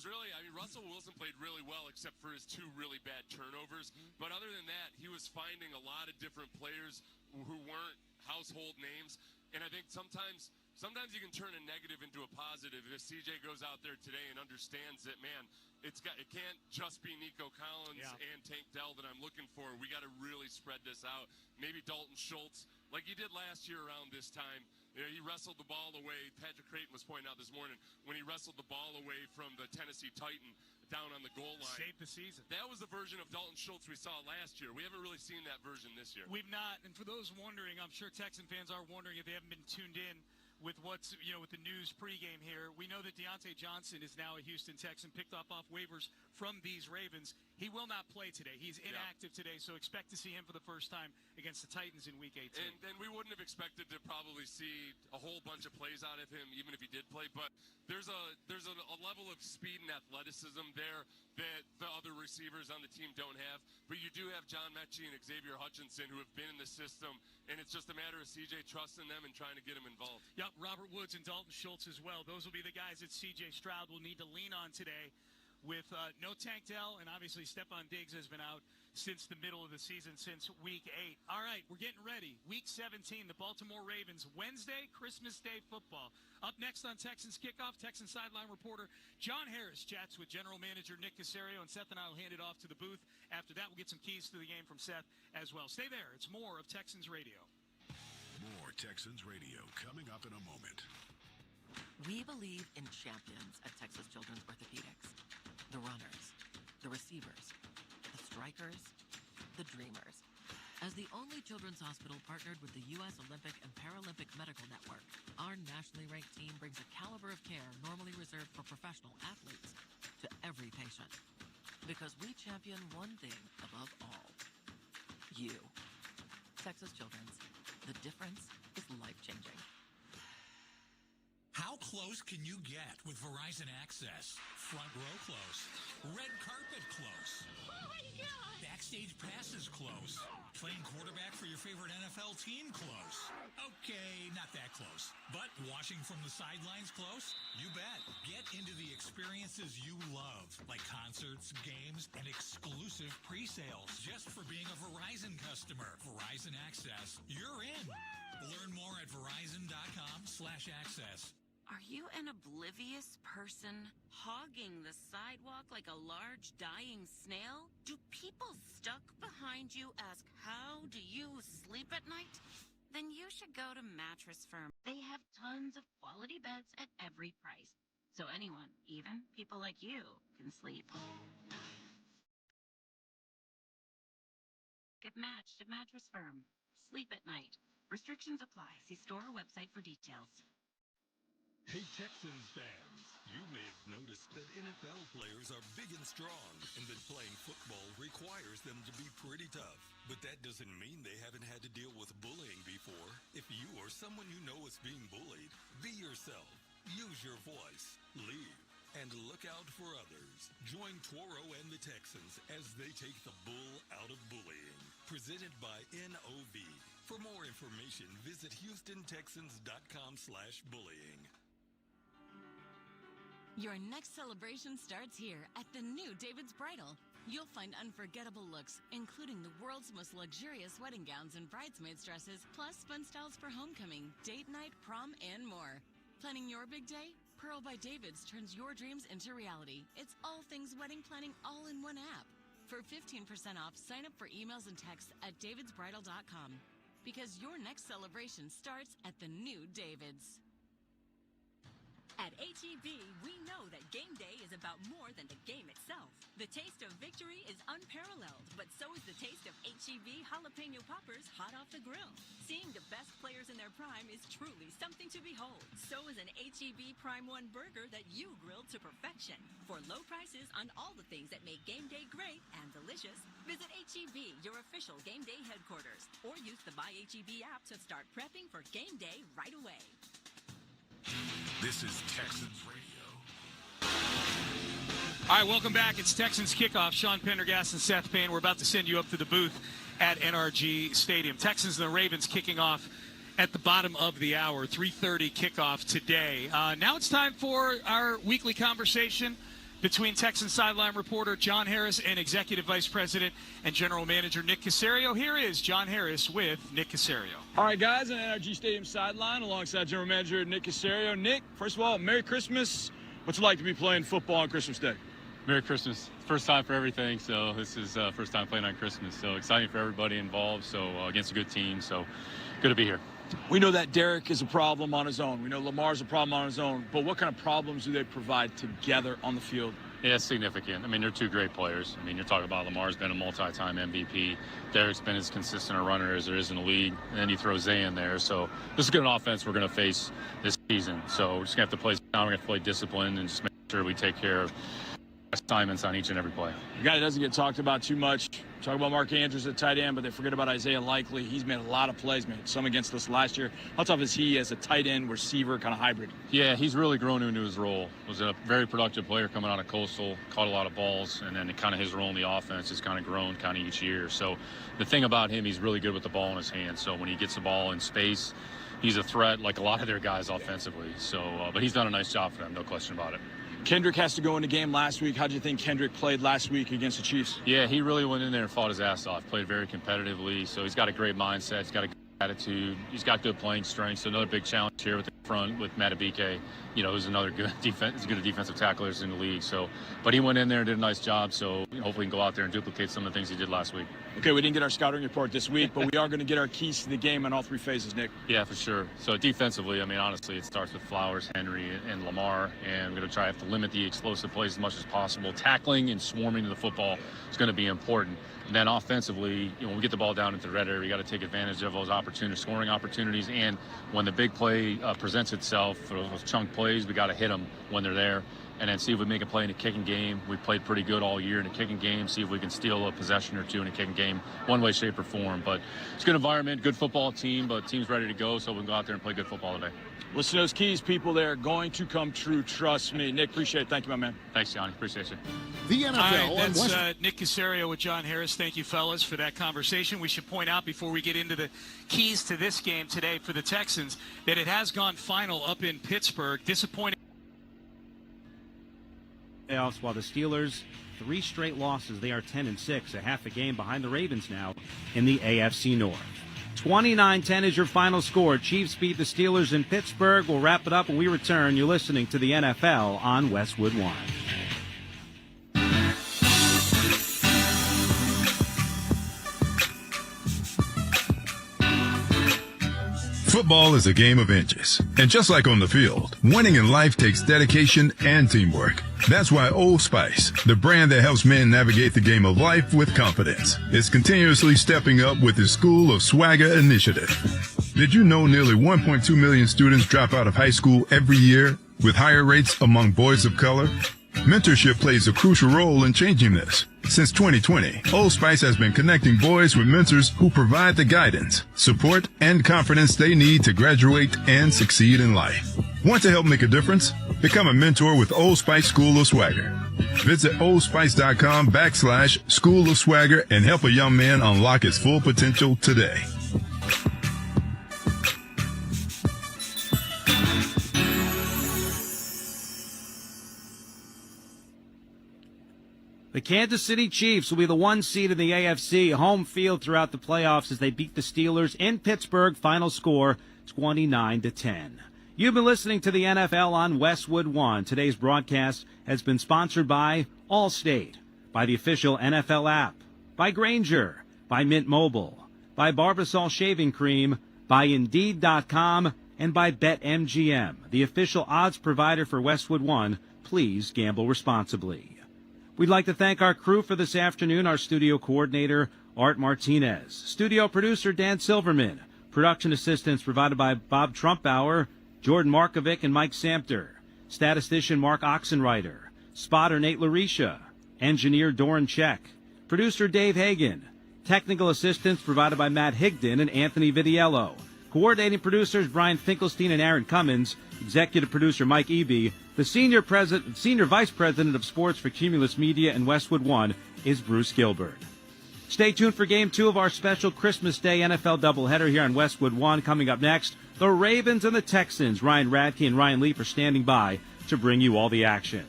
was really, I mean, Russell Wilson played really well except for his 2 really bad turnovers. But other than that, he was finding a lot of different players who weren't household names. And I think sometimes you can turn a negative into a positive. If CJ goes out there today and understands that, man, it can't just be Nico Collins and Tank Dell that I'm looking for. We got to really spread this out. Maybe Dalton Schultz, like he did last year around this time. You know, he wrestled the ball away. Patrick Creighton was pointing out this morning when he wrestled the ball away from the Tennessee Titan down on the goal line. Saved the season. That was the version of Dalton Schultz we saw last year. We haven't really seen that version this year. We've not. And for those wondering, I'm sure Texan fans are wondering if they haven't been tuned in with what's, with the news pregame here. We know that Deontay Johnson is now a Houston Texan, picked up off waivers from these Ravens. He will not play today. He's inactive today, so expect to see him for the first time against the Titans in Week 18. And we wouldn't have expected to probably see a whole bunch of plays out of him, even if he did play. But there's a level of speed and athleticism there that the other receivers on the team don't have. But you do have John Mechie and Xavier Hutchinson who have been in the system, and it's just a matter of CJ trusting them and trying to get them involved. Yep, Robert Woods and Dalton Schultz as well. Those will be the guys that CJ Stroud will need to lean on today with no Tank Dell, and obviously Stephon Diggs has been out since the middle of the season, since Week 8. All right, we're getting ready. Week 17, the Baltimore Ravens, Wednesday, Christmas Day football. Up next on Texans Kickoff, Texans sideline reporter John Harris chats with General Manager Nick Caserio, and Seth and I will hand it off to the booth. After that, we'll get some keys to the game from Seth as well. Stay there. It's more of Texans Radio. More Texans Radio coming up in a moment. We believe in champions at Texas Children's Orthopedics. The runners, the receivers, the strikers, the dreamers. As the only children's hospital partnered with the U.S. Olympic and Paralympic Medical Network, our nationally ranked team brings a caliber of care normally reserved for professional athletes to every patient. Because we champion one thing above all. You. Texas Children's. The difference is life-changing. How close can you get with Verizon Access? Front row close. Red carpet close. Oh my God! Backstage passes close. Playing quarterback for your favorite NFL team close. Okay, not that close. But watching from the sidelines close? You bet. Get into the experiences you love, like concerts, games, and exclusive pre-sales. Just for being a Verizon customer. Verizon Access. You're in. Learn more at Verizon.com/access. Are you an oblivious person hogging the sidewalk like a large dying snail? Do people stuck behind you ask, how do you sleep at night? Then you should go to Mattress Firm. They have tons of quality beds at every price. So anyone, even people like you, can sleep. Get matched at Mattress Firm. Sleep at night. Restrictions apply. See store or website for details. Hey, Texans fans, you may have noticed that NFL players are big and strong, and that playing football requires them to be pretty tough. But that doesn't mean they haven't had to deal with bullying before. If you or someone you know is being bullied, be yourself. Use your voice. Leave. And look out for others. Join Toro and the Texans as they take the bull out of bullying. Presented by NOV. For more information, visit HoustonTexans.com/bullying. Your next celebration starts here at the new David's Bridal. You'll find unforgettable looks, including the world's most luxurious wedding gowns and bridesmaids dresses, plus fun styles for homecoming, date night, prom, and more. Planning your big day? Pearl by David's turns your dreams into reality. It's all things wedding planning all in one app. For 15% off, sign up for emails and texts at davidsbridal.com. Because your next celebration starts at the new David's. At H-E-B, we know that game day is about more than the game itself. The taste of victory is unparalleled, but so is the taste of H-E-B jalapeno poppers hot off the grill. Seeing the best players in their prime is truly something to behold. So is an H-E-B Prime 1 burger that you grilled to perfection. For low prices on all the things that make game day great and delicious, visit H-E-B, your official game day headquarters, or use the Buy H-E-B app to start prepping for game day right away. This is Texans Radio. All right, welcome back. It's Texans Kickoff. Sean Pendergast and Seth Payne. We're about to send you up to the booth at NRG Stadium. Texans and the Ravens kicking off at the bottom of the hour, 3:30 kickoff today. Now it's time for our weekly conversation. between Texans sideline reporter John Harris and Executive Vice President and General Manager Nick Caserio. Here is John Harris with Nick Caserio. All right, guys, on NRG Stadium sideline alongside General Manager Nick Caserio. Nick, first of all, Merry Christmas. What's it like to be playing football on Christmas Day? Merry Christmas. First time for everything, so this is first time playing on Christmas. So exciting for everybody involved, so against a good team, so good to be here. We know that Derek is a problem on his own. We know Lamar's a problem on his own. But what kind of problems do they provide together on the field? Yeah, it's significant. I mean, they're two great players. I mean, you're talking about Lamar's been a multi-time MVP. Derek's been as consistent a runner as there is in the league. And then you throw Zay in there. So this is a good offense we're going to face this season. So we're just going to have to play down. We're going to play discipline and just make sure we take care of assignments on each and every play. A guy that doesn't get talked about too much. Talk about Mark Andrews at tight end, but they forget about Isaiah Likely. He's made a lot of plays, made some against us last year. How tough is he as a tight end receiver kind of hybrid? Yeah, he's really grown into his role. Was a very productive player coming out of Coastal, caught a lot of balls, and then kind of his role in the offense has kind of grown kind of each year. So the thing about him, he's really good with the ball in his hands. So when he gets the ball in space, he's a threat like a lot of their guys offensively. So, but he's done a nice job for them, no question about it. Kendrick has to go in the game last week. How do you think Kendrick played last week against the Chiefs? Yeah, he really went in there and fought his ass off, played very competitively. So he's got a great mindset. He's got a good attitude. He's got good playing strength. So another big challenge here with the front with Matabike, who's another good defensive tackler in the league. So, but he went in there and did a nice job. So hopefully he can go out there and duplicate some of the things he did last week. Okay, we didn't get our scouting report this week, but we are going to get our keys to the game on all three phases, Nick. Yeah, for sure. So defensively, I mean, honestly, it starts with Flowers, Henry, and Lamar, and we're going to try to limit the explosive plays as much as possible. Tackling and swarming to the football is going to be important. And then offensively, when we get the ball down into the red area, we got to take advantage of those opportunities, scoring opportunities, and when the big play presents itself, for those chunk plays, we got to hit them when they're there. And then see if we make a play in a kicking game. We played pretty good all year in a kicking game. See if we can steal a possession or two in a kicking game, one way, shape, or form. But it's a good environment, good football team, but team's ready to go, so we can go out there and play good football today. Listen to those keys, people. They're going to come true. Trust me. Nick, appreciate it. Thank you, my man. Thanks, Johnny. Appreciate you. The NFL. All right, that's Nick Caserio with John Harris. Thank you, fellas, for that conversation. We should point out before we get into the keys to this game today for the Texans that it has gone final up in Pittsburgh. Disappointing. Playoffs, while the Steelers, 3 straight losses. They are 10-6, a half a game behind the Ravens now in the AFC North. 29-10 is your final score. Chiefs beat the Steelers in Pittsburgh. We'll wrap it up when we return. You're listening to the NFL on Westwood One. Football is a game of inches. And just like on the field, winning in life takes dedication and teamwork. That's why Old Spice, the brand that helps men navigate the game of life with confidence, is continuously stepping up with its School of Swagger initiative. Did you know nearly 1.2 million students drop out of high school every year, with higher rates among boys of color? Mentorship plays a crucial role in changing this. Since 2020, Old Spice has been connecting boys with mentors who provide the guidance, support, and confidence they need to graduate and succeed in life. Want to help make a difference? Become a mentor with Old Spice School of Swagger. Visit oldspice.com/School of Swagger and help a young man unlock his full potential today. The Kansas City Chiefs will be the 1 seed in the AFC, home field throughout the playoffs as they beat the Steelers in Pittsburgh. Final score 29-10. You've been listening to the NFL on Westwood One. Today's broadcast has been sponsored by Allstate, by the official NFL app, by Grainger, by Mint Mobile, by Barbasol Shaving Cream, by Indeed.com, and by BetMGM, the official odds provider for Westwood One. Please gamble responsibly. We'd like to thank our crew for this afternoon, our studio coordinator, Art Martinez, studio producer, Dan Silverman, production assistance provided by Bob Trumpbauer, Jordan Markovic, and Mike Samter, statistician Mark Oxenreiter, spotter Nate Larisha, engineer Doran Check, producer Dave Hagan, technical assistance provided by Matt Higdon and Anthony Vidiello, coordinating producers Brian Finkelstein and Aaron Cummins, executive producer Mike Eby. The senior vice president of sports for Cumulus Media and Westwood One is Bruce Gilbert. Stay tuned for Game 2 of our special Christmas Day NFL doubleheader here on Westwood One. Coming up next, the Ravens and the Texans. Ryan Radke and Ryan Leaf are standing by to bring you all the action.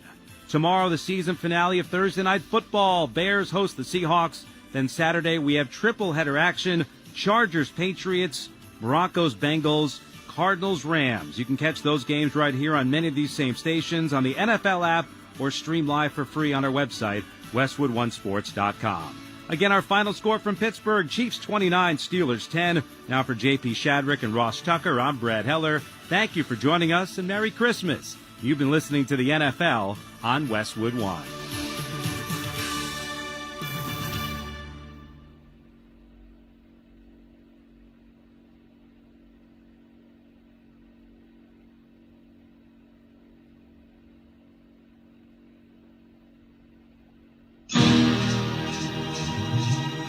Tomorrow, the season finale of Thursday Night Football. Bears host the Seahawks. Then Saturday, we have triple header action. Chargers, Patriots, Broncos, Bengals, Cardinals, Rams. You can catch those games right here on many of these same stations on the NFL app or stream live for free on our website, westwood1sports.com. Again, our final score from Pittsburgh, Chiefs 29, Steelers 10. Now for J.P. Shadrick and Ross Tucker, I'm Brad Heller. Thank you for joining us, and Merry Christmas. You've been listening to the NFL on Westwood One.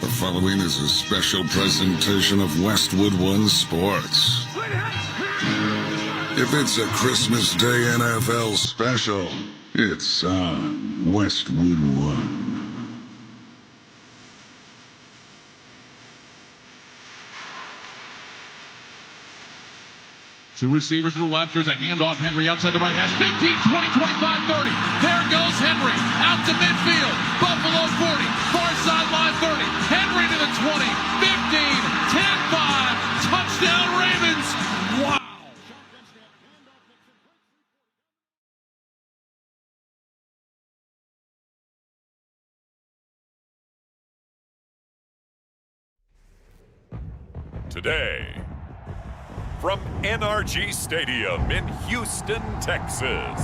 The following is a special presentation of Westwood One Sports. If it's a Christmas Day NFL special, it's on Westwood One. Two receivers to the left. There's a handoff. Henry outside the right hash. 15, 20, 25, 30. There goes Henry. Out to midfield. Buffalo 40. Far sideline 30. Henry to the 20. 15, 10-5. Touchdown Ravens. Wow. Today, from NRG Stadium in Houston, Texas,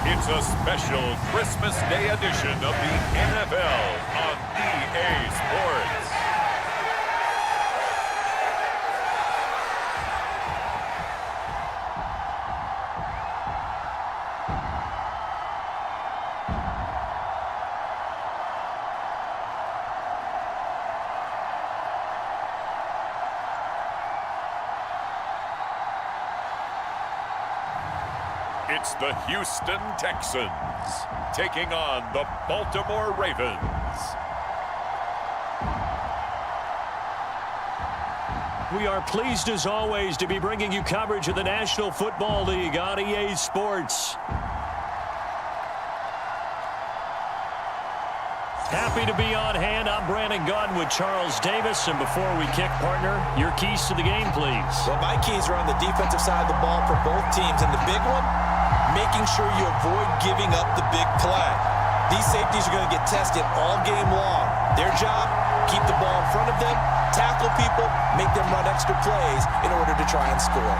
it's a special Christmas Day edition of the NFL on EA Sports. It's the Houston Texans taking on the Baltimore Ravens. We are pleased as always to be bringing you coverage of the National Football League on EA Sports. Happy to be on hand. I'm Brandon Gunn with Charles Davis. And before we kick, partner, your keys to the game, please. Well, my keys are on the defensive side of the ball for both teams. And the big one, making sure you avoid giving up the big play. These safeties are going to get tested all game long. Their job, keep the ball in front of them, tackle people, make them run extra plays in order to try and score.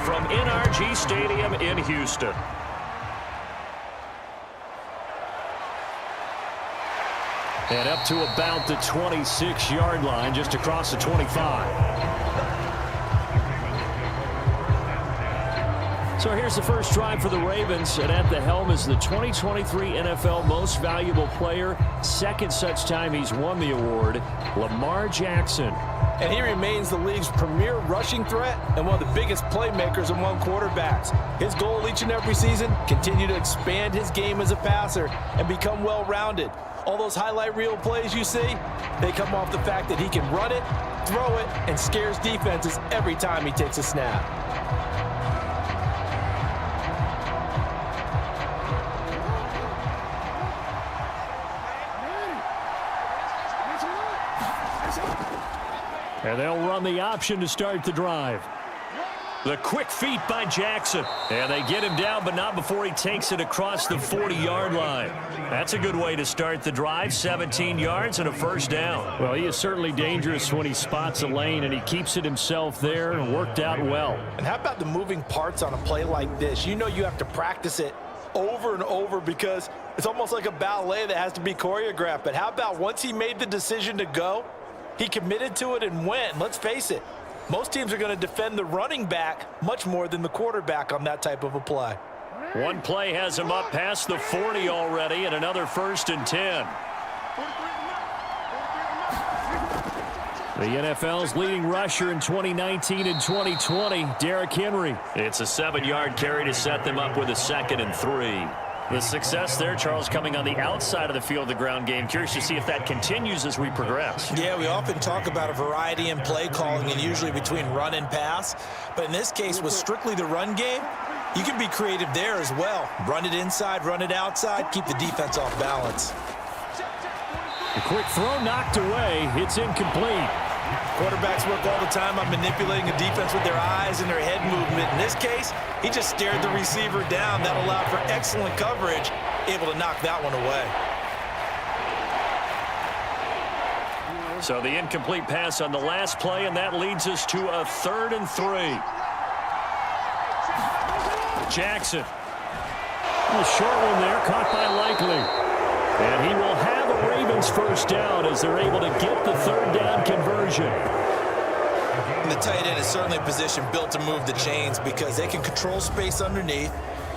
From NRG Stadium in Houston. And up to about the 26-yard line, just across the 25. So here's the first drive for the Ravens, and at the helm is the 2023 NFL Most Valuable Player. Second such time he's won the award, Lamar Jackson. And he remains the league's premier rushing threat and one of the biggest playmakers among quarterbacks. His goal each and every season, continue to expand his game as a passer and become well-rounded. All those highlight reel plays you see, they come off the fact that he can run it, throw it, and scares defenses every time he takes a snap. And they'll run the option to start the drive. The quick feet by Jackson. And they get him down, but not before he takes it across the 40-yard line. That's a good way to start the drive. 17 yards and a first down. Well, he is certainly dangerous when he spots a lane, and he keeps it himself there and worked out well. And how about the moving parts on a play like this? You know you have to practice it over and over because it's almost like a ballet that has to be choreographed. But how about once he made the decision to go, he committed to it and went. Let's face it, most teams are going to defend the running back much more than the quarterback on that type of a play. One play has him up past the 40 already, and another 1st and 10. The NFL's leading rusher in 2019 and 2020, Derrick Henry. It's a 7-yard carry to set them up with a 2nd and 3. The success there, Charles, coming on the outside of the field, the ground game. Curious to see if that continues as we progress. Yeah, we often talk about a variety in play calling and usually between run and pass. But in this case, with strictly the run game, you can be creative there as well. Run it inside, run it outside, keep the defense off balance. A quick throw knocked away. It's incomplete. Quarterbacks work all the time on manipulating a defense with their eyes and their head movement. In this case, he just stared the receiver down. That allowed for excellent coverage, able to knock that one away. So the incomplete pass on the last play, and that leads us to a 3rd and 3. Jackson. A short one there, caught by Likely. And he will have a Ravens first down as they're able to get the 3rd down conversion. And the tight end is certainly a position built to move the chains because they can control space underneath.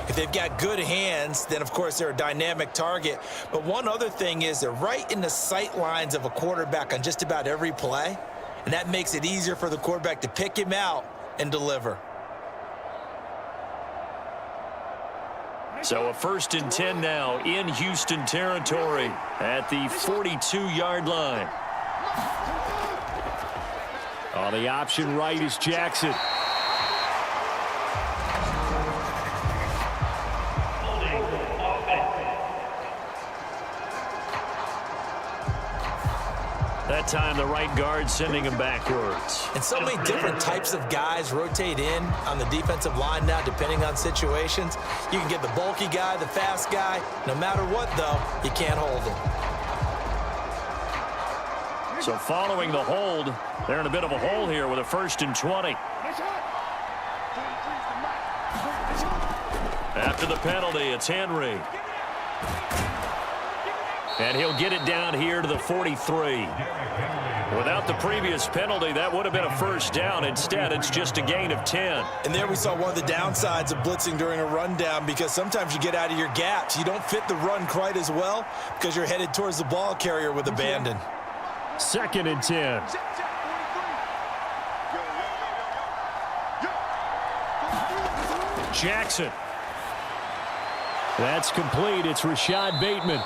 If they've got good hands, then, of course, they're a dynamic target. But one other thing is they're right in the sight lines of a quarterback on just about every play, and that makes it easier for the quarterback to pick him out and deliver. So a 1st and 10 now in Houston territory at the 42-yard line. On the option right is Jackson. That time the right guard sending him backwards. And so many different types of guys rotate in on the defensive line now depending on situations. You can get the bulky guy, the fast guy. No matter what, though, you can't hold him. So following the hold, they're in a bit of a hole here with a 1st and 20. After the penalty, it's Henry. And he'll get it down here to the 43. Without the previous penalty, that would have been a 1st down. Instead, it's just a gain of 10. And there we saw one of the downsides of blitzing during a rundown because sometimes you get out of your gaps. You don't fit the run quite as well because you're headed towards the ball carrier with abandon. 2nd and 10. Jackson. That's complete. It's Rashad Bateman.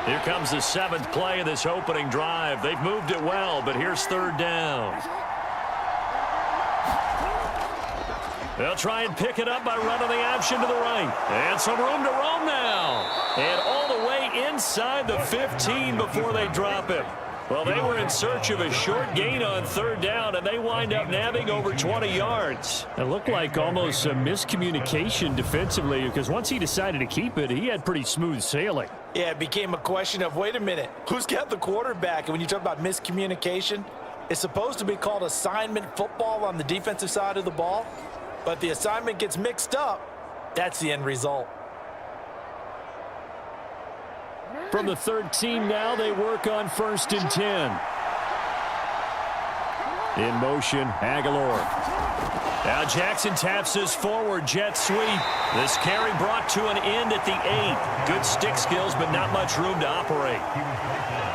Here comes the 7th play of this opening drive. They've moved it well, but here's 3rd down. They'll try and pick it up by running the option to the right. And some room to roam now. And all the way inside the 15 before they drop him. Well, they were in search of a short gain on 3rd down, and they wind up nabbing over 20 yards. It looked like almost a miscommunication defensively because once he decided to keep it, he had pretty smooth sailing. Yeah, it became a question of, wait a minute, who's got the quarterback? And when you talk about miscommunication, it's supposed to be called assignment football on the defensive side of the ball. But the assignment gets mixed up. That's the end result. From the 13 now, they work on 1st and 10. In motion, Aguilar. Now Jackson taps this forward jet sweep. This carry brought to an end at the 8. Good stick skills, but not much room to operate.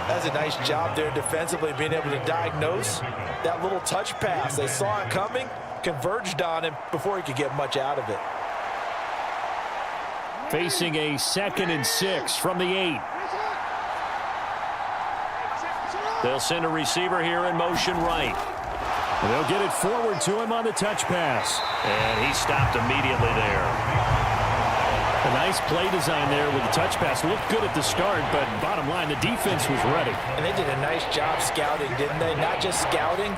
That's a nice job there defensively, being able to diagnose that little touch pass. They saw it coming, converged on him before he could get much out of it. Facing a 2nd and 6 from the 8. They'll send a receiver here in motion right. They'll get it forward to him on the touch pass. And he stopped immediately there. A nice play design there with the touch pass. Looked good at the start, but bottom line, the defense was ready. And they did a nice job scouting, didn't they? Not just scouting,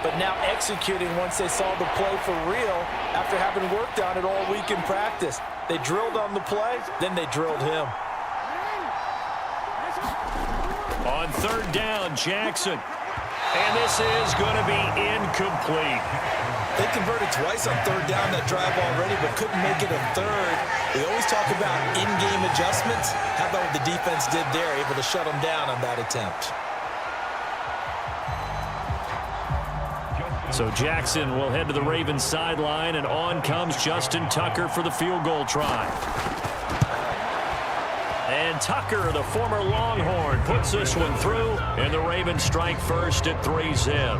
but now executing once they saw the play for real after having worked on it all week in practice. They drilled on the play, then they drilled him. On 3rd down, Jackson. And this is going to be incomplete. They converted twice on 3rd down that drive already, but couldn't make it a 3rd. We always talk about in-game adjustments. How about what the defense did there, able to shut them down on that attempt? So Jackson will head to the Ravens sideline, and on comes Justin Tucker for the field goal try. And Tucker, the former Longhorn, puts this one through, and the Ravens strike first at 3-zip.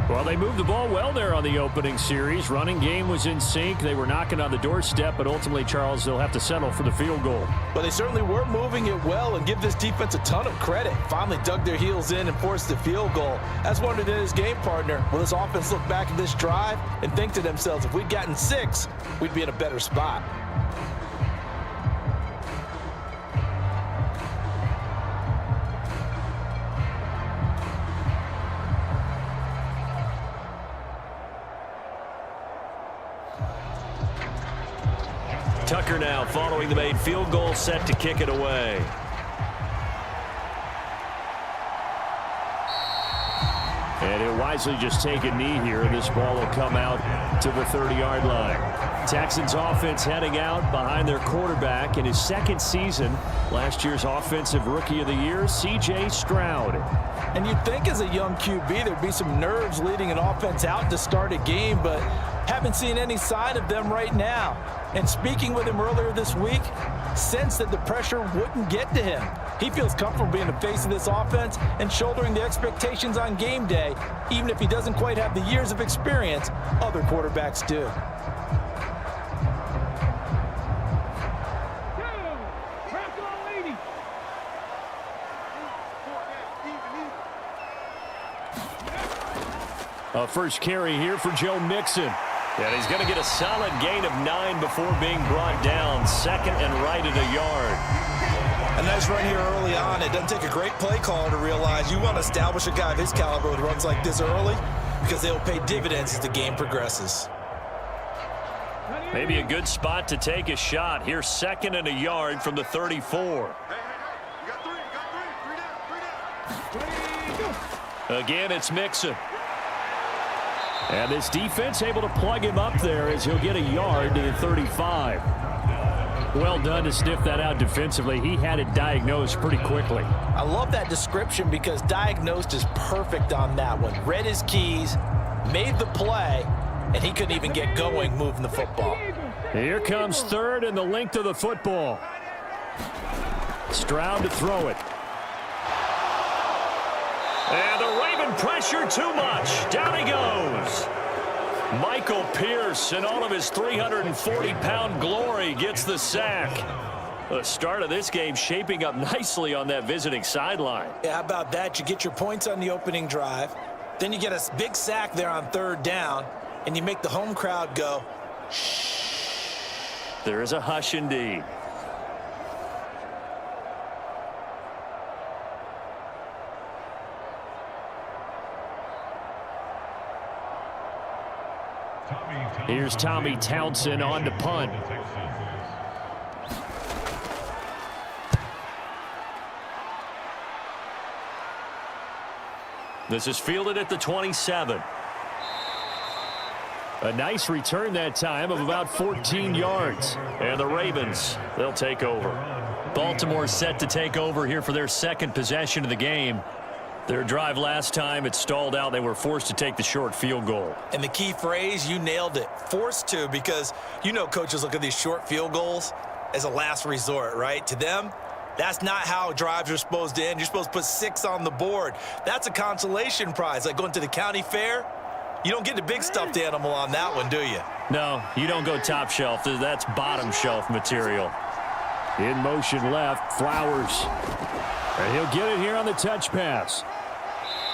Well, they moved the ball well there on the opening series. Running game was in sync. They were knocking on the doorstep, but ultimately, Charles, they'll have to settle for the field goal. But they certainly were moving it well, and give this defense a ton of credit. Finally dug their heels in and forced the field goal. That's wondered in his game partner. Will this offense look back at this drive and think to themselves, if we'd gotten 6, we'd be in a better spot. Tucker now following the made field goal, set to kick it away. And he'll wisely just take a knee here, and this ball will come out to the 30-yard line. Texans offense heading out behind their quarterback in his second season. Last year's Offensive Rookie of the Year, C.J. Stroud. And you'd think as a young QB there'd be some nerves leading an offense out to start a game, but haven't seen any sign of them right now. And speaking with him earlier this week, sensed that the pressure wouldn't get to him. He feels comfortable being the face of this offense and shouldering the expectations on game day, even if he doesn't quite have the years of experience other quarterbacks do. A first carry here for Joe Mixon. And he's going to get a solid gain of 9 before being brought down. Second and right at a yard. A nice run here early on. It doesn't take a great play caller to realize you want to establish a guy of his caliber with runs like this early, because they'll pay dividends as the game progresses. Maybe a good spot to take a shot. Here's second and a yard from the 34. Again, it's Mixon. And this defense able to plug him up there as he'll get a yard to the 35. Well done to sniff that out defensively. He had it diagnosed pretty quickly. I love that description because diagnosed is perfect on that one. Read his keys, made the play, and he couldn't even get going moving the football. Here comes third and the length of the football. Stroud to throw it. And the Raven pressure too much. Down he goes. Michael Pierce, in all of his 340-pound glory, gets the sack. The start of this game shaping up nicely on that visiting sideline. Yeah, how about that? You get your points on the opening drive. Then you get a big sack there on third down, and you make the home crowd go, shh. There is a hush indeed. Here's Tommy Townsend on to punt. This is fielded at the 27. A nice return that time of about 14 yards. And the Ravens, they'll take over. Baltimore set to take over here for their second possession of the game. Their drive last time, it stalled out. They were forced to take the short field goal. And the key phrase, you nailed it. Forced to, because you know coaches look at these short field goals as a last resort, right? To them, that's not how drives are supposed to end. You're supposed to put 6 on the board. That's a consolation prize. Like going to the county fair, you don't get the big stuffed animal on that one, do you? No, you don't go top shelf. That's bottom shelf material. In motion left, Flowers. And he'll get it here on the touch pass.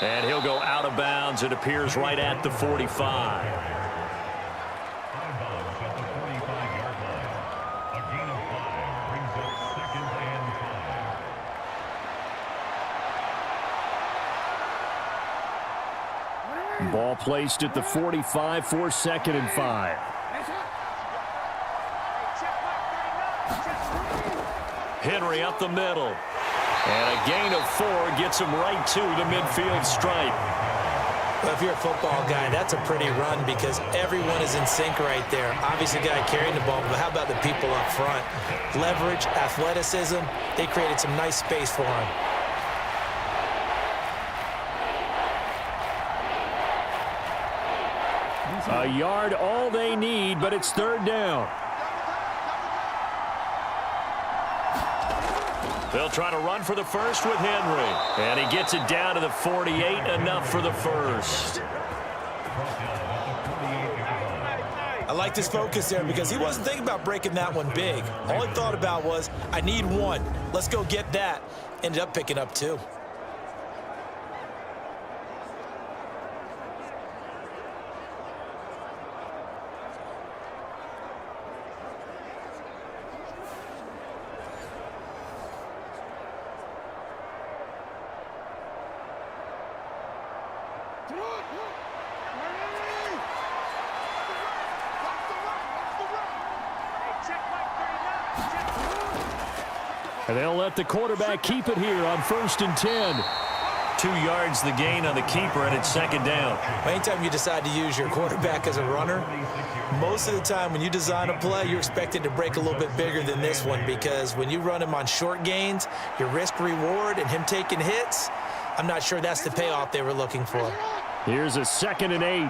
And he'll go out of bounds. It appears right at the 45. Ball placed at the 45 for 2nd and 5. Henry up the middle. And a gain of 4 gets him right to the midfield stripe. Well, if you're a football guy, that's a pretty run because everyone is in sync right there. Obviously, the guy carrying the ball, but how about the people up front? Leverage, athleticism, they created some nice space for him. A yard all they need, but it's third down. They'll try to run for the first with Henry. And he gets it down to the 48, enough for the first. I like this focus there because he wasn't thinking about breaking that one big. All he thought about was, I need one. Let's go get that. Ended up picking up two. And they'll let the quarterback keep it here on 1st and 10. 2 yards the gain on the keeper, and it's second down. Anytime you decide to use your quarterback as a runner, most of the time when you design a play, you're expected to break a little bit bigger than this one, because when you run him on short gains, your risk-reward and him taking hits, I'm not sure that's the payoff they were looking for. Here's a 2nd and 8.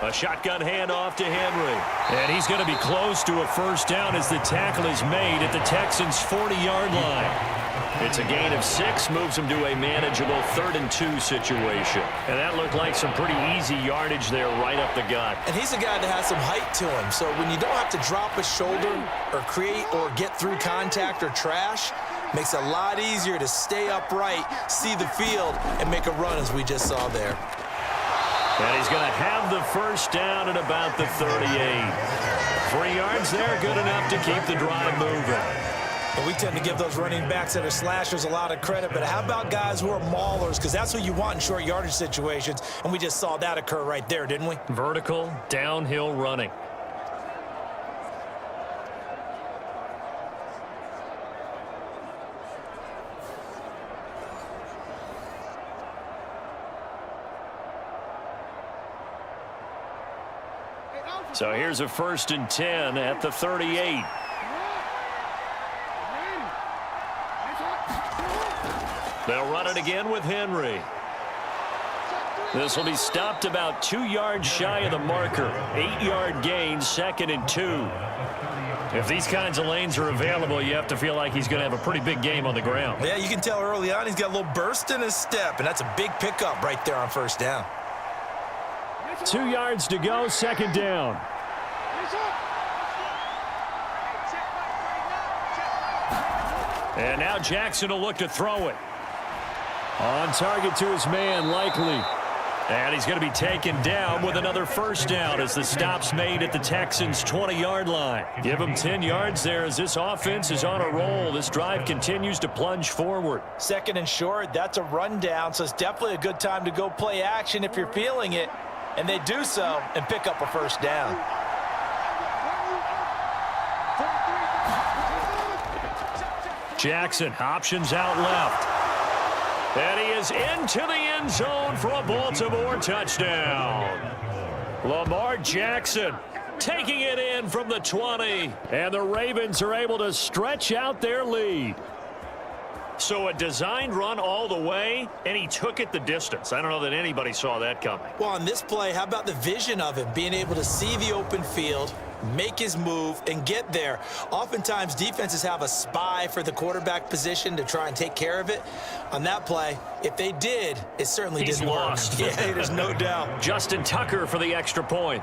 A shotgun handoff to Henry. And he's going to be close to a first down as the tackle is made at the Texans' 40-yard line. It's a gain of 6, moves him to a manageable 3rd and 2 situation. And that looked like some pretty easy yardage there right up the gut. And he's a guy that has some height to him. So when you don't have to drop a shoulder or create or get through contact or trash, makes it a lot easier to stay upright, see the field, and make a run as we just saw there. And he's going to have the first down at about the 38. 3 yards there, good enough to keep the drive moving. And we tend to give those running backs that are slashers a lot of credit, but how about guys who are maulers? Because that's what you want in short yardage situations, and we just saw that occur right there, didn't we? Vertical, downhill running. So here's a 1st and 10 at the 38. They'll run it again with Henry. This will be stopped about 2 yards shy of the marker. 8-yard gain, 2nd and 2. If these kinds of lanes are available, you have to feel like he's going to have a pretty big game on the ground. Yeah, you can tell early on he's got a little burst in his step, and that's a big pickup right there on first down. 2 yards to go, 2nd down. And now Jackson will look to throw it. On target to his man, Likely. And he's going to be taken down with another first down as the stop's made at the Texans' 20-yard line. Give him 10 yards there as this offense is on a roll. This drive continues to plunge forward. 2nd and short, that's a rundown, so it's definitely a good time to go play action if you're feeling it. And they do so and pick up a first down. Jackson options out left. And he is into the end zone for a Baltimore touchdown. Lamar Jackson taking it in from the 20. And the Ravens are able to stretch out their lead. So a designed run all the way, and he took it the distance. I don't know that anybody saw that coming. Well, on this play, how about the vision of him, being able to see the open field, make his move, and get there. Oftentimes, defenses have a spy for the quarterback position to try and take care of it. On that play, if they did, it certainly didn't work. Lost. Yeah, there's no doubt. Justin Tucker for the extra point.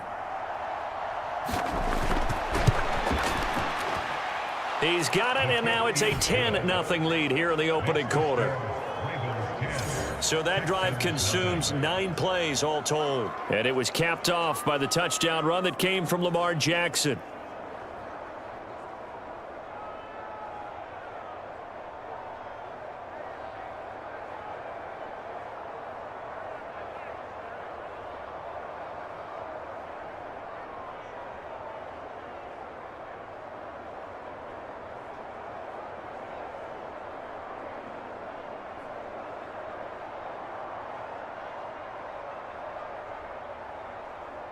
He's got it, and now it's a 10-0 lead here in the opening quarter. So that drive consumes 9 plays all told. And it was capped off by the touchdown run that came from Lamar Jackson.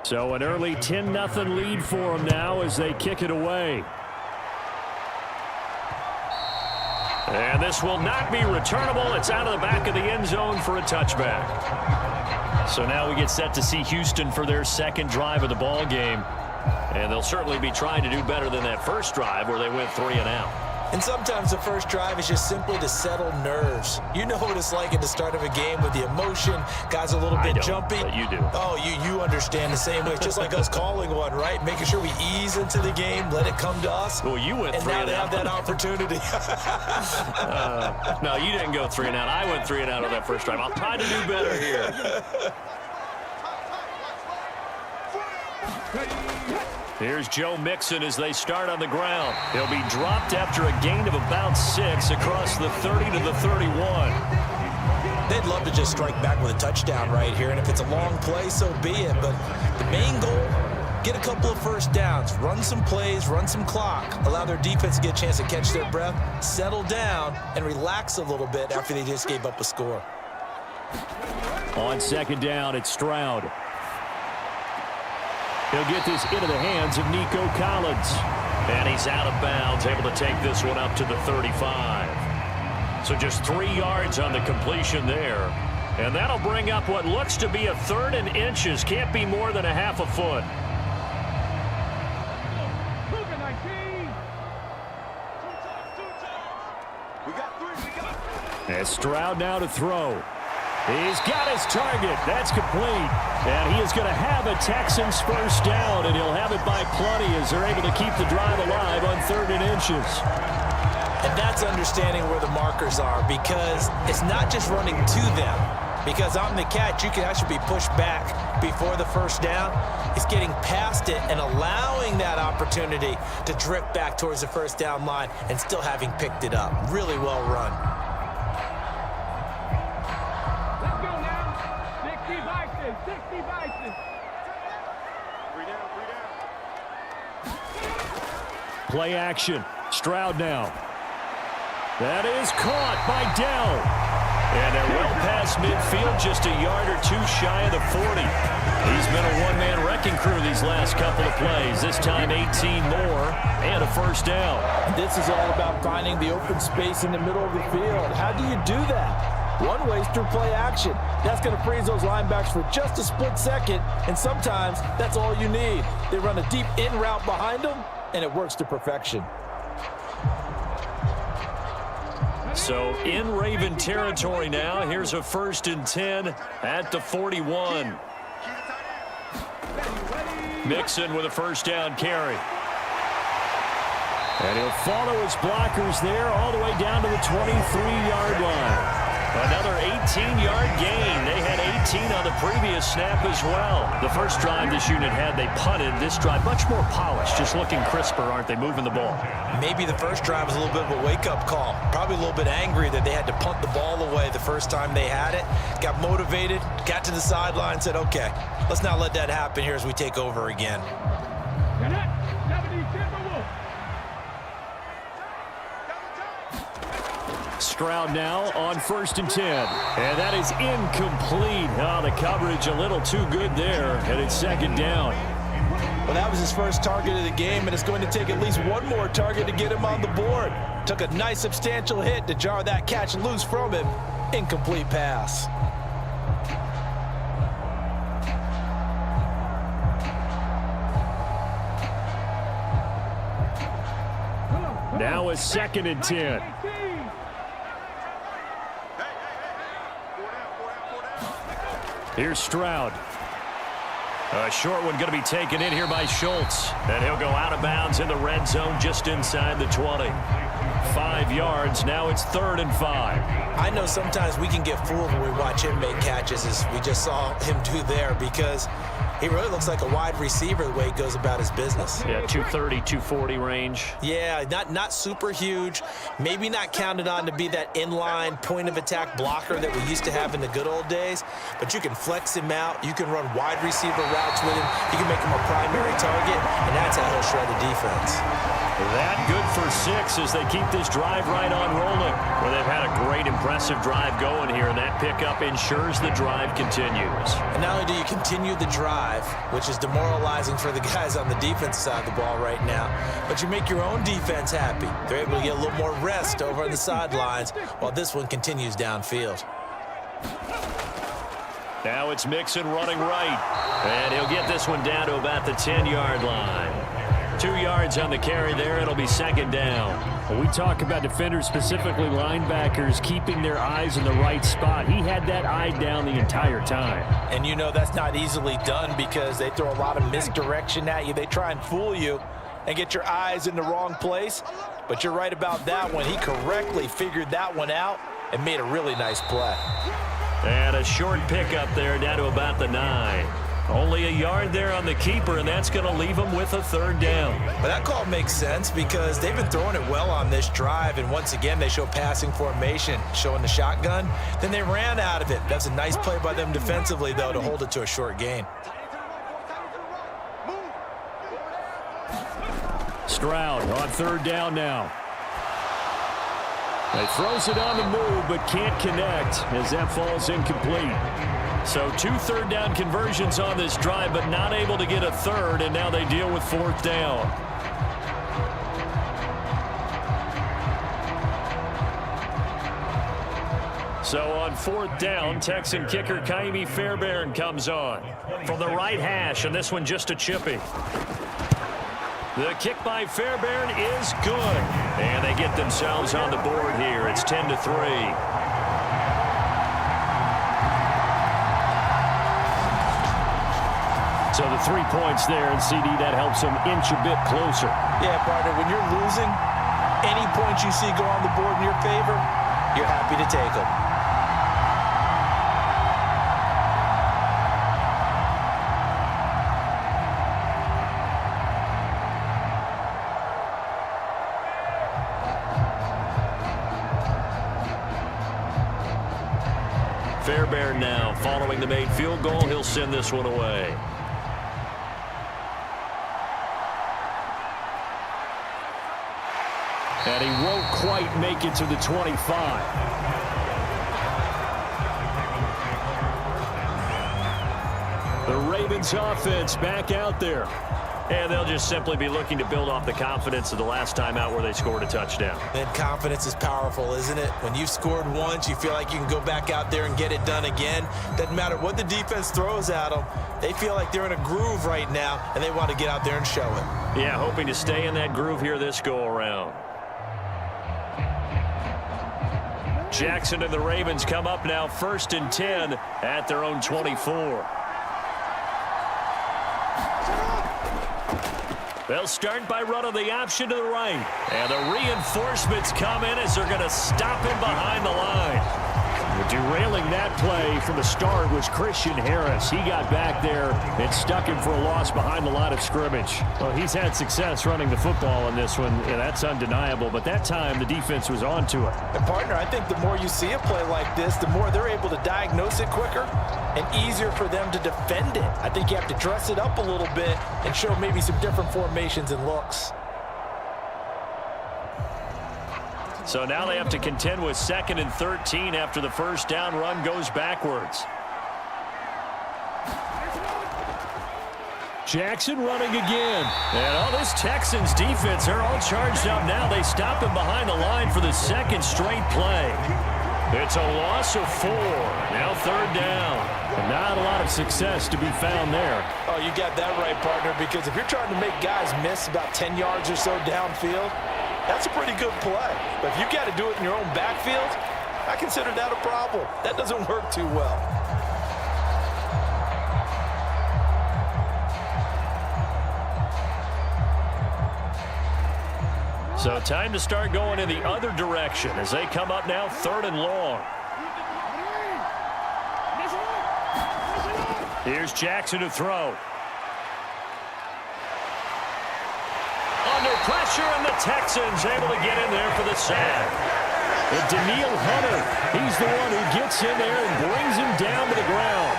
So an early 10-0 lead for them now as they kick it away. And this will not be returnable. It's out of the back of the end zone for a touchback. So now we get set to see Houston for their second drive of the ball game. And they'll certainly be trying to do better than that first drive where they went 3 and out. And sometimes the first drive is just simply to settle nerves. You know what it's like at the start of a game with the emotion. Guys a little bit jumpy. But you do. Oh, you understand the same way. It's just like us calling one, right? Making sure we ease into the game, let it come to us. Well, you went 3 and out. And now they have that opportunity. No, you didn't go 3 and out. I went 3 and out on that first drive. I'll try to do better here. Here's Joe Mixon as they start on the ground. He'll be dropped after a gain of about 6 across the 30 to the 31. They'd love to just strike back with a touchdown right here, and if it's a long play, so be it. But the main goal, get a couple of first downs, run some plays, run some clock, allow their defense to get a chance to catch their breath, settle down, and relax a little bit after they just gave up a score. On second down, it's Stroud. He'll get this into the hands of Nico Collins. And he's out of bounds, able to take this one up to the 35. So just 3 yards on the completion there. And that'll bring up what looks to be a 3rd and inches. Can't be more than a half a foot. And Stroud now to throw. He's got his target. That's complete. And he is going to have a Texans first down, and he'll have it by plenty as they're able to keep the drive alive on 3rd and inches. And that's understanding where the markers are, because it's not just running to them. Because on the catch, you can actually be pushed back before the first down. It's getting past it and allowing that opportunity to drift back towards the first down line and still having picked it up. Really well run. Play action. Stroud now. That is caught by Dell. And they're well past midfield, just a yard or 2 shy of the 40. He's been a one-man wrecking crew these last couple of plays. This time 18 more and a first down. This is all about finding the open space in the middle of the field. How do you do that? One way is through play action. That's going to freeze those linebackers for just a split second, and sometimes that's all you need. They run a deep in route behind them, and it works to perfection. So in Raven territory now. Here's a 1st and 10 at the 41. Mixon with a first down carry. And he'll follow his blockers there all the way down to the 23-yard line. Another 18-yard gain. They had 18 on the previous snap as well. The first drive this unit had, they punted. This drive, much more polished, just looking crisper, aren't they, moving the ball? Maybe the first drive was a little bit of a wake-up call. Probably a little bit angry that they had to punt the ball away the first time they had it. Got motivated, got to the sideline, said, okay, let's not let that happen here as we take over again. Stroud now on 1st and 10. And that is incomplete. Oh, the coverage a little too good there. And it's 2nd down. Well, that was his first target of the game, and it's going to take at least one more target to get him on the board. Took a nice substantial hit to jar that catch loose from him. Incomplete pass. Now a 2nd and 10. Here's Stroud. A short one going to be taken in here by Schultz. And he'll go out of bounds in the red zone just inside the 20. 5 yards. Now it's 3rd and 5. I know sometimes we can get fooled when we watch him make catches, as we just saw him do there, because he really looks like a wide receiver the way he goes about his business. Yeah, 230, 240 range. Yeah, not super huge. Maybe not counted on to be that inline point-of-attack blocker that we used to have in the good old days, but you can flex him out. You can run wide receiver routes with him. You can make him a primary target, and that's how he'll shred the defense. That good for 6 as they keep this drive right on rolling. Well, they've had a great, impressive drive going here, and that pickup ensures the drive continues. And not only do you continue the drive, which is demoralizing for the guys on the defensive side of the ball right now, but you make your own defense happy. They're able to get a little more rest over on the sidelines while this one continues downfield. Now it's Mixon running right. And he'll get this one down to about the 10-yard line. 2 yards on the carry there. It'll be second down. When we talk about defenders, specifically linebackers, keeping their eyes in the right spot, he had that eye down the entire time. And you know that's not easily done because they throw a lot of misdirection at you. They try and fool you and get your eyes in the wrong place. But you're right about that one. He correctly figured that one out and made a really nice play. And a short pickup there down to about the 9. Only a yard there on the keeper, and that's going to leave him with a third down. But that call makes sense because they've been throwing it well on this drive, and once again they show passing formation, showing the shotgun. Then they ran out of it. That's a nice play by them defensively, though, to hold it to a short gain. Stroud on third down now. He throws it on the move, but can't connect as that falls incomplete. So 2 third-down conversions on this drive, but not able to get a third, and now they deal with fourth down. So on fourth down, Texan kicker Kaimi Fairbairn comes on from the right hash, and this one just a chippy. The kick by Fairbairn is good, and they get themselves on the board here. It's 10-3. So the 3 points there, and CD, that helps them inch a bit closer. Yeah, partner, when you're losing, any points you see go on the board in your favor, you're happy to take them. Fairbairn now, following the made field goal, he'll send this one away. And he won't quite make it to the 25. The Ravens offense back out there. And they'll just simply be looking to build off the confidence of the last time out where they scored a touchdown. And confidence is powerful, isn't it? When you've scored once, you feel like you can go back out there and get it done again. Doesn't matter what the defense throws at them. They feel like they're in a groove right now, and they want to get out there and show it. Yeah, hoping to stay in that groove here this go-around. Jackson and the Ravens come up now 1st and 10 at their own 24. They'll start by running the option to the right. And the reinforcements come in as they're going to stop him behind the line. Derailing that play from the start was Christian Harris. He got back there and stuck him for a loss behind the line of scrimmage. Well, he's had success running the football in this one, and that's undeniable. But that time, the defense was onto it. And, partner, I think the more you see a play like this, the more they're able to diagnose it quicker and easier for them to defend it. I think you have to dress it up a little bit and show maybe some different formations and looks. So now they have to contend with 2nd and 13 after the first down run goes backwards. Jackson running again. And this Texans defense, they're all charged up now. They stop him behind the line for the second straight play. It's a loss of 4. Now 3rd down. And not a lot of success to be found there. Oh, you got that right, partner, because if you're trying to make guys miss about 10 yards or so downfield, that's a pretty good play. But if you got to do it in your own backfield, I consider that a problem. That doesn't work too well. So time to start going in the other direction as they come up now 3rd and long. Here's Jackson to throw. Under pressure, and the Texans able to get in there for the sack. But Daniil Hunter, he's the one who gets in there and brings him down to the ground.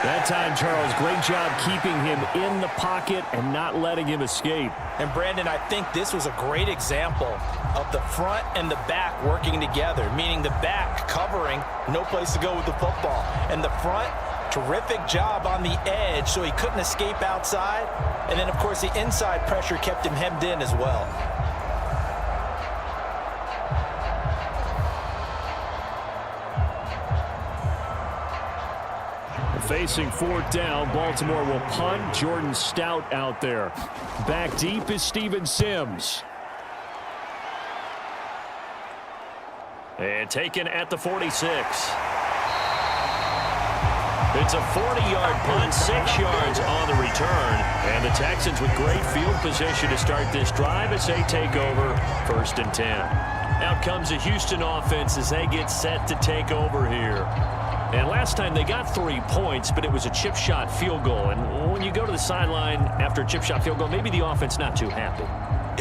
That time, Charles, great job keeping him in the pocket and not letting him escape. And, Brandon, I think this was a great example of the front and the back working together, meaning the back covering, no place to go with the football. And the front, terrific job on the edge so he couldn't escape outside. And then, of course, the inside pressure kept him hemmed in as well. Facing fourth down, Baltimore will punt. Jordan Stout out there. Back deep is Steven Sims. And taken at the 46. It's a 40-yard punt, 6 yards on the return. And the Texans with great field position to start this drive as they take over 1st and 10. Out comes the Houston offense as they get set to take over here. And last time they got 3 points, but it was a chip shot field goal. And when you go to the sideline after a chip shot field goal, maybe the offense not too happy.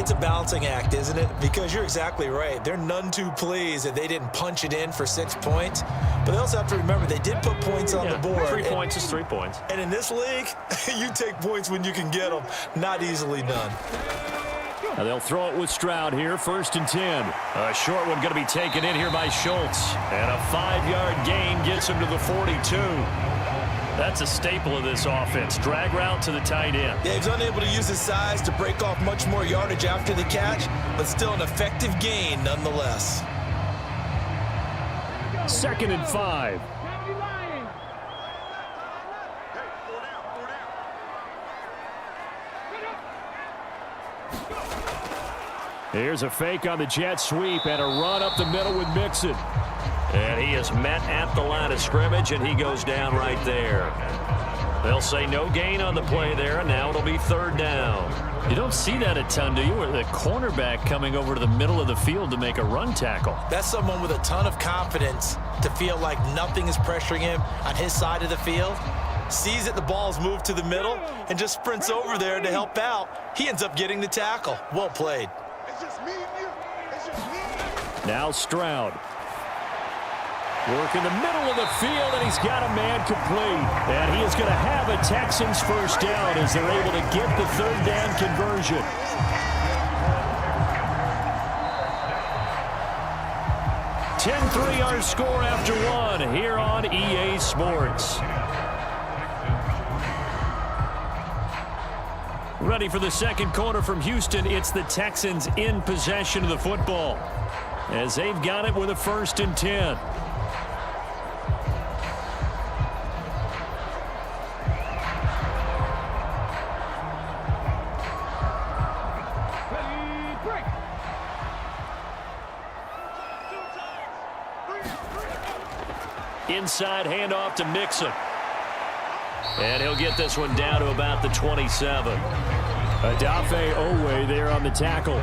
It's a balancing act, isn't it? Because you're exactly right. They're none too pleased that they didn't punch it in for 6 points. But they also have to remember they did put points on the board. 3 points is 3 points. And in this league, you take points when you can get them. Not easily done. Now they'll throw it with Stroud here, 1st and 10. A short one going to be taken in here by Schultz. And a 5-yard gain gets him to the 42. That's a staple of this offense. Drag route to the tight end. Yeah, he's unable to use his size to break off much more yardage after the catch, but still an effective gain nonetheless. 2nd and 5. Here's a fake on the jet sweep and a run up the middle with Mixon. And he is met at the line of scrimmage, and he goes down right there. They'll say no gain on the play there, and now it'll be 3rd down. You don't see that a ton, do you? With the cornerback coming over to the middle of the field to make a run tackle. That's someone with a ton of confidence to feel like nothing is pressuring him on his side of the field. Sees that the ball's moved to the middle and just sprints over there to help out. He ends up getting the tackle. Well played. Now Stroud. Work in the middle of the field, and he's got a man complete. And he is going to have a Texans first down as they're able to get the 3rd down conversion. Our score after 1 here on EA Sports. Ready for the second quarter from Houston. It's the Texans in possession of the football as they've got it with a 1st and 10. Inside handoff to Mixon. And he'll get this one down to about the 27. Adafe Owe there on the tackle.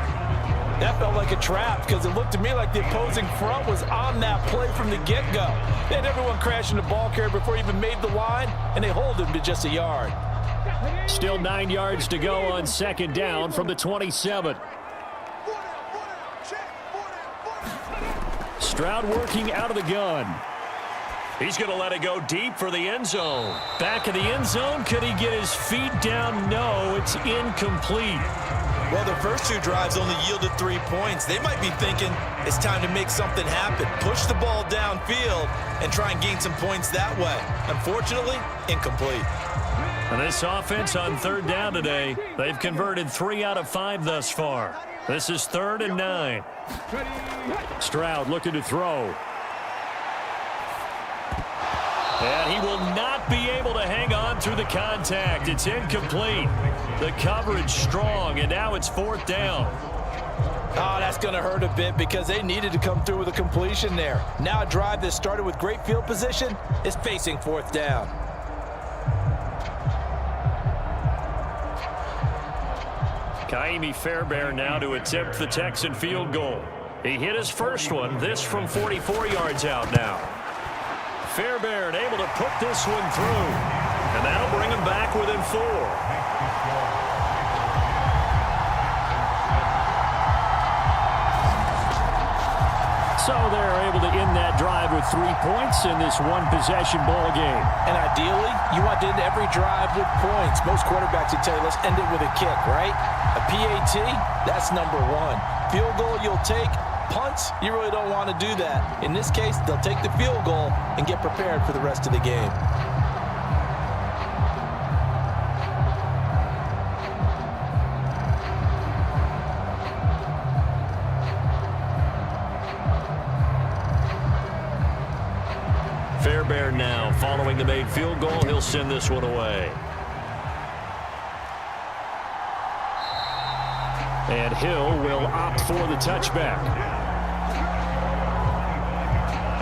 That felt like a trap because it looked to me like the opposing front was on that play from the get-go. They had everyone crashing the ball carrier before he even made the line, and they hold him to just a yard. Still 9 yards to go on 2nd down from the 27. Stroud working out of the gun. He's going to let it go deep for the end zone. Back of the end zone. Could he get his feet down? No, it's incomplete. Well, the first 2 drives only yielded 3 points. They might be thinking it's time to make something happen. Push the ball downfield and try and gain some points that way. Unfortunately, incomplete. And this offense on 3rd down today, they've converted 3 out of 5 thus far. This is 3rd and 9. Stroud looking to throw. And he will not be able to hang on through the contact. It's incomplete. The coverage strong, and now it's 4th down. Oh, that's going to hurt a bit because they needed to come through with a completion there. Now a drive that started with great field position is facing 4th down. Kaimi Fairbairn now to attempt the Texan field goal. He hit his first one, this from 44 yards out now. Fairbairn able to put this one through, and that'll bring him back within 4. So they're able to end that drive with 3 points in this one-possession ball game. And ideally, you want to end every drive with points. Most quarterbacks would tell you, let's end it with a kick, right? A PAT, that's number 1. Field goal you'll take. Punts, you really don't want to do that. In this case, they'll take the field goal and get prepared for the rest of the game. Fairbairn now following the made field goal. He'll send this one away. And Hill will opt for the touchback.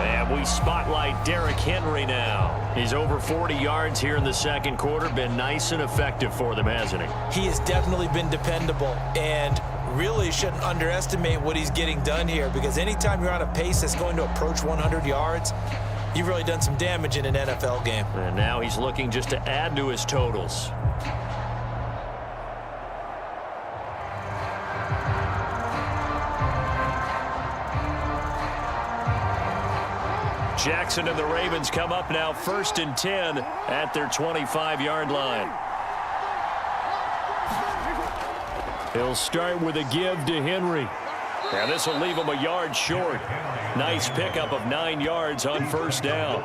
And we spotlight Derrick Henry now. He's over 40 yards here in the second quarter. Been nice and effective for them, hasn't he? He has definitely been dependable, and really shouldn't underestimate what he's getting done here, because anytime you're on a pace that's going to approach 100 yards, you've really done some damage in an NFL game. And now he's looking just to add to his totals. Jackson and the Ravens come up now 1st and 10 at their 25-yard line. He'll start with a give to Henry. And this will leave him a yard short. Nice pickup of 9 yards on 1st down.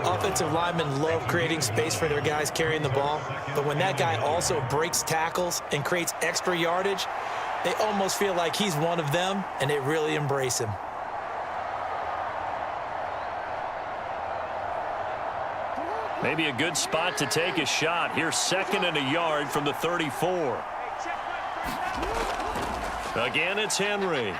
Offensive linemen love creating space for their guys carrying the ball, but when that guy also breaks tackles and creates extra yardage, they almost feel like he's one of them, and they really embrace him. Maybe a good spot to take a shot. Here's 2nd and a yard from the 34. Again, it's Henry.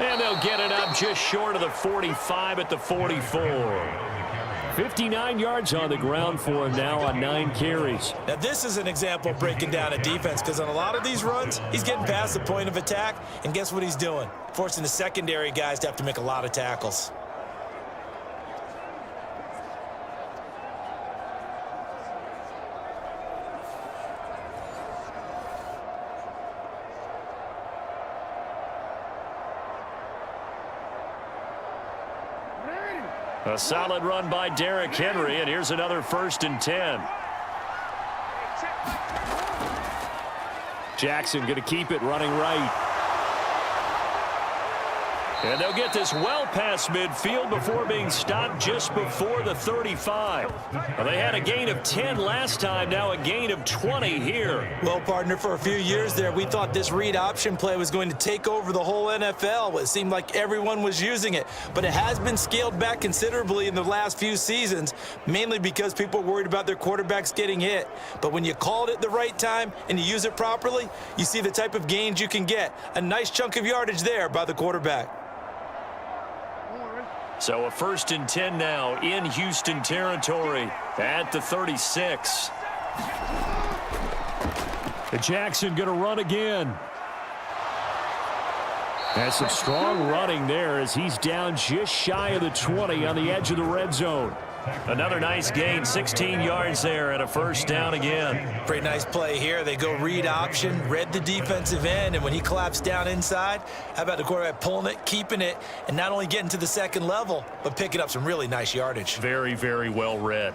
And they'll get it up just short of the 45 at the 44. 59 yards on the ground for him now on 9 carries. Now, this is an example of breaking down a defense, because on a lot of these runs, he's getting past the point of attack, and guess what he's doing? Forcing the secondary guys to have to make a lot of tackles. A solid run by Derrick Henry, and here's another 1st and 10. Jackson going to keep it running right. And they'll get this well past midfield before being stopped just before the 35. Well, they had a gain of 10 last time, now a gain of 20 here. Well, partner, for a few years there, we thought this read option play was going to take over the whole NFL. It seemed like everyone was using it, but it has been scaled back considerably in the last few seasons, mainly because people are worried about their quarterbacks getting hit. But when you call it at the right time and you use it properly, you see the type of gains you can get. A nice chunk of yardage there by the quarterback. So a 1st and 10 now in Houston territory at the 36. Jackson going to run again. And some strong running there as he's down just shy of the 20 on the edge of the red zone. Another nice gain, 16 yards there and a 1st down again. Pretty nice play here. They go read option, read the defensive end, and when he collapsed down inside, how about the quarterback pulling it, keeping it, and not only getting to the 2nd level, but picking up some really nice yardage. Very, very well read.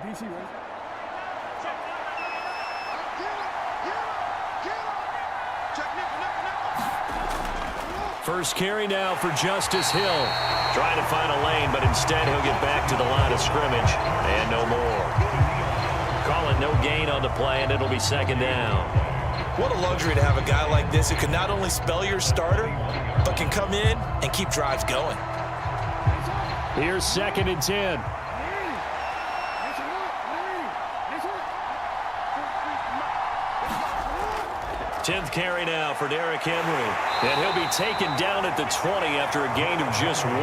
DC, right? First carry now for Justice Hill. Trying to find a lane, but instead he'll get back to the line of scrimmage. And no more. Call it no gain on the play, and it'll be 2nd down. What a luxury to have a guy like this who can not only spell your starter, but can come in and keep drives going. Here's 2nd and 10. 10th carry now for Derrick Henry. And he'll be taken down at the 20 after a gain of just 1.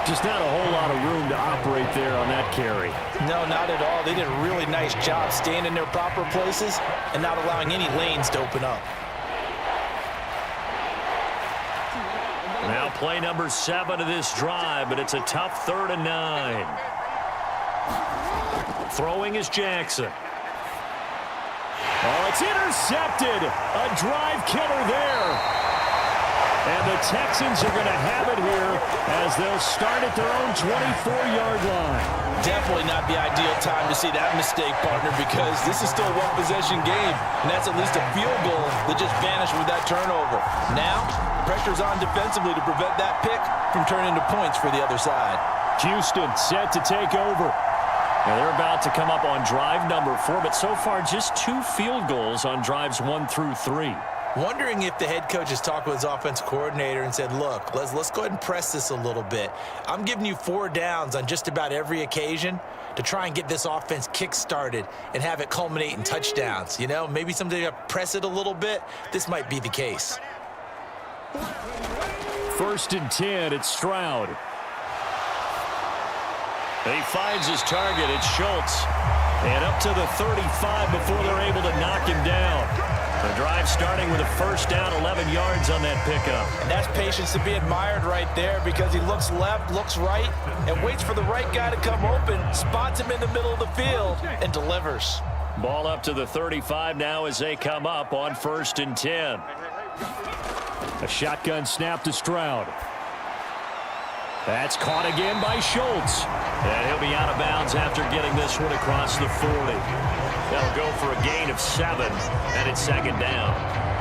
Just not a whole lot of room to operate there on that carry. No, not at all. They did a really nice job staying in their proper places and not allowing any lanes to open up. Now play number 7 of this drive, but it's a tough 3rd and 9. Throwing is Jackson. Oh, it's intercepted. A drive killer there. And the Texans are going to have it here as they'll start at their own 24-yard line. Definitely not the ideal time to see that mistake, partner, because this is still a one-possession game, and that's at least a field goal that just vanished with that turnover. Now, pressure's on defensively to prevent that pick from turning into points for the other side. Houston set to take over. Now they're about to come up on drive number 4, but so far just 2 field goals on drives 1 through 3. Wondering if the head coach has talked with his offensive coordinator and said, look, let's go ahead and press this a little bit. I'm giving you 4 downs on just about every occasion to try and get this offense kick-started and have it culminate in touchdowns. You know, maybe someday press it a little bit. This might be the case. 1st and 10, it's Stroud. He finds his target, it's Schultz. And up to the 35 before they're able to knock him down. The drive starting with a 1st down, 11 yards on that pickup. And that's patience to be admired right there, because he looks left, looks right, and waits for the right guy to come open, spots him in the middle of the field, and delivers. Ball up to the 35 now as they come up on 1st and 10. A shotgun snap to Stroud. That's caught again by Schultz. And he'll be out of bounds after getting this one across the 40. They'll go for a gain of 7, and it's 2nd down.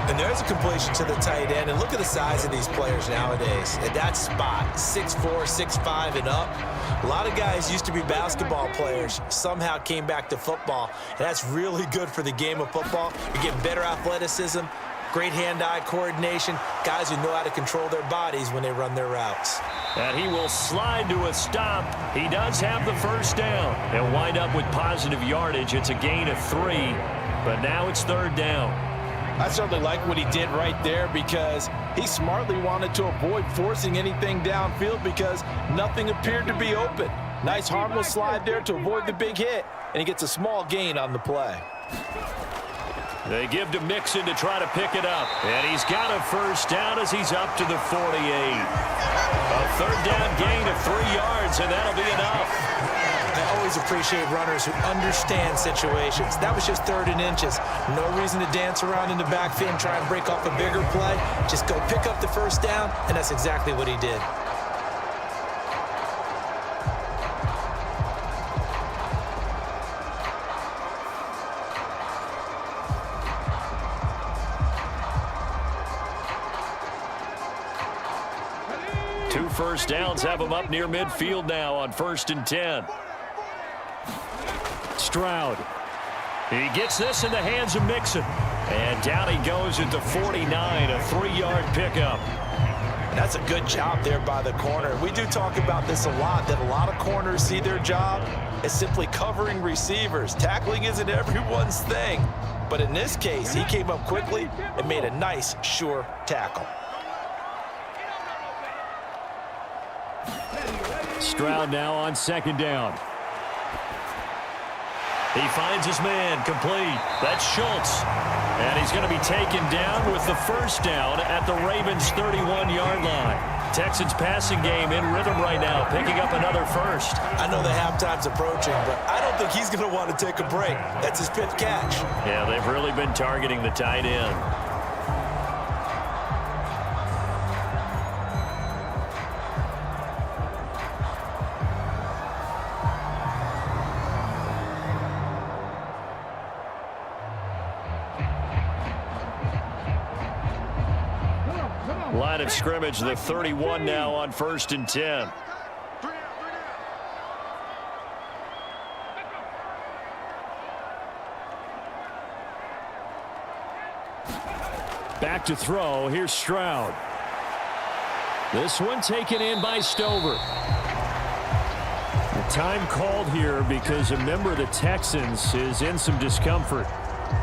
And there's a completion to the tight end. And look at the size of these players nowadays. At that spot, 6'4", 6'5", and up. A lot of guys used to be basketball players, somehow came back to football. And that's really good for the game of football. You get better athleticism, great hand-eye coordination, guys who know how to control their bodies when they run their routes. And he will slide to a stop. He does have the 1st down. They'll wind up with positive yardage. It's a gain of 3, but now it's 3rd down. I certainly like what he did right there, because he smartly wanted to avoid forcing anything downfield because nothing appeared to be open. Nice harmless slide there to avoid the big hit, and he gets a small gain on the play. They give to Mixon to try to pick it up. And he's got a 1st down as he's up to the 48. A 3rd down gain of 3 yards, and that'll be enough. I always appreciate runners who understand situations. That was just 3rd and inches. No reason to dance around in the backfield and try and break off a bigger play. Just go pick up the 1st down, and that's exactly what he did. Two 1st downs have him up near midfield now on 1st and 10. Stroud. He gets this in the hands of Mixon. And down he goes at the 49, a 3-yard pickup. That's a good job there by the corner. We do talk about this a lot, that a lot of corners see their job as simply covering receivers. Tackling isn't everyone's thing. But in this case, he came up quickly and made a nice, sure tackle. Stroud now on 2nd down. He finds his man, complete. That's Schultz. And he's going to be taken down with the 1st down at the Ravens' 31-yard line. Texans passing game in rhythm right now, picking up another 1st. I know the halftime's approaching, but I don't think he's going to want to take a break. That's his 5th catch. Yeah, they've really been targeting the tight end. Line of scrimmage, the 31 now on 1st and 10. Back to throw. Here's Stroud. This one taken in by Stover. The time called here because a member of the Texans is in some discomfort.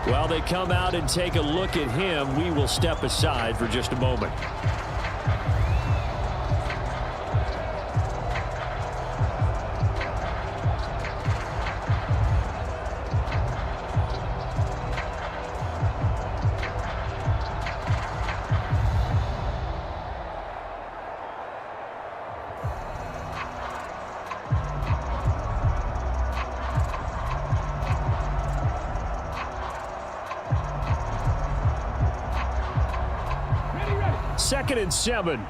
While they come out and take a look at him, we will step aside for just a moment. Second and 7.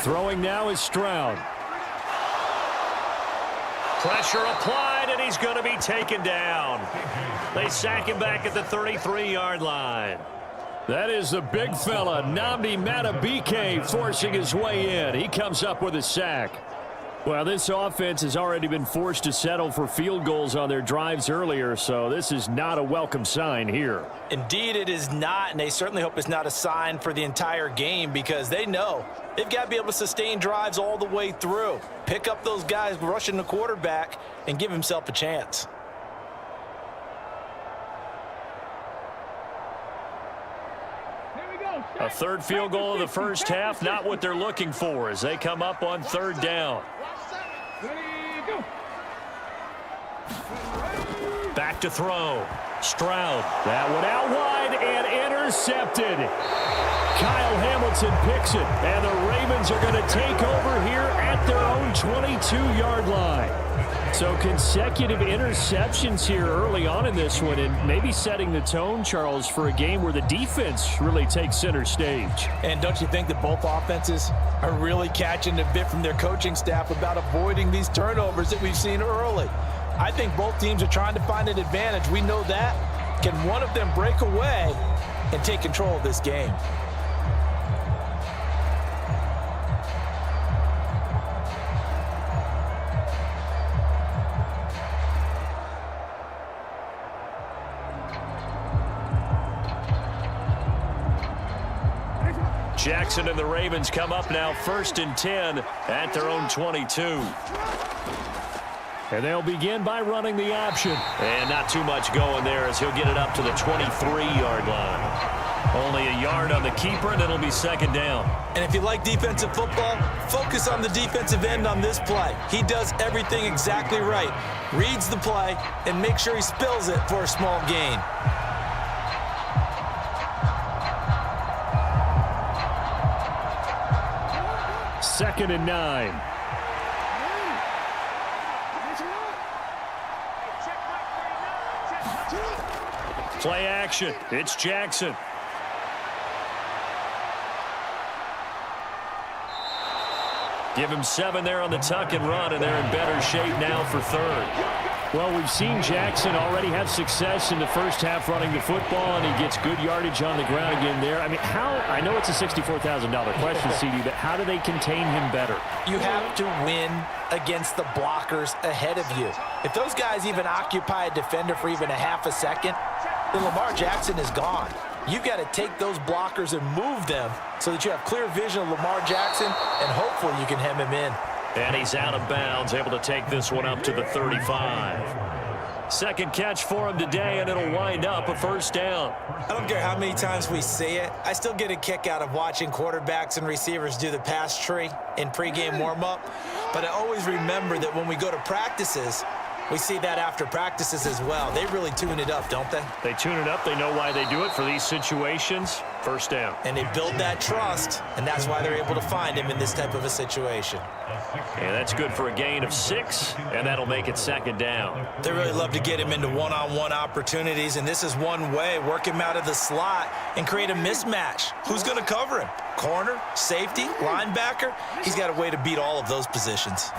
Throwing now is Stroud. Pressure applied, and he's going to be taken down. They sack him back at the 33-yard line. That is the big fella, Nnamdi Madubuike, forcing his way in. He comes up with a sack. Well, this offense has already been forced to settle for field goals on their drives earlier, so this is not a welcome sign here. Indeed, it is not, and they certainly hope it's not a sign for the entire game because they know they've got to be able to sustain drives all the way through. Pick up those guys rushing the quarterback and give himself a chance. A third field goal of the first half, not what they're looking for as they come up on third down. Back to throw. Stroud. That one out wide and intercepted. Kyle Hamilton picks it, and the Ravens are going to take over here at their own 22-yard line. So consecutive interceptions here early on in this one, and maybe setting the tone, Charles, for a game where the defense really takes center stage. And don't you think that both offenses are really catching a bit from their coaching staff about avoiding these turnovers that we've seen early? I think both teams are trying to find an advantage. We know that. Can one of them break away and take control of this game? Jackson and the Ravens come up now 1st and 10 at their own 22. And they'll begin by running the option. And not too much going there as he'll get it up to the 23-yard line. Only a yard on the keeper, and it'll be second down. And if you like defensive football, focus on the defensive end on this play. He does everything exactly right. Reads the play and makes sure he spills it for a small gain. Second and 9. Play action. It's Jackson. Give him 7 there on the tuck and run, and they're in better shape now for third. Well, we've seen Jackson already have success in the first half running the football, and he gets good yardage on the ground again there. I mean, I know it's a $64,000 question, CD, but how do they contain him better? You have to win against the blockers ahead of you. If those guys even occupy a defender for even a half a second, then Lamar Jackson is gone. You've got to take those blockers and move them so that you have clear vision of Lamar Jackson, and hopefully you can hem him in. And he's out of bounds, able to take this one up to the 35. Second catch for him today, and it'll wind up a first down. I don't care how many times we see it. I still get a kick out of watching quarterbacks and receivers do the pass tree in pregame warm-up. But I always remember that when we go to practices, we see that after practices as well. They really tune it up, don't they? They tune it up. They know why they do it for these situations. First down. And they build that trust, and that's why they're able to find him in this type of a situation. And that's good for a gain of 6, and that'll make it second down. They really love to get him into one-on-one opportunities, and this is one way. Work him out of the slot and create a mismatch. Who's going to cover him? Corner, safety, linebacker? He's got a way to beat all of those positions.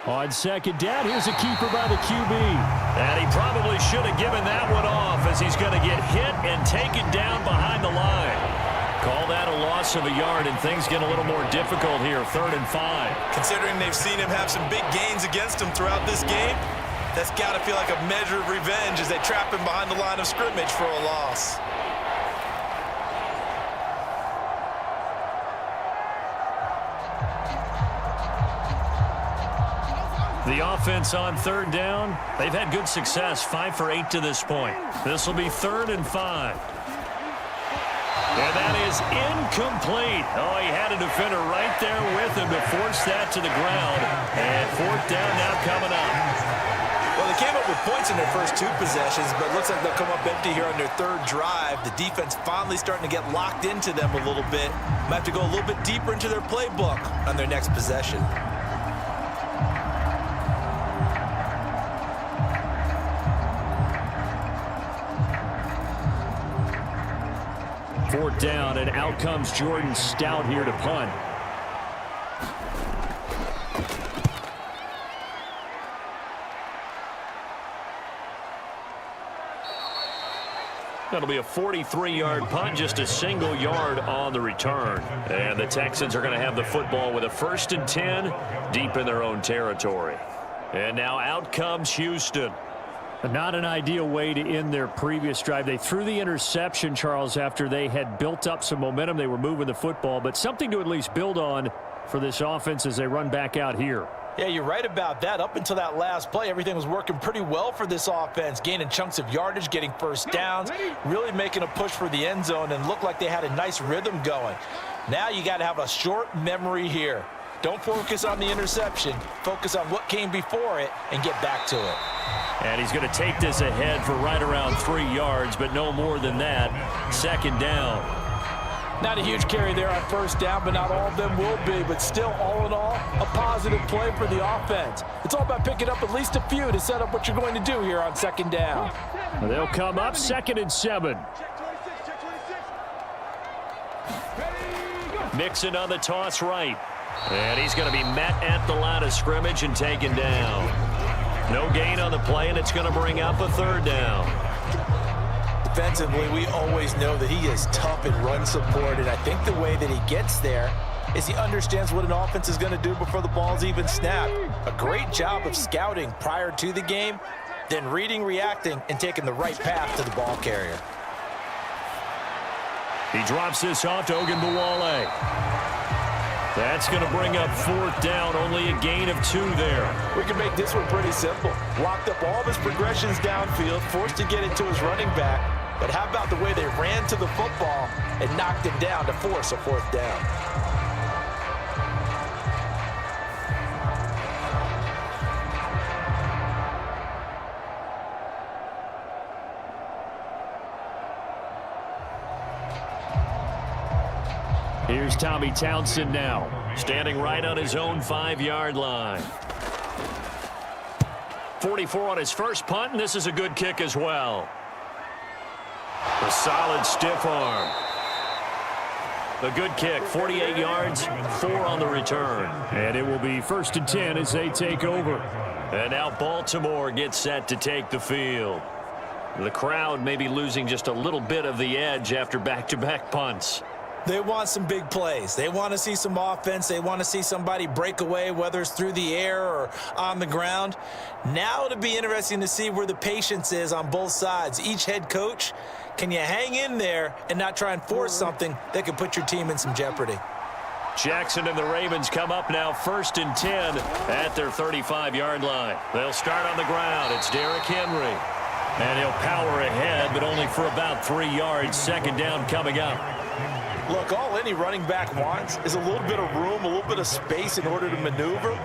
On second down, here's a keeper by the QB. And he probably should have given that one off as he's going to get hit and taken down behind the line. Call that a loss of a yard, and things get a little more difficult here, 3rd and 5. Considering they've seen him have some big gains against him throughout this game, that's got to feel like a measure of revenge as they trap him behind the line of scrimmage for a loss. The offense on third down, they've had good success, 5 for 8 to this point. This will be 3rd and 5. And that is incomplete. Oh, he had a defender right there with him to force that to the ground. And 4th down now coming up. Well, they came up with points in their first 2 possessions, but it looks like they'll come up empty here on their 3rd drive. The defense finally starting to get locked into them a little bit. Might have to go a little bit deeper into their playbook on their next possession. Fourth down, and out comes Jordan Stout here to punt. That'll be a 43-yard punt, just a single yard on the return. And the Texans are going to have the football with a 1st and 10 deep in their own territory. And now out comes Houston. Not an ideal way to end their previous drive. They threw the interception, Charles, after they had built up some momentum. They were moving the football, but something to at least build on for this offense as they run back out here. Yeah, you're right about that. Up until that last play, everything was working pretty well for this offense, gaining chunks of yardage, getting first downs, really making a push for the end zone, and looked like they had a nice rhythm going. Now you got to have a short memory here. Don't focus on the interception. Focus on what came before it and get back to it. And he's going to take this ahead for right around 3 yards, but no more than that. 2nd down. Not a huge carry there on 1st down, but not all of them will be. But still, all in all, a positive play for the offense. It's all about picking up at least a few to set up what you're going to do here on 2nd down. They'll come up 2nd and 7. Mixon on the toss right. And he's going to be met at the line of scrimmage and taken down. No gain on the play, and it's going to bring up a 3rd down. Defensively, we always know that he is tough in run support, and I think the way that he gets there is he understands what an offense is going to do before the ball's even snapped. A great job of scouting prior to the game, then reading, reacting, and taking the right path to the ball carrier. He drops this off to Ogunbowale. That's going to bring up 4th down, only a gain of 2 there. We can make this one pretty simple. Locked up all of his progressions downfield, forced to get it to his running back. But how about the way they ran to the football and knocked him down to force a 4th down? Here's Tommy Townsend now, standing right on his own 5-yard line. 44 on his first punt, and this is a good kick as well. A solid stiff arm. A good kick, 48 yards, 4 on the return. And it will be 1st and 10 as they take over. And now Baltimore gets set to take the field. The crowd may be losing just a little bit of the edge after back-to-back punts. They want some big plays. They want to see some offense. They want to see somebody break away, whether it's through the air or on the ground. Now it'll be interesting to see where the patience is on both sides. Each head coach, can you hang in there and not try and force something that could put your team in some jeopardy? Jackson and the Ravens come up now 1st and 10 at their 35-yard line. They'll start on the ground. It's Derrick Henry. And he'll power ahead, but only for about 3 yards. 2nd down coming up. Look, all any running back wants is a little bit of room, a little bit of space in order to maneuver.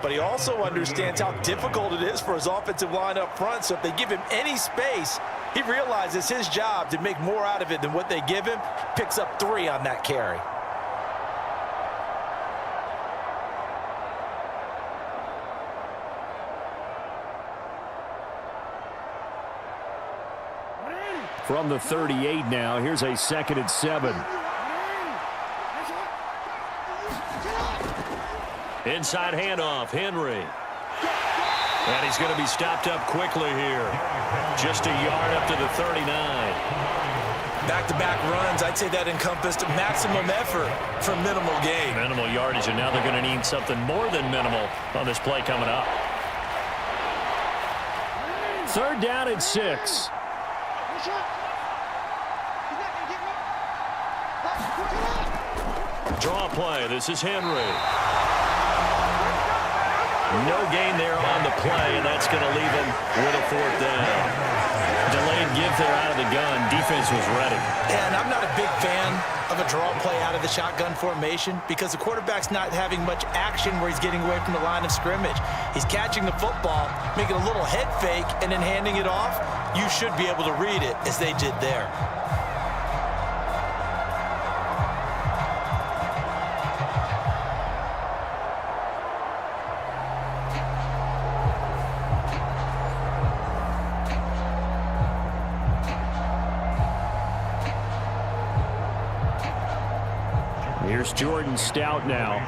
But he also understands how difficult it is for his offensive line up front. So if they give him any space, he realizes his job to make more out of it than what they give him. Picks up 3 on that carry. From the 38 now, here's a 2nd and 7. Inside handoff, Henry. And he's going to be stopped up quickly here. Just a yard up to the 39. Back-to-back runs, I'd say that encompassed maximum effort for minimal gain. Minimal yardage, and now they're going to need something more than minimal on this play coming up. 3rd down and 6. Draw play. This is Henry. No gain there on the play, and that's going to leave him with a 4th down. Delayed give there out of the gun. Defense was ready. And I'm not a big fan of a draw play out of the shotgun formation because the quarterback's not having much action where he's getting away from the line of scrimmage. He's catching the football, making a little head fake, and then handing it off. You should be able to read it as they did there. Here's Jordan Stout now.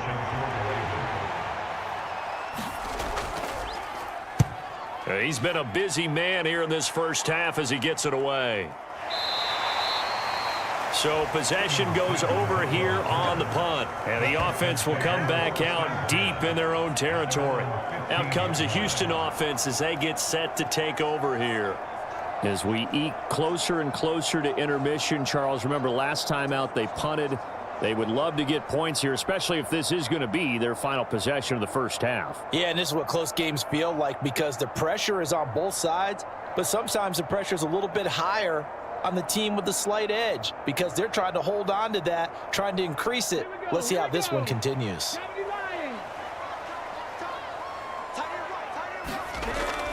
He's been a busy man here in this first half as he gets it away. So possession goes over here on the punt. And the offense will come back out deep in their own territory. Out comes the Houston offense as they get set to take over here. As we eke closer and closer to intermission, Charles, remember last time out they punted. They would love to get points here, especially if this is going to be their final possession of the first half. Yeah, and this is what close games feel like because the pressure is on both sides, but sometimes the pressure is a little bit higher on the team with the slight edge because they're trying to hold on to that, trying to increase it. Let's see how this one continues.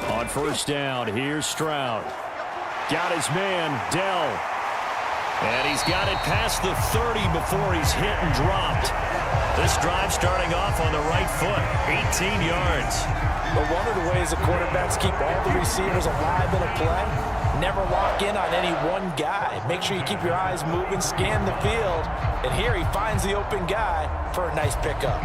On first down, here's Stroud. Got his man, Dell. And he's got it past the 30 before he's hit and dropped. This drive starting off on the right foot, 18 yards. But one of the ways the quarterbacks keep all the receivers alive in a play, never lock in on any one guy. Make sure you keep your eyes moving, scan the field. And here he finds the open guy for a nice pickup.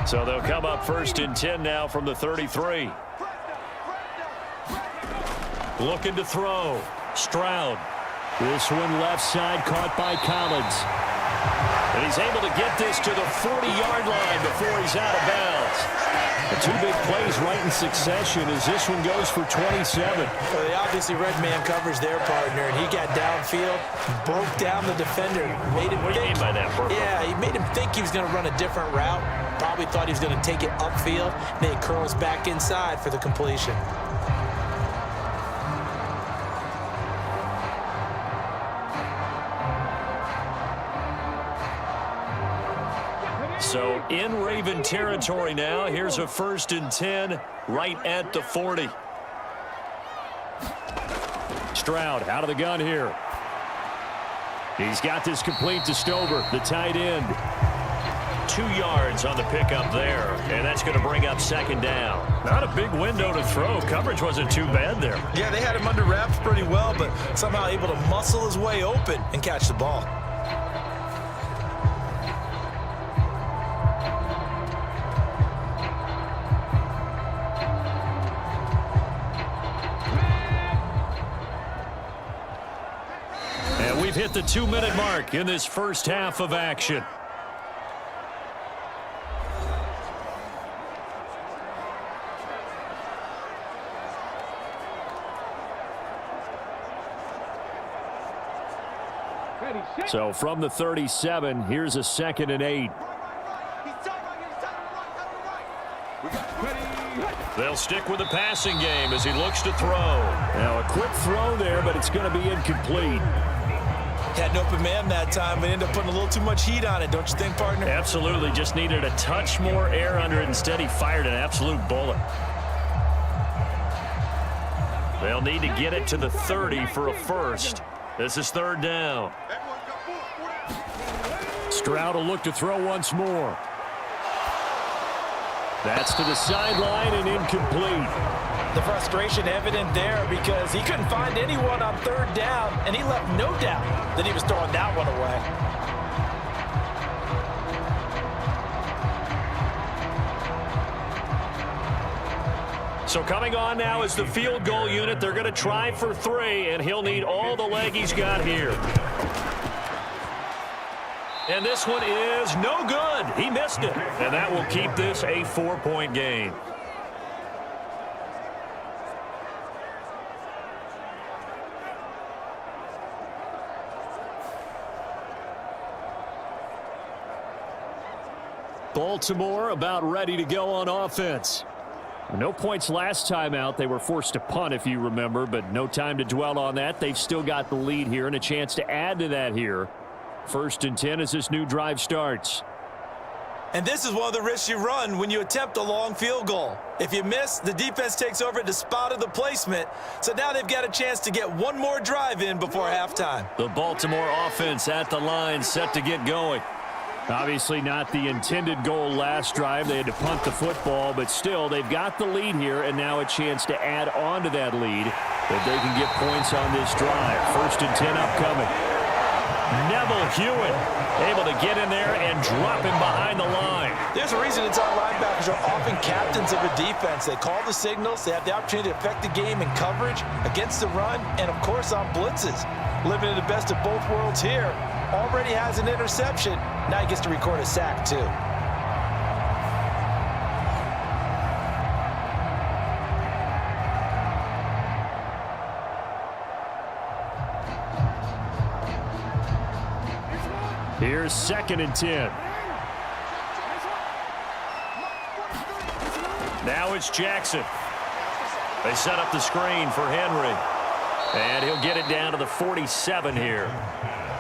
So they'll come up first and 10 now from the 33. Looking to throw. Stroud. This one left side caught by Collins. And he's able to get this to the 40-yard line before he's out of bounds. The two big plays right in succession as this one goes for 27. Well, they obviously read man coverage their partner, and he got downfield, broke down the defender, made him What do you mean by that, Burke? Yeah, he made him think he was going to run a different route. Probably thought he was going to take it upfield. Then he curls back inside for the completion. So in Raven territory now. Here's a first and 10 right at the 40. Stroud out of the gun here. He's got this complete to Stover, the tight end. 2 yards on the pickup there, and that's going to bring up second down. Not a big window to throw. Coverage wasn't too bad there. Yeah, they had him under wraps pretty well, but somehow able to muscle his way open and catch the ball. And we've hit the 2-minute mark in this first half of action. So from the 37, here's a 2nd and 8. They'll stick with the passing game as he looks to throw. Now a quick throw there, but it's going to be incomplete. Had an open man that time, but ended up putting a little too much heat on it, don't you think, partner? Absolutely. Just needed a touch more air under it. Instead, he fired an absolute bullet. They'll need to get it to the 30 for a first. This is third down. Stroud will look to throw once more. That's to the sideline and incomplete. The frustration evident there because he couldn't find anyone on third down, and he left no doubt that he was throwing that one away. So coming on now is the field goal unit. They're going to try for 3, and he'll need all the leg he's got here. And this one is no good. He missed it. And that will keep this a 4-point game. Baltimore about ready to go on offense. No points last time out. They were forced to punt, if you remember, but no time to dwell on that. They've still got the lead here and a chance to add to that here. First and 10 as this new drive starts. And this is one of the risks you run when you attempt a long field goal. If you miss, the defense takes over at the spot of the placement. So now they've got a chance to get one more drive in before halftime. The Baltimore offense at the line, set to get going. Obviously not the intended goal last drive. They had to punt the football, but still they've got the lead here and now a chance to add on to that lead if they can get points on this drive. First and 10 upcoming. Neville Hewitt able to get in there and drop him behind the line. There's a reason it's our linebackers playmakers are often captains of a defense. They call the signals. They have the opportunity to affect the game in coverage, against the run, and, of course, on blitzes. Living in the best of both worlds here. Already has an interception. Now he gets to record a sack, too. Here's 2nd and 10. Now it's Jackson. They set up the screen for Henry. And he'll get it down to the 47 here.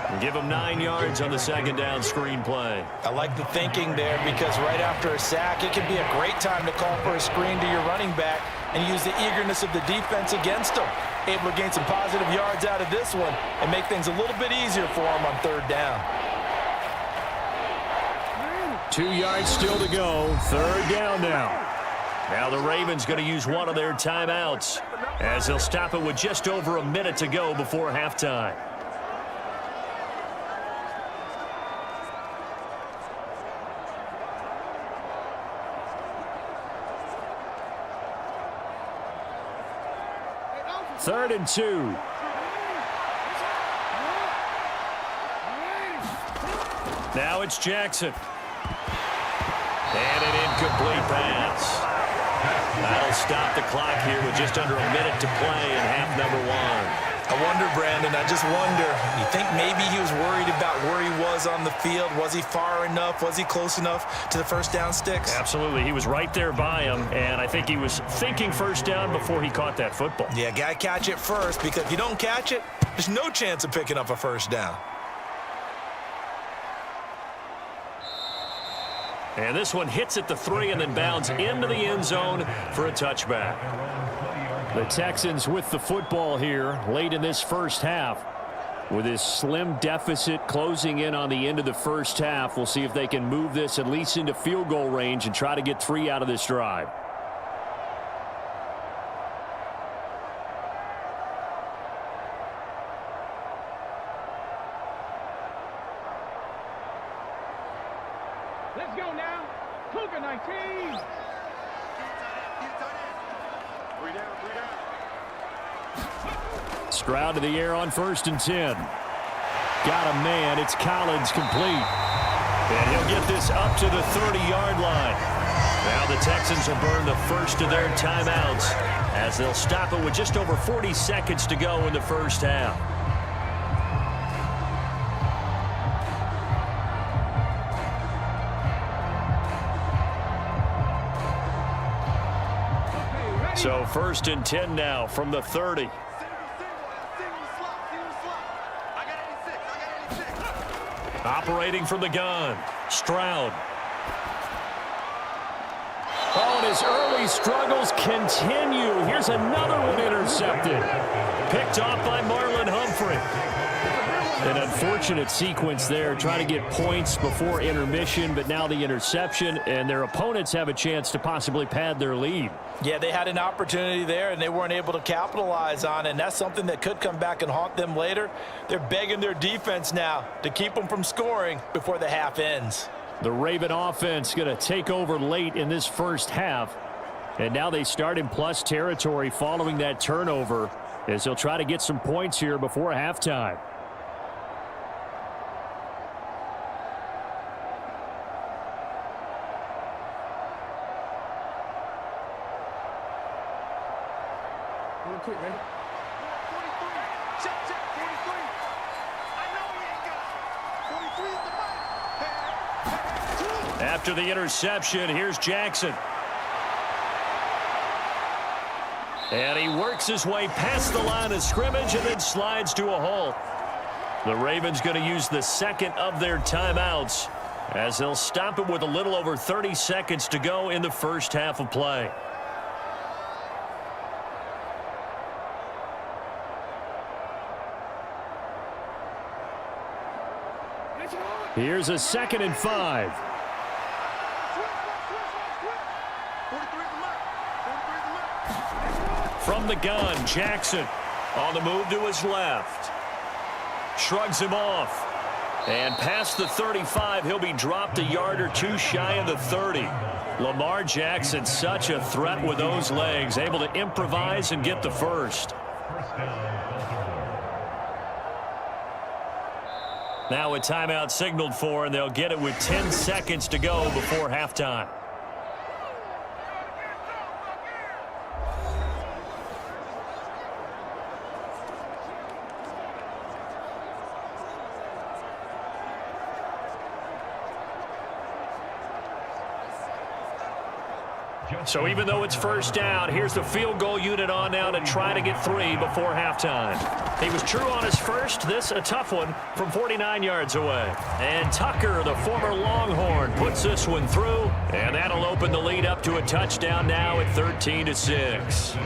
And give him 9 yards on the 2nd down screen play. I like the thinking there because right after a sack, it can be a great time to call for a screen to your running back and use the eagerness of the defense against him. Able to gain some positive yards out of this one and make things a little bit easier for him on 3rd down. 2 yards still to go. 3rd down now. Now the Ravens going to use one of their timeouts as they'll stop it with just over a minute to go before halftime. Third and 2. Now it's Jackson. And an incomplete pass. That'll stop the clock here with just under a minute to play in half number 1. I wonder, Brandon, I just wonder, you think maybe he was worried about where he was on the field? Was he far enough? Was he close enough to the 1st down sticks? Absolutely. He was right there by him, and I think he was thinking 1st down before he caught that football. Yeah, got to catch it first, because if you don't catch it, there's no chance of picking up a 1st down. And this one hits at the 3 and then bounds into the end zone for a touchback. The Texans with the football here late in this first half. With this slim deficit closing in on the end of the first half, we'll see if they can move this at least into field goal range and try to get 3 out of this drive. Let's go now. Cougar 19. Stroud to the air on 1st and 10. Got a man. It's Collins complete. And he'll get this up to the 30-yard line. Now the Texans will burn the first of their timeouts as they'll stop it with just over 40 seconds to go in the first half. So 1st and 10 now from the 30. Operating from the gun, Stroud. Oh, and his early struggles continue. Here's another one intercepted. Picked off by Marlon Humphrey. An unfortunate sequence there, trying to get points before intermission, but now the interception, and their opponents have a chance to possibly pad their lead. Yeah, they had an opportunity there, and they weren't able to capitalize on it, and that's something that could come back and haunt them later. They're begging their defense now to keep them from scoring before the half ends. The Raven offense going to take over late in this first half, and now they start in plus territory following that turnover as they'll try to get some points here before halftime. Quick, man. 43. Check, 43. I know we ain't got 43 at the back. After the interception, here's Jackson. And he works his way past the line of scrimmage and then slides to a halt. The Ravens going to use the 2nd of their timeouts as they'll stop it with a little over 30 seconds to go in the first half of play. Here's a 2nd and 5. From the gun, Jackson on the move to his left. Shrugs him off. And past the 35, he'll be dropped a yard or two shy of the 30. Lamar Jackson, such a threat with those legs, able to improvise and get the first. Now a timeout signaled for, and they'll get it with 10 seconds to go before halftime. So even though it's first down, here's the field goal unit on now to try to get 3 before halftime. He was true on his first. This a tough one from 49 yards away. And Tucker, the former Longhorn, puts this one through. And that'll open the lead up to a touchdown now at 13-6.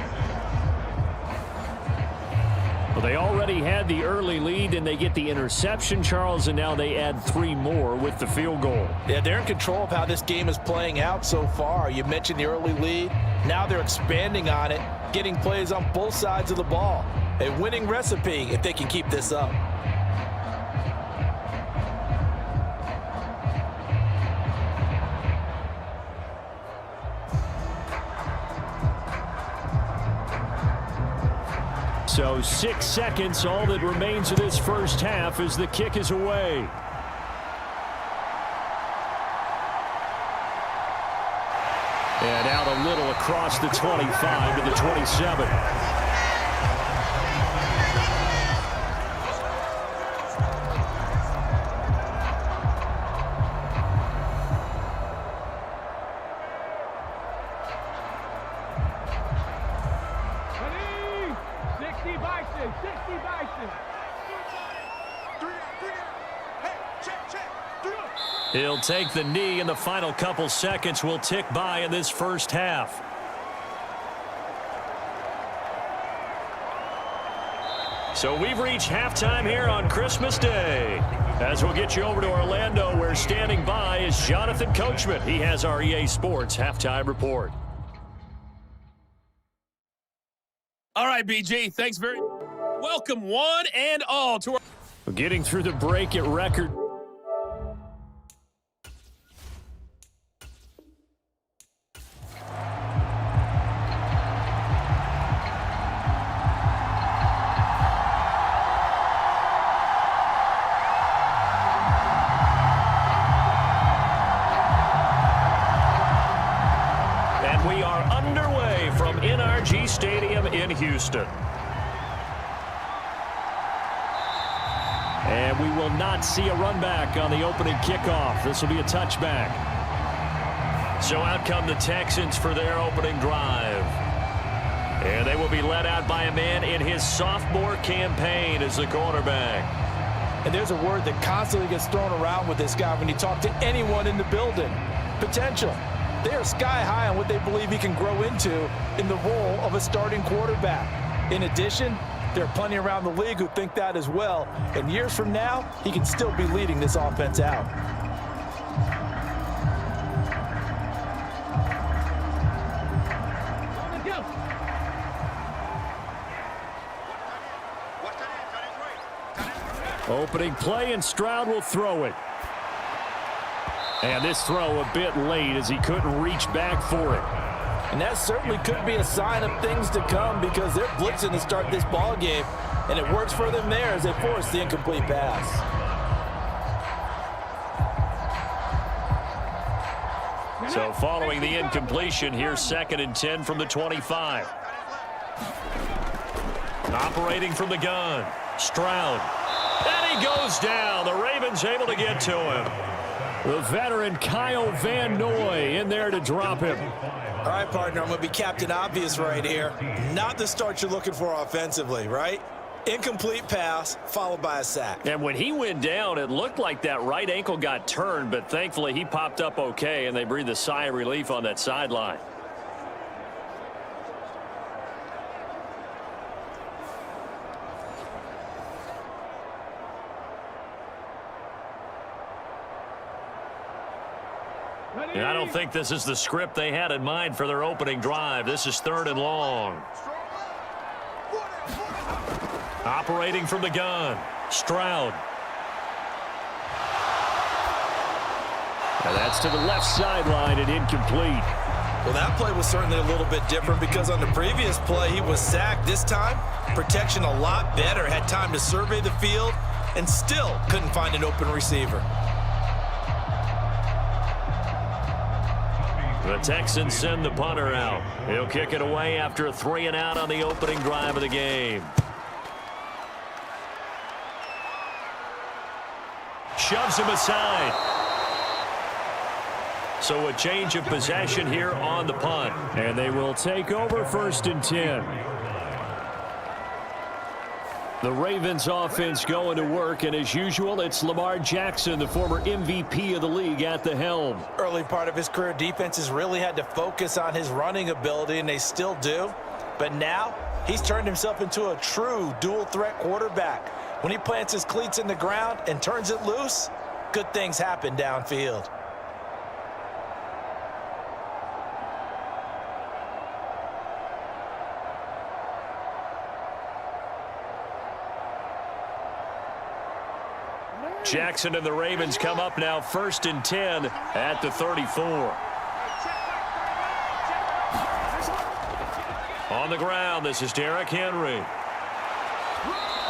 Well, they already had the early lead, and they get the interception, Charles, and now they add 3 more with the field goal. Yeah, they're in control of how this game is playing out so far. You mentioned the early lead. Now they're expanding on it, getting plays on both sides of the ball. A winning recipe if they can keep this up. So 6 seconds, all that remains of this first half as the kick is away. And out a little across the 25 to the 27. He'll take the knee, and the final couple seconds will tick by in this first half. So we've reached halftime here on Christmas Day. As we'll get you over to Orlando, where standing by is Jonathan Coachman. He has our EA Sports halftime report. All right, BG, thanks very much. Welcome one and all to our... Getting through the break at record. Stadium in Houston. And we will not see a run back on the opening kickoff. This will be a touchback. So out come the Texans for their opening drive. And they will be led out by a man in his sophomore campaign as the quarterback. And there's a word that constantly gets thrown around with this guy when you talk to anyone in the building. Potential. They are sky high on what they believe he can grow into in the role of a starting quarterback. In addition, there are plenty around the league who think that as well. And years from now, he can still be leading this offense out. Opening play, and Stroud will throw it. And this throw a bit late as he couldn't reach back for it. And that certainly could be a sign of things to come because they're blitzing to start this ball game, and it works for them there as they force the incomplete pass. So following the incompletion, here's 2nd and 10 from the 25. Operating from the gun, Stroud. And he goes down. The Ravens able to get to him. The veteran Kyle Van Noy in there to drop him. All right, partner, I'm going to be Captain Obvious right here. Not the start you're looking for offensively, right? Incomplete pass followed by a sack. And when he went down, it looked like that right ankle got turned, but thankfully he popped up okay, and they breathed a sigh of relief on that sideline. And I don't think this is the script they had in mind for their opening drive. This is 3rd and long. Operating from the gun, Stroud. And that's to the left sideline and incomplete. Well, that play was certainly a little bit different because on the previous play, he was sacked. This time, protection a lot better. Had time to survey the field and still couldn't find an open receiver. The Texans send the punter out. He'll kick it away after a 3-and-out on the opening drive of the game. Shoves him aside. So a change of possession here on the punt. And they will take over 1st and 10. The Ravens offense going to work, and as usual, it's Lamar Jackson, the former MVP of the league, at the helm. Early part of his career, defenses really had to focus on his running ability, and they still do. But now, he's turned himself into a true dual-threat quarterback. When he plants his cleats in the ground and turns it loose, good things happen downfield. Jackson and the Ravens come up now 1st and 10 at the 34. On the ground, this is Derrick Henry.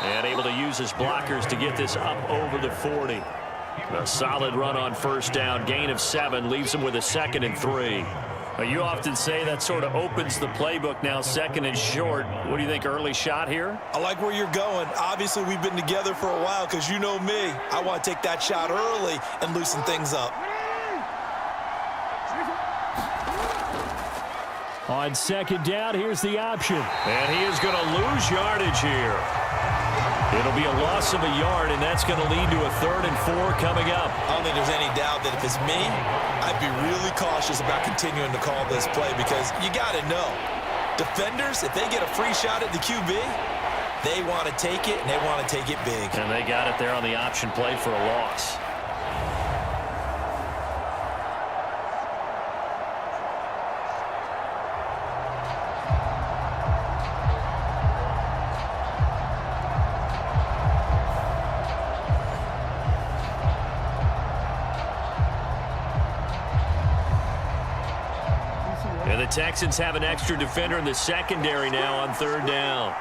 And able to use his blockers to get this up over the 40. A solid run on 1st down, gain of 7, leaves him with a 2nd and 3. You often say that sort of opens the playbook now, 2nd and short. What do you think, early shot here? I like where you're going. Obviously, we've been together for a while because you know me. I want to take that shot early and loosen things up. On 2nd down, here's the option. And he is going to lose yardage here. It'll be a loss of a yard, and that's going to lead to a 3rd and 4 coming up. I don't think there's any doubt that if it's me, I'd be really cautious about continuing to call this play because you got to know, defenders, if they get a free shot at the QB, they want to take it, and they want to take it big. And they got it there on the option play for a loss. The Texans have an extra defender in the secondary now on 3rd down.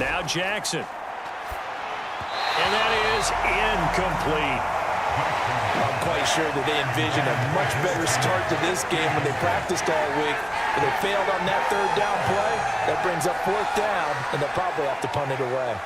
Now Jackson. And that is incomplete. I'm quite sure that they envisioned a much better start to this game when they practiced all week. But they failed on that 3rd down play. That brings up 4th down, and they'll probably have to punt it away.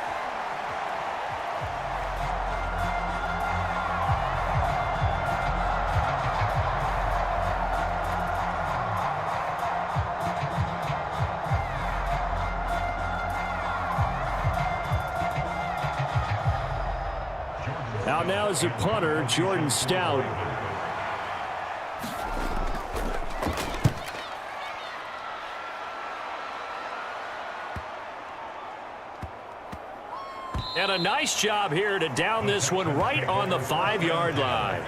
Now is a punter, Jordan Stroud. And a nice job here to down this one right on the 5-yard line.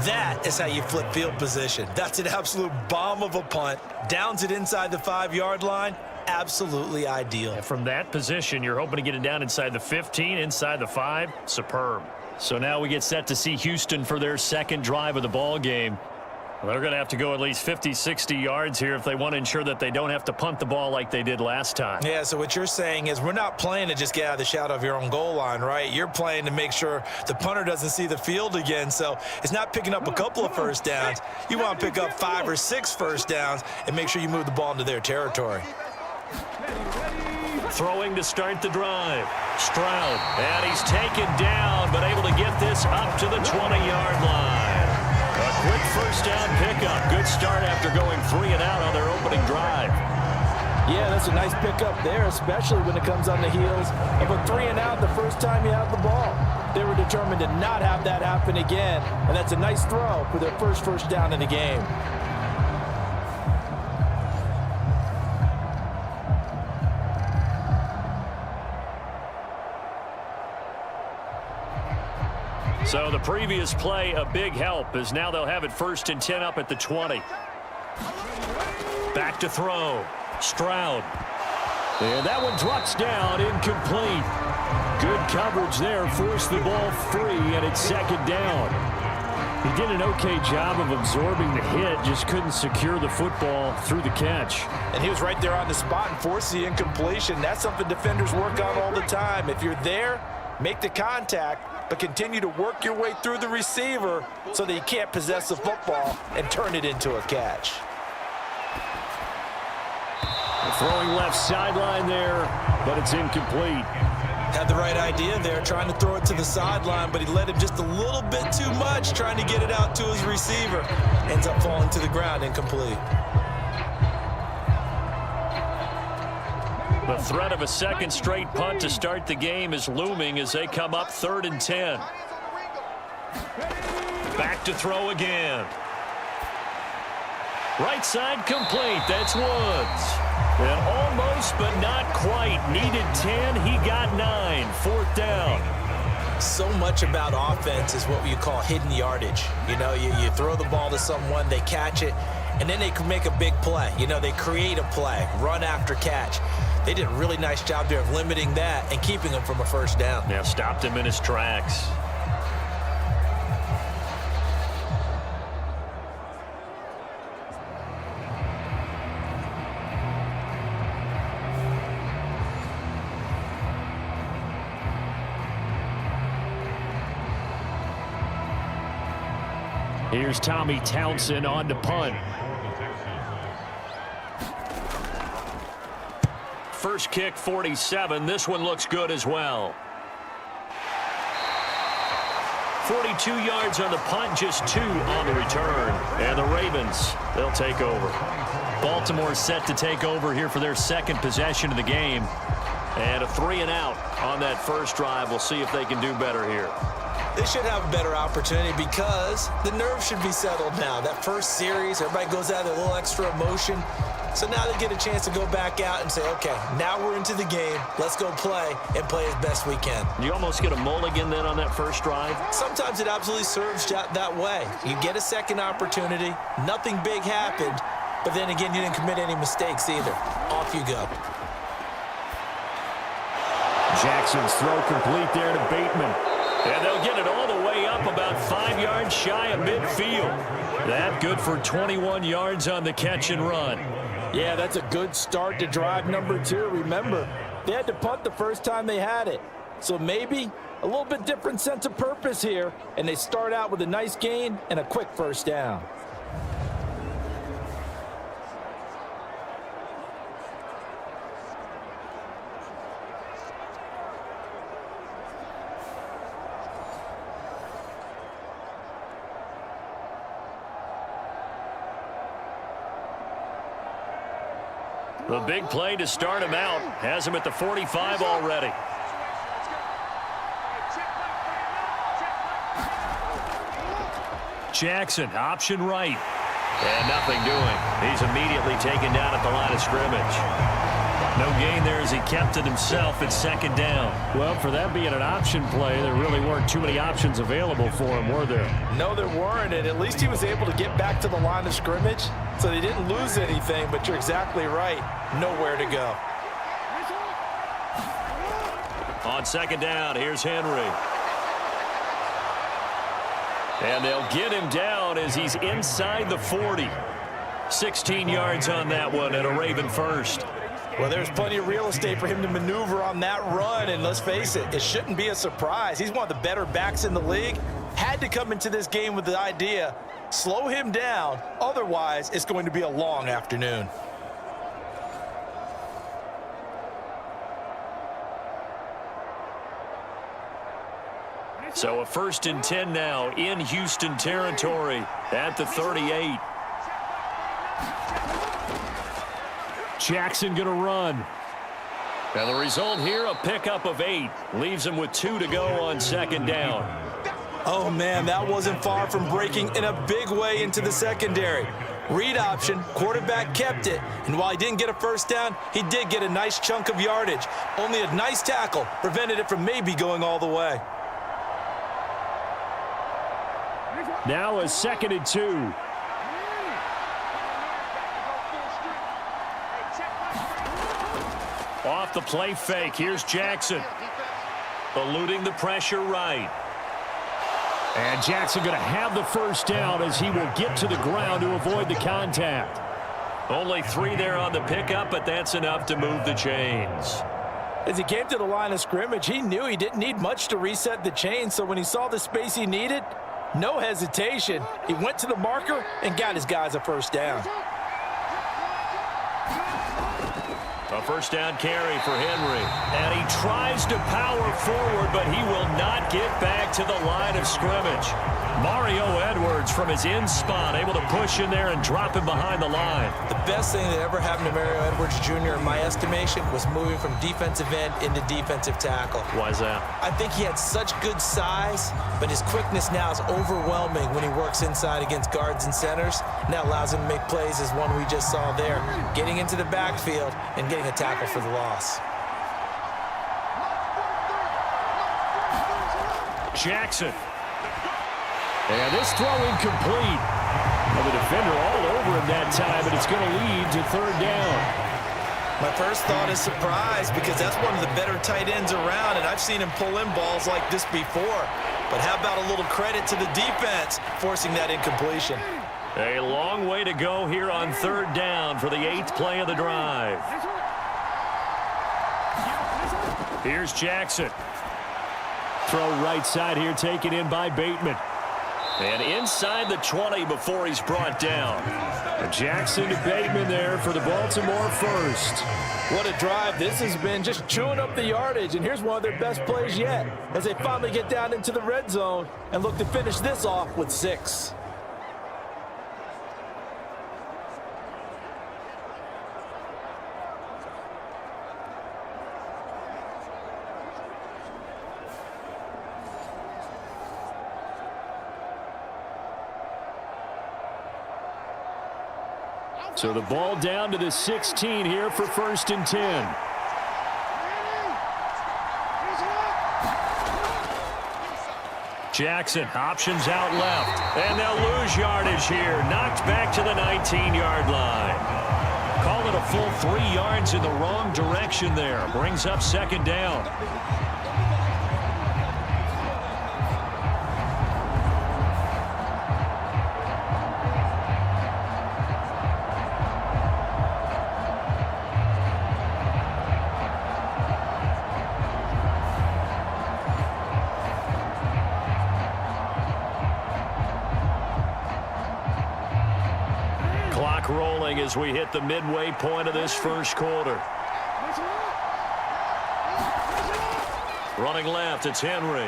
That is how you flip field position. That's an absolute bomb of a punt. Downs it inside the 5-yard line. Absolutely ideal. And from that position, you're hoping to get it down inside the 15, inside the 5. Superb. So now we get set to see Houston for their 2nd drive of the ball game. Well, they're going to have to go at least 50, 60 yards here if they want to ensure that they don't have to punt the ball like they did last time. Yeah, so what you're saying is we're not playing to just get out of the shadow of your own goal line, right? You're playing to make sure the punter doesn't see the field again. So it's not picking up a couple of 1st downs. You want to pick up 5 or 6 1st downs and make sure you move the ball into their territory. Throwing to start the drive. Stroud. And he's taken down, but able to get this up to the 20-yard line. A quick 1st down pickup. Good start after going 3-and-out on their opening drive. Yeah, that's a nice pickup there, especially when it comes on the heels of a 3-and-out the first time you have the ball. They were determined to not have that happen again, and that's a nice throw for their first down in the game. So the previous play, a big help, as now they'll have it 1st and 10 up at the 20. Back to throw. Stroud. And that one drops down, incomplete. Good coverage there, forced the ball free, and it's second down. He did an okay job of absorbing the hit, just couldn't secure the football through the catch. And he was right there on the spot and forced the incompletion. That's something defenders work on all the time. If you're there, make the contact, but continue to work your way through the receiver so that you can't possess the football and turn it into a catch. Throwing left sideline there, but it's incomplete. Had the right idea there, trying to throw it to the sideline, but he let him just a little bit too much, trying to get it out to his receiver. Ends up falling to the ground, incomplete. The threat of a second straight punt to start the game is looming as they come up 3rd and 10. Back to throw again. Right side complete. That's Woods. And almost, but not quite. Needed 10. He got 9. 4th down. So much about offense is what you call hidden yardage. You know, you throw the ball to someone, they catch it, and then they can make a big play. You know, they create a play, run after catch. They did a really nice job there of limiting that and keeping him from a first down. Yeah, stopped him in his tracks. Here's Tommy Townsend on to punt. First kick, 47. This one looks good as well. 42 yards on the punt, just 2 on the return. And the Ravens, they'll take over. Baltimore set to take over here for their second possession of the game. And a 3-and-out on that first drive. We'll see if they can do better here. They should have a better opportunity because the nerves should be settled now. That first series, everybody goes out with a little extra emotion. So now they get a chance to go back out and say, okay, now we're into the game. Let's go play and play as best we can. You almost get a mulligan then on that first drive? Sometimes it absolutely serves that way. You get a second opportunity. Nothing big happened. But then again, you didn't commit any mistakes either. Off you go. Jackson's throw complete there to Bateman. And they'll get it all the way up about 5 yards shy of midfield. That good for 21 yards on the catch and run. Yeah, that's a good start to drive number 2. Remember, they had to punt the first time they had it. So maybe a little bit different sense of purpose here. And they start out with a nice gain and a quick first down. The big play to start him out has him at the 45 already. Jackson, option right. And nothing doing. He's immediately taken down at the line of scrimmage. No gain there as he kept it himself at second down. Well, for that being an option play, there really weren't too many options available for him, were there? No, there weren't, and at least he was able to get back to the line of scrimmage, so they didn't lose anything, but you're exactly right. Nowhere to go. On second down, here's Henry. And they'll get him down as he's inside the 40. 16 yards on that one and a Raven first. Well, there's plenty of real estate for him to maneuver on that run, and let's face it, it shouldn't be a surprise. He's one of the better backs in the league. Had to come into this game with the idea, slow him down, otherwise it's going to be a long afternoon. So a 1st and 10 now in Houston territory at the 38. Jackson going to run. And the result here, a pickup of 8. Leaves him with 2 to go on second down. Oh, man, that wasn't far from breaking in a big way into the secondary. Read option, quarterback kept it, and while he didn't get a first down, he did get a nice chunk of yardage. Only a nice tackle prevented it from maybe going all the way. Now a 2nd and 2. Off the play fake, here's Jackson. eluding the pressure right. And Jackson going to have the first down as he will get to the ground to avoid the contact. Only 3 there on the pickup, but that's enough to move the chains. As he came to the line of scrimmage, he knew he didn't need much to reset the chain, so when he saw the space he needed, no hesitation. He went to the marker and got his guys a first down. A first down carry for Henry. And he tries to power forward, but he will not get back to the line of scrimmage. Mario Edwards from his in spot, able to push in there and drop him behind the line. The best thing that ever happened to Mario Edwards Jr., in my estimation, was moving from defensive end into defensive tackle. Why is that? I think he had such good size, but his quickness now is overwhelming when he works inside against guards and centers. And that allows him to make plays as one we just saw there, getting into the backfield and getting a tackle for the loss. Jackson. And this throw incomplete. Well, the defender all over him that time, but it's going to lead to third down. My first thought is surprise, because that's one of the better tight ends around, and I've seen him pull in balls like this before. But how about a little credit to the defense forcing that incompletion? A long way to go here on third down for the 8th play of the drive. Here's Jackson. Throw right side here, taken in by Bateman. And inside the 20 before he's brought down. Jackson to Bateman there for the Baltimore first. What a drive. This has been just chewing up the yardage, and here's one of their best plays yet as they finally get down into the red zone and look to finish this off with 6. So the ball down to the 16 here for 1st and 10. Jackson options out left, and they'll lose yardage here. Knocked back to the 19-yard line. Call it a full 3 yards in the wrong direction there. Brings up 2nd down. Rolling as we hit the midway point of this first quarter. Running left, it's Henry.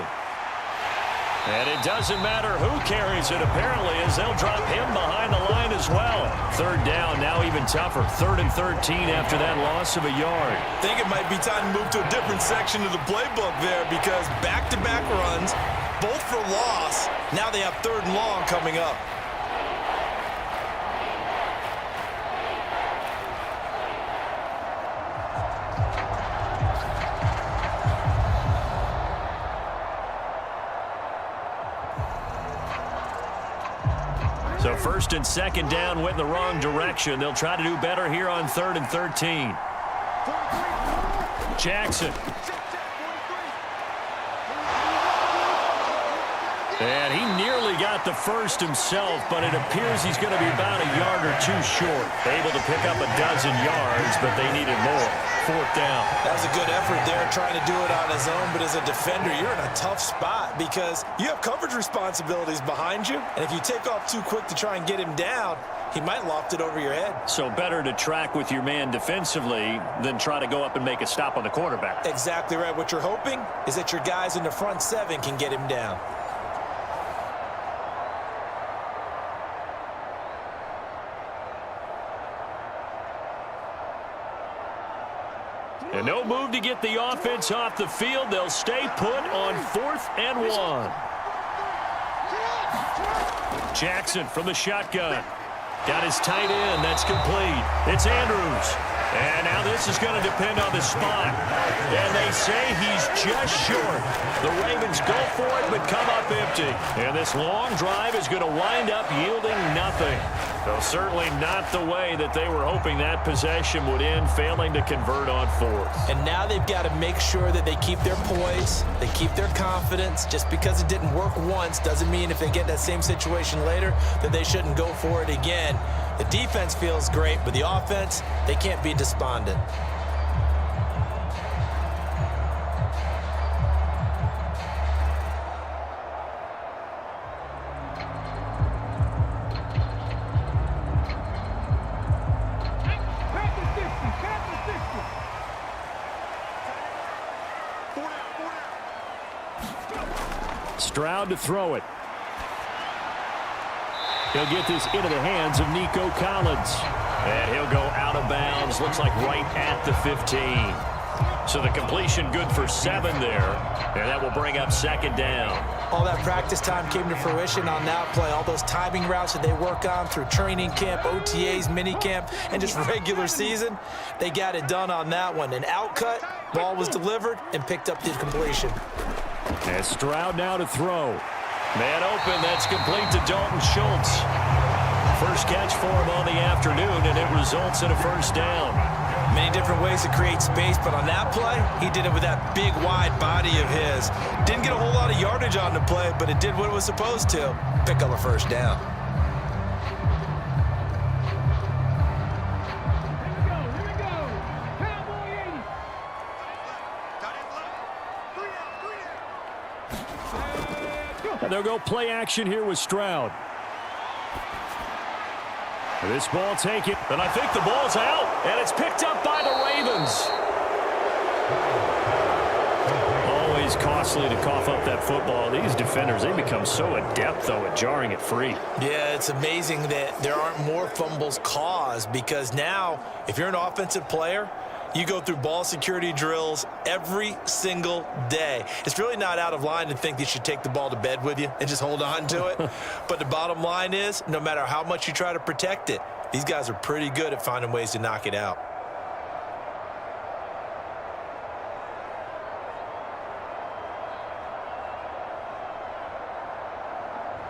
And it doesn't matter who carries it, apparently, as they'll drop him behind the line as well. Third down, now even tougher. 3rd and 13 after that loss of a yard. I think it might be time to move to a different section of the playbook there, because back-to-back runs, both for loss. Now they have 3rd and long coming up. So 1st and 2nd down went in the wrong direction. They'll try to do better here on 3rd and 13. Jackson. And he nearly got the first himself, but it appears he's going to be about a yard or 2 short. Able to pick up a dozen yards, but they needed more. 4th down. That was a good effort there, trying to do it on his own, but as a defender, you're in a tough spot because you have coverage responsibilities behind you, and if you take off too quick to try and get him down, he might loft it over your head. So better to track with your man defensively than try to go up and make a stop on the quarterback. Exactly right. What you're hoping is that your guys in the front 7 can get him down. And no move to get the offense off the field. They'll stay put on 4th and 1. Jackson from the shotgun. Got his tight end. That's complete. It's Andrews. And now this is going to depend on the spot. And they say he's just short. The Ravens go for it but come up empty. And this long drive is going to wind up yielding nothing. Well, certainly not the way that they were hoping that possession would end, failing to convert on fourth. And now they've got to make sure that they keep their poise, they keep their confidence. Just because it didn't work once doesn't mean if they get that same situation later that they shouldn't go for it again. The defense feels great, but the offense, they can't be despondent. Stroud to throw it. He'll get this into the hands of Nico Collins. And he'll go out of bounds. Looks like right at the 15. So the completion good for 7 there. And that will bring up second down. All that practice time came to fruition on that play. All those timing routes that they work on through training camp, OTAs, minicamp, and just regular season, they got it done on that one. An outcut, ball was delivered, and picked up the completion. And Stroud now to throw. Man open, that's complete to Dalton Schultz. First catch for him on the afternoon, and it results in a first down. Many different ways to create space, but on that play, he did it with that big, wide body of his. Didn't get a whole lot of yardage on the play, but it did what it was supposed to. Pick up a first down. They'll go play action here with Stroud. This ball taken, and I think the ball's out, and it's picked up by the Ravens. Always costly to cough up that football. These defenders, they become so adept, though, at jarring it free. Yeah, it's amazing that there aren't more fumbles caused, because now, if you're an offensive player, you go through ball security drills every single day. It's really not out of line to think you should take the ball to bed with you and just hold on to it. But the bottom line is, no matter how much you try to protect it, these guys are pretty good at finding ways to knock it out.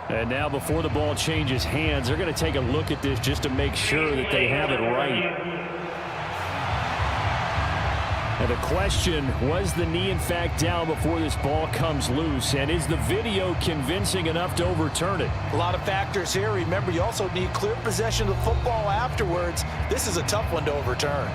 And now before the ball changes hands, they're going to take a look at this just to make sure that they have it right. And the question, was the knee in fact down before this ball comes loose? And is the video convincing enough to overturn it? A lot of factors here. Remember, you also need clear possession of the football afterwards. This is a tough one to overturn.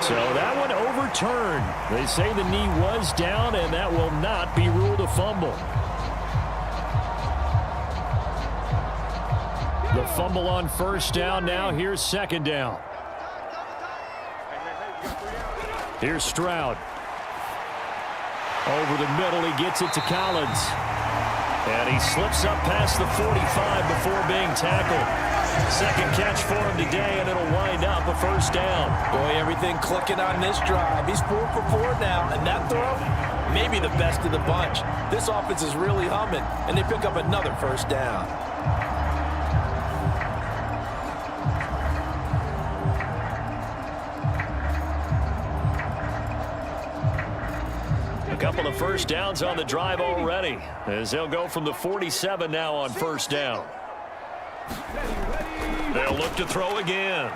So that one overturned. They say the knee was down, and that will not be ruled a fumble. The fumble on first down. Now here's second down. Here's Stroud. Over the middle, he gets it to Collins. And he slips up past the 45 before being tackled. Second catch for him today, and it'll wind up a first down. Boy, everything clicking on this drive. He's 4 for 4 now, and that throw, maybe the best of the bunch. This offense is really humming, and they pick up another first down. A couple of first downs on the drive already, as they'll go from the 47 now on first down. They'll look to throw again.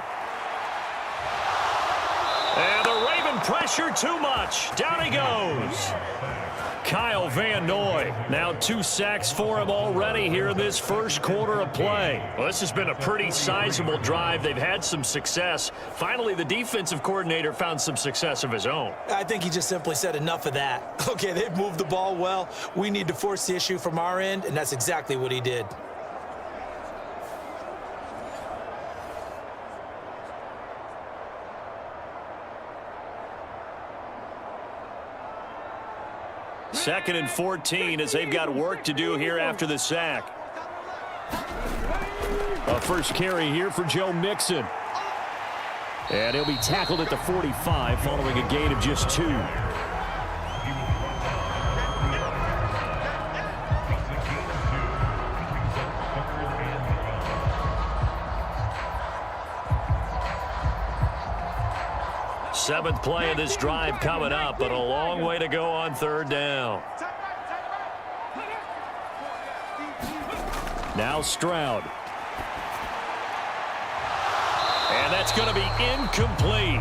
And the Raven pressure too much. Down he goes. Kyle Van Noy. Now 2 sacks for him already here in this first quarter of play. Well, this has been a pretty sizable drive. They've had some success. Finally, the defensive coordinator found some success of his own. I think he just simply said enough of that. Okay, they've moved the ball well. We need to force the issue from our end, and that's exactly what he did. Second and 14 as they've got work to do here after the sack. A first carry here for Joe Mixon. And he'll be tackled at the 45 following a gain of just 2. 7th play of this drive coming up, but a long way to go on 3rd down. Now Stroud. And that's going to be incomplete.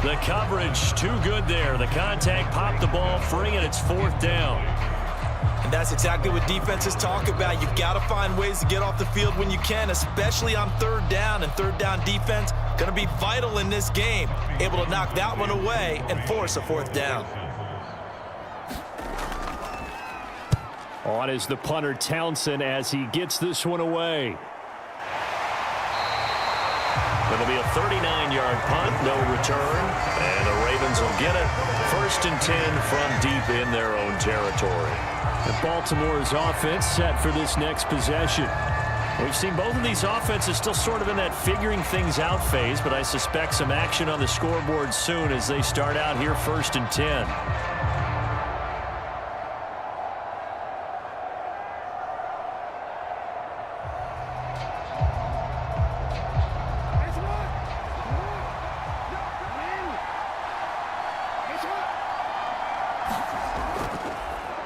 The coverage too good there. The contact popped the ball free, and it's 4th down. And that's exactly what defenses talk about. You've got to find ways to get off the field when you can, especially on 3rd down. And 3rd down defense going to be vital in this game. Able to knock that one away and force a 4th down. On is the punter Townsend as he gets this one away. It'll be a 39-yard punt, no return, and the Ravens will get it. 1st and 10 from deep in their own territory. And Baltimore's offense set for this next possession. We've seen both of these offenses still sort of in that figuring things out phase, but I suspect some action on the scoreboard soon as they start out here 1st and 10.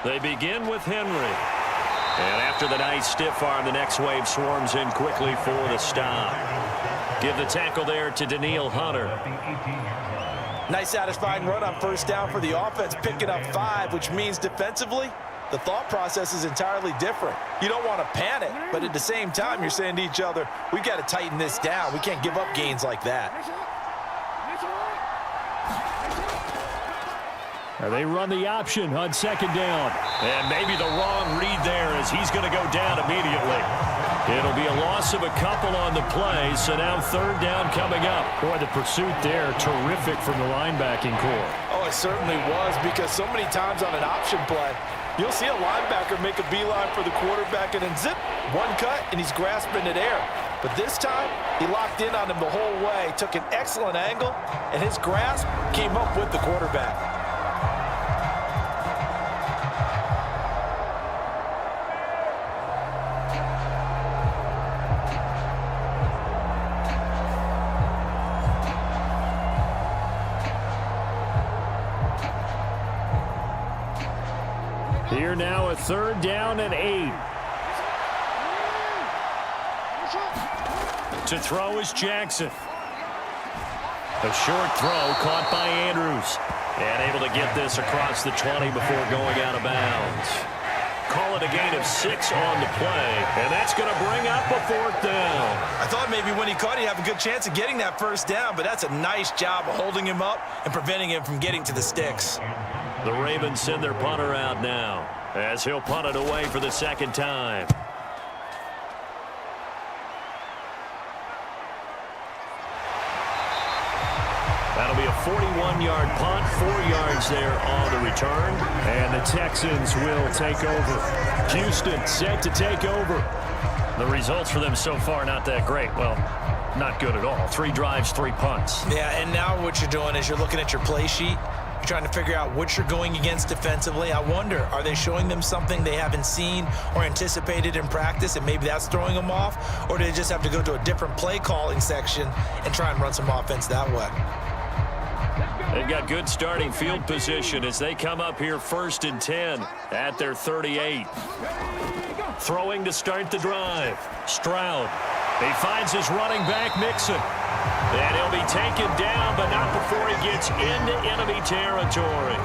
They begin with Henry. And after the nice stiff arm, the next wave swarms in quickly for the stop. Give the tackle there to Danielle Hunter. Nice satisfying run on 1st down for the offense, picking up 5, which means defensively, the thought process is entirely different. You don't want to panic, but at the same time, you're saying to each other, we've got to tighten this down. We can't give up gains like that. They run the option on 2nd down. And maybe the wrong read there as he's going to go down immediately. It'll be a loss of a couple on the play, so now 3rd down coming up. Boy, the pursuit there, terrific from the linebacking core. Oh, it certainly was, because so many times on an option play, you'll see a linebacker make a beeline for the quarterback and then zip, one cut, and he's grasping at air. But this time, he locked in on him the whole way, took an excellent angle, and his grasp came up with the quarterback. Here now a 3rd down and 8. To throw is Jackson. A short throw caught by Andrews. And able to get this across the 20 before going out of bounds. Call it a gain of 6 on the play. And that's going to bring up a 4th down. I thought maybe when he caught it, he'd have a good chance of getting that 1st down, but that's a nice job of holding him up and preventing him from getting to the sticks. The Ravens send their punter out now as he'll punt it away for the 2nd time. That'll be a 41-yard punt, 4 yards there on the return, and the Texans will take over. Houston set to take over. The results for them so far not that great. Well, not good at all. 3 drives, 3 punts. Yeah, and now what you're doing is you're looking at your play sheet. You're trying to figure out what you're going against defensively. I wonder, are they showing them something they haven't seen or anticipated in practice, and maybe that's throwing them off? Or do they just have to go to a different play calling section and try and run some offense that way? They've got good starting field position as they come up here 1st and 10 at their 38. Throwing to start the drive. Stroud. He finds his running back, Mixon. And he'll be taken down, but not before he gets into enemy territory.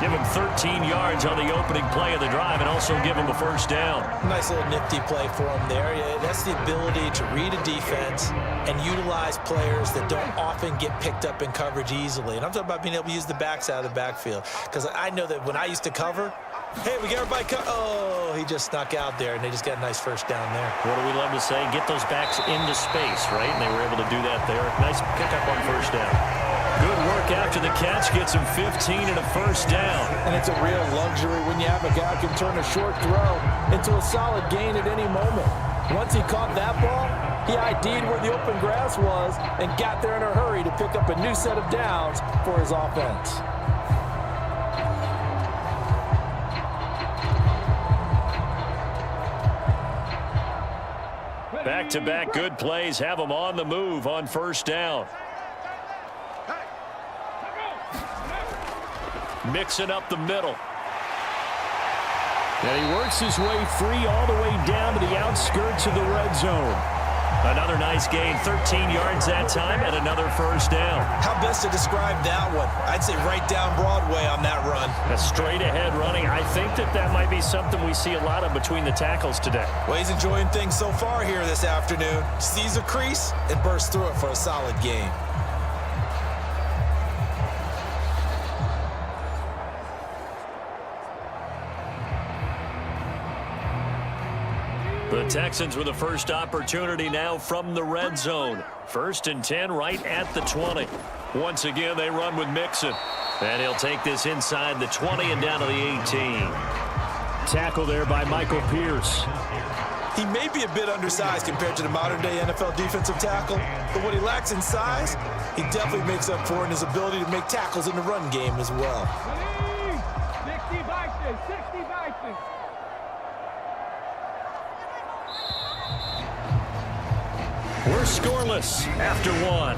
Give him 13 yards on the opening play of the drive and also give him a 1st down. Nice little nifty play for him there. Yeah, that's the ability to read a defense and utilize players that don't often get picked up in coverage easily. And I'm talking about being able to use the backs out of the backfield. Because I know that when I used to cover, hey, we get everybody oh, he just snuck out there, and they just got a nice 1st down there. What do we love to say? Get those backs into space, right? And they were able to do that there. Nice pickup on 1st down. Good work after the catch. Gets him 15 and a 1st down. And it's a real luxury when you have a guy who can turn a short throw into a solid gain at any moment. Once he caught that ball, he ID'd where the open grass was and got there in a hurry to pick up a new set of downs for his offense. Back-to-back good plays have them on the move on 1st down. Mixing up the middle. And he works his way free all the way down to the outskirts of the red zone. Another nice gain, 13 yards that time, and another first down. How best to describe that one? I'd say right down Broadway on that run. A straight-ahead running. I think that might be something we see a lot of between the tackles today. Well, he's enjoying things so far here this afternoon. Sees a crease and bursts through it for a solid gain. The Texans with the first opportunity now from the red zone. 1st and 10 right at the 20. Once again, they run with Mixon. And he'll take this inside the 20 and down to the 18. Tackle there by Michael Pierce. He may be a bit undersized compared to the modern-day NFL defensive tackle, but what he lacks in size, he definitely makes up for in his ability to make tackles in the run game as well. 60 Vikings, 60 Vikings. We're scoreless after one.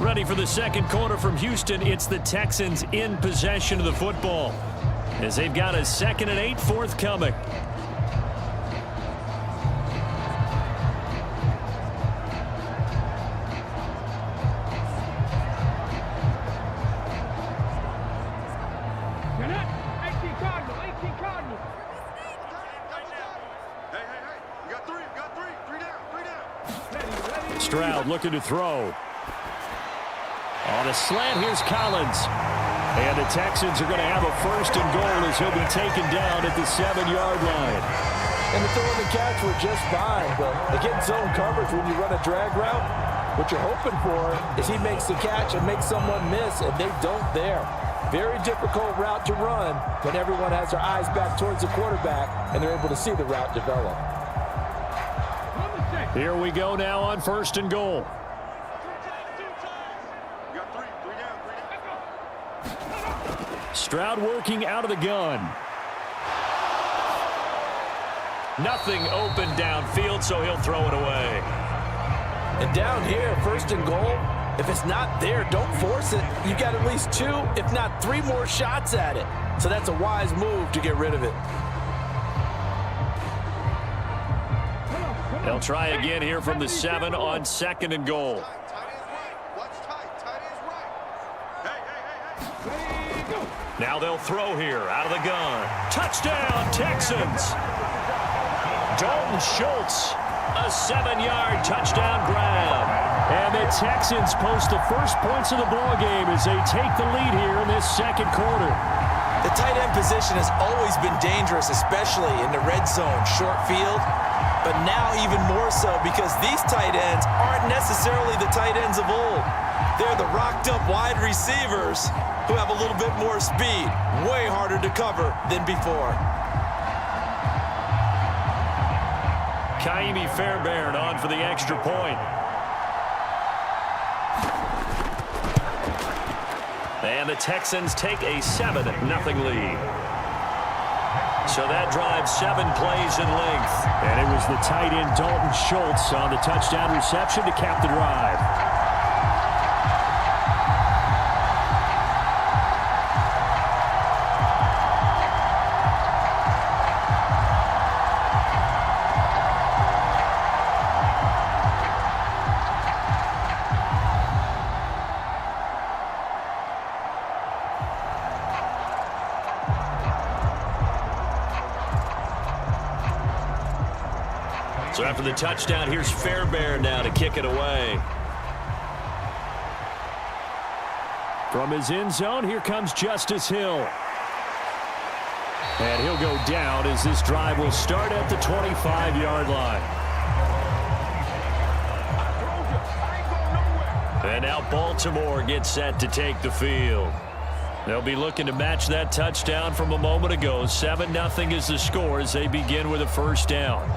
Ready for the second quarter from Houston. It's the Texans in possession of the football as they've got a 2nd and 8 forthcoming. Stroud looking to throw. On a slant, here's Collins. And the Texans are going to have a 1st and goal as he'll be taken down at the 7-yard line. And the throw and the catch were just fine, but against zone coverage when you run a drag route, what you're hoping for is he makes the catch and makes someone miss, and they don't there. Very difficult route to run when everyone has their eyes back towards the quarterback and they're able to see the route develop. Here we go now on 1st and goal. Stroud working out of the gun. Nothing open downfield, so he'll throw it away. And down here, 1st and goal, if it's not there, don't force it. You've got at least 2, if not 3 more shots at it. So that's a wise move to get rid of it. They'll try again here from the 7 on 2nd and goal. Now they'll throw here out of the gun. Touchdown, Texans! Dalton Schultz, a 7-yard touchdown grab. And the Texans post the first points of the ballgame as they take the lead here in this second quarter. The tight end position has always been dangerous, especially in the red zone, short field. But now even more so because these tight ends aren't necessarily the tight ends of old. They're the rocked-up wide receivers who have a little bit more speed, way harder to cover than before. Kaimi Fairbairn on for the extra point. And the Texans take a 7-0 lead. So that drives 7 plays in length. And it was the tight end Dalton Schultz on the touchdown reception to cap the drive. So after the touchdown, here's Fairbairn now to kick it away. From his end zone, here comes Justice Hill. And he'll go down as this drive will start at the 25-yard line. And now Baltimore gets set to take the field. They'll be looking to match that touchdown from a moment ago. 7-0 is the score as they begin with a first down.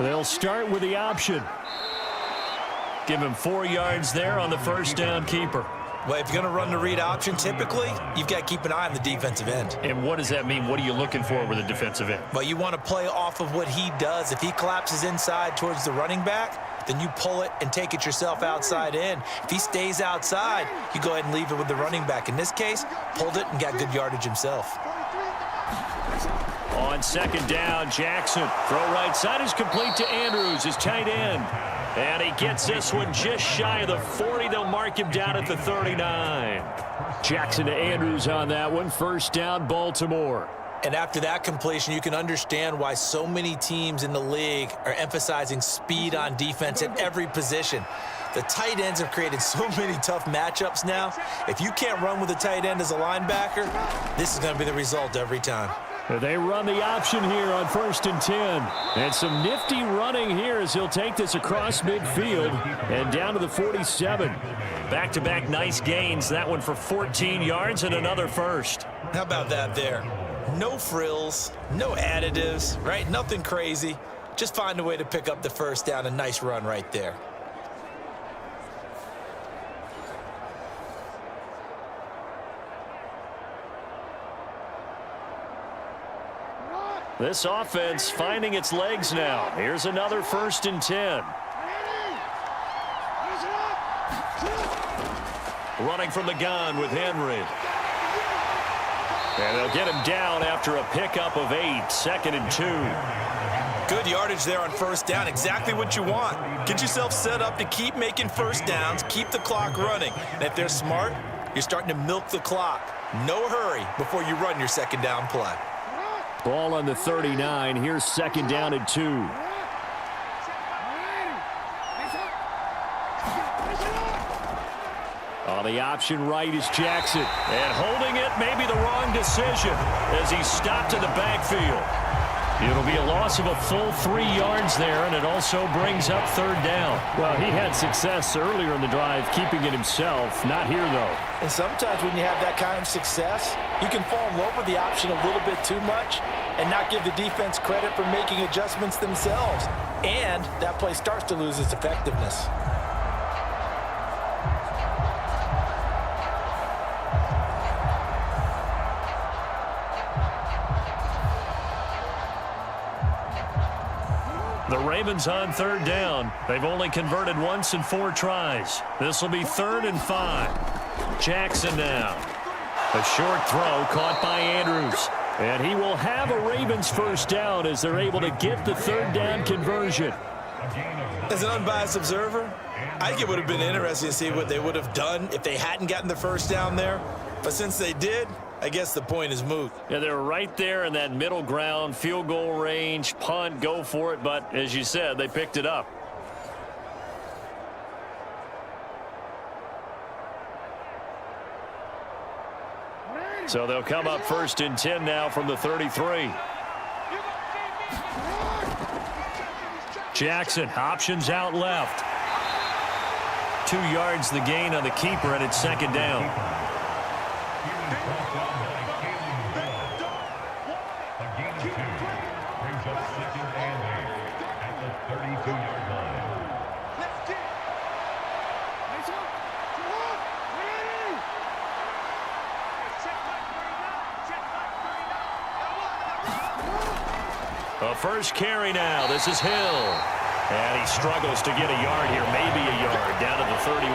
They'll start with the option. Give him 4 yards there on the first down keeper. Well, if you're going to run the read option, typically, you've got to keep an eye on the defensive end. And what does that mean? What are you looking for with a defensive end? Well, you want to play off of what he does. If he collapses inside towards the running back, then you pull it and take it yourself outside in. If he stays outside, you go ahead and leave it with the running back. In this case, pulled it and got good yardage himself. On second down, Jackson. Throw right side is complete to Andrews, his tight end. And he gets this one just shy of the 40. They'll mark him down at the 39. Jackson to Andrews on that one. First down, Baltimore. And after that completion, you can understand why so many teams in the league are emphasizing speed on defense at every position. The tight ends have created so many tough matchups now. If you can't run with a tight end as a linebacker, this is going to be the result every time. They run the option here on 1st and 10. And some nifty running here as he'll take this across midfield and down to the 47. Back-to-back nice gains. That one for 14 yards and another first. How about that there? No frills, no additives, right? Nothing crazy. Just find a way to pick up the first down. A nice run right there. This offense finding its legs now. Here's another 1st and 10. Running from the gun with Henry. And they'll get him down after a pickup of 8. 2nd and 2. Good yardage there on first down. Exactly what you want. Get yourself set up to keep making first downs, keep the clock running. And if they're smart, you're starting to milk the clock. No hurry before you run your second down play. Ball on the 39. Here's 2nd down and 2. On the option right is Jackson. And holding it may be the wrong decision as he's stopped in the backfield. It'll be a loss of a full 3 yards there, and it also brings up 3rd down. Well, he had success earlier in the drive keeping it himself. Not here, though. And sometimes when you have that kind of success, you can fall in love with the option a little bit too much and not give the defense credit for making adjustments themselves. And that play starts to lose its effectiveness. The Ravens on 3rd down. They've only converted once in 4 tries. This will be 3rd and 5. Jackson now. A short throw caught by Andrews. And he will have a Ravens first down as they're able to get the 3rd down conversion. As an unbiased observer, I think it would have been interesting to see what they would have done if they hadn't gotten the first down there. But since they did, I guess the point is moot. Yeah, they're right there in that middle ground, field goal range, punt, go for it. But as you said, they picked it up. So they'll come up 1st and 10 now from the 33. Jackson, options out left. 2 yards the gain on the keeper, and it's 2nd down. A first carry now. This is Hill. And he struggles to get a yard here. Maybe a yard down to the 31.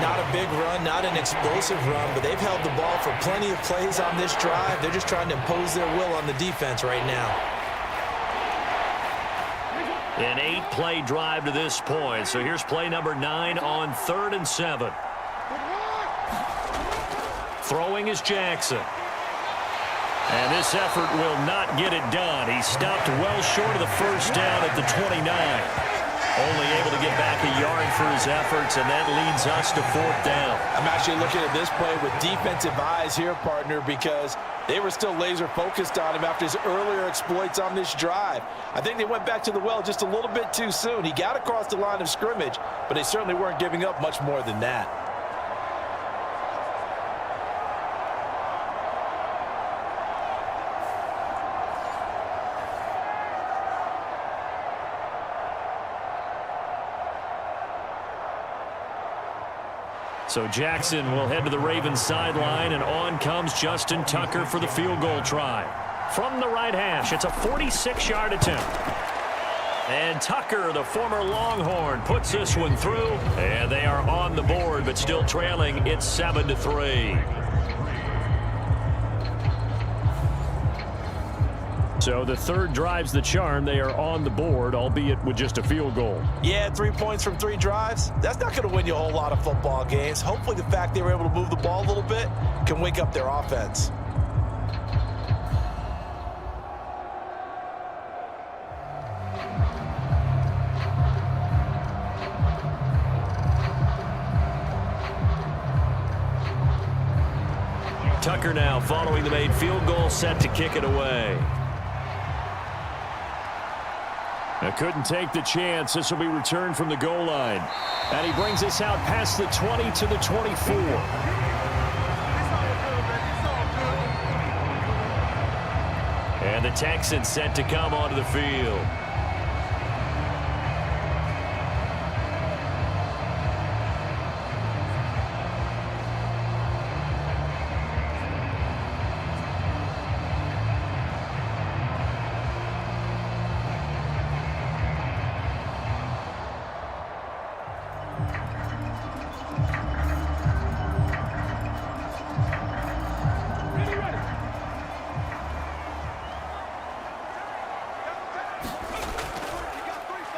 Not a big run, not an explosive run, but they've held the ball for plenty of plays on this drive. They're just trying to impose their will on the defense right now. An 8-play drive to this point. So here's play number 9 on 3rd and 7. Throwing is Jackson. And this effort will not get it done. He stopped well short of the first down at the 29. Only able to get back a yard for his efforts, and that leads us to 4th down. I'm actually looking at this play with defensive eyes here, partner, because they were still laser focused on him after his earlier exploits on this drive. I think they went back to the well just a little bit too soon. He got across the line of scrimmage, but they certainly weren't giving up much more than that. So Jackson will head to the Ravens sideline, and on comes Justin Tucker for the field goal try. From the right hash, it's a 46-yard attempt. And Tucker, the former Longhorn, puts this one through, and they are on the board, but still trailing. It's 7-3. So the third drive's the charm. They are on the board, albeit with just a field goal. Yeah, 3 points from 3 drives. That's not going to win you a whole lot of football games. Hopefully the fact they were able to move the ball a little bit can wake up their offense. Tucker now following the made field goal, set to kick it away. Couldn't take the chance. This will be returned from the goal line. And he brings us out past the 20 to the 24. And the Texans set to come onto the field.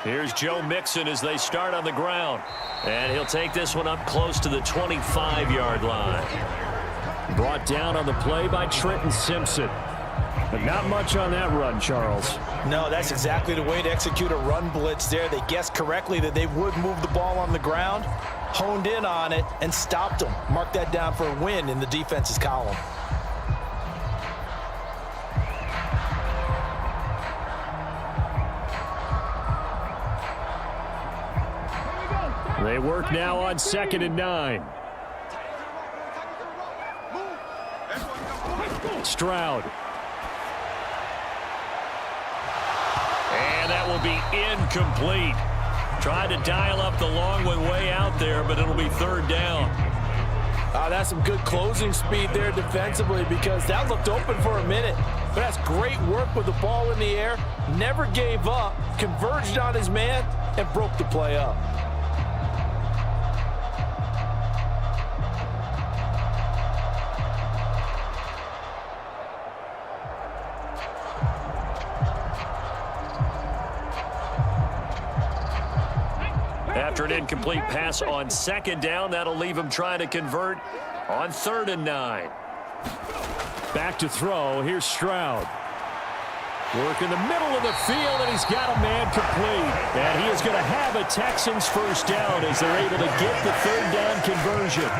Here's Joe Mixon as they start on the ground. And he'll take this one up close to the 25-yard line. Brought down on the play by Trenton Simpson. But not much on that run, Charles. No, that's exactly the way to execute a run blitz there. They guessed correctly that they would move the ball on the ground, honed in on it, and stopped them. Mark that down for a win in the defense's column. They work now on 2nd and 9. Stroud. And that will be incomplete. Tried to dial up the long one way out there, but it'll be 3rd down. That's some good closing speed there defensively, because that looked open for a minute. But that's great work with the ball in the air. Never gave up, converged on his man, and broke the play up. After an incomplete pass on 2nd down, that'll leave him trying to convert on 3rd and 9. Back to throw. Here's Stroud. Work in the middle of the field, and he's got a man complete. And he is going to have a Texans first down as they're able to get the 3rd down conversion.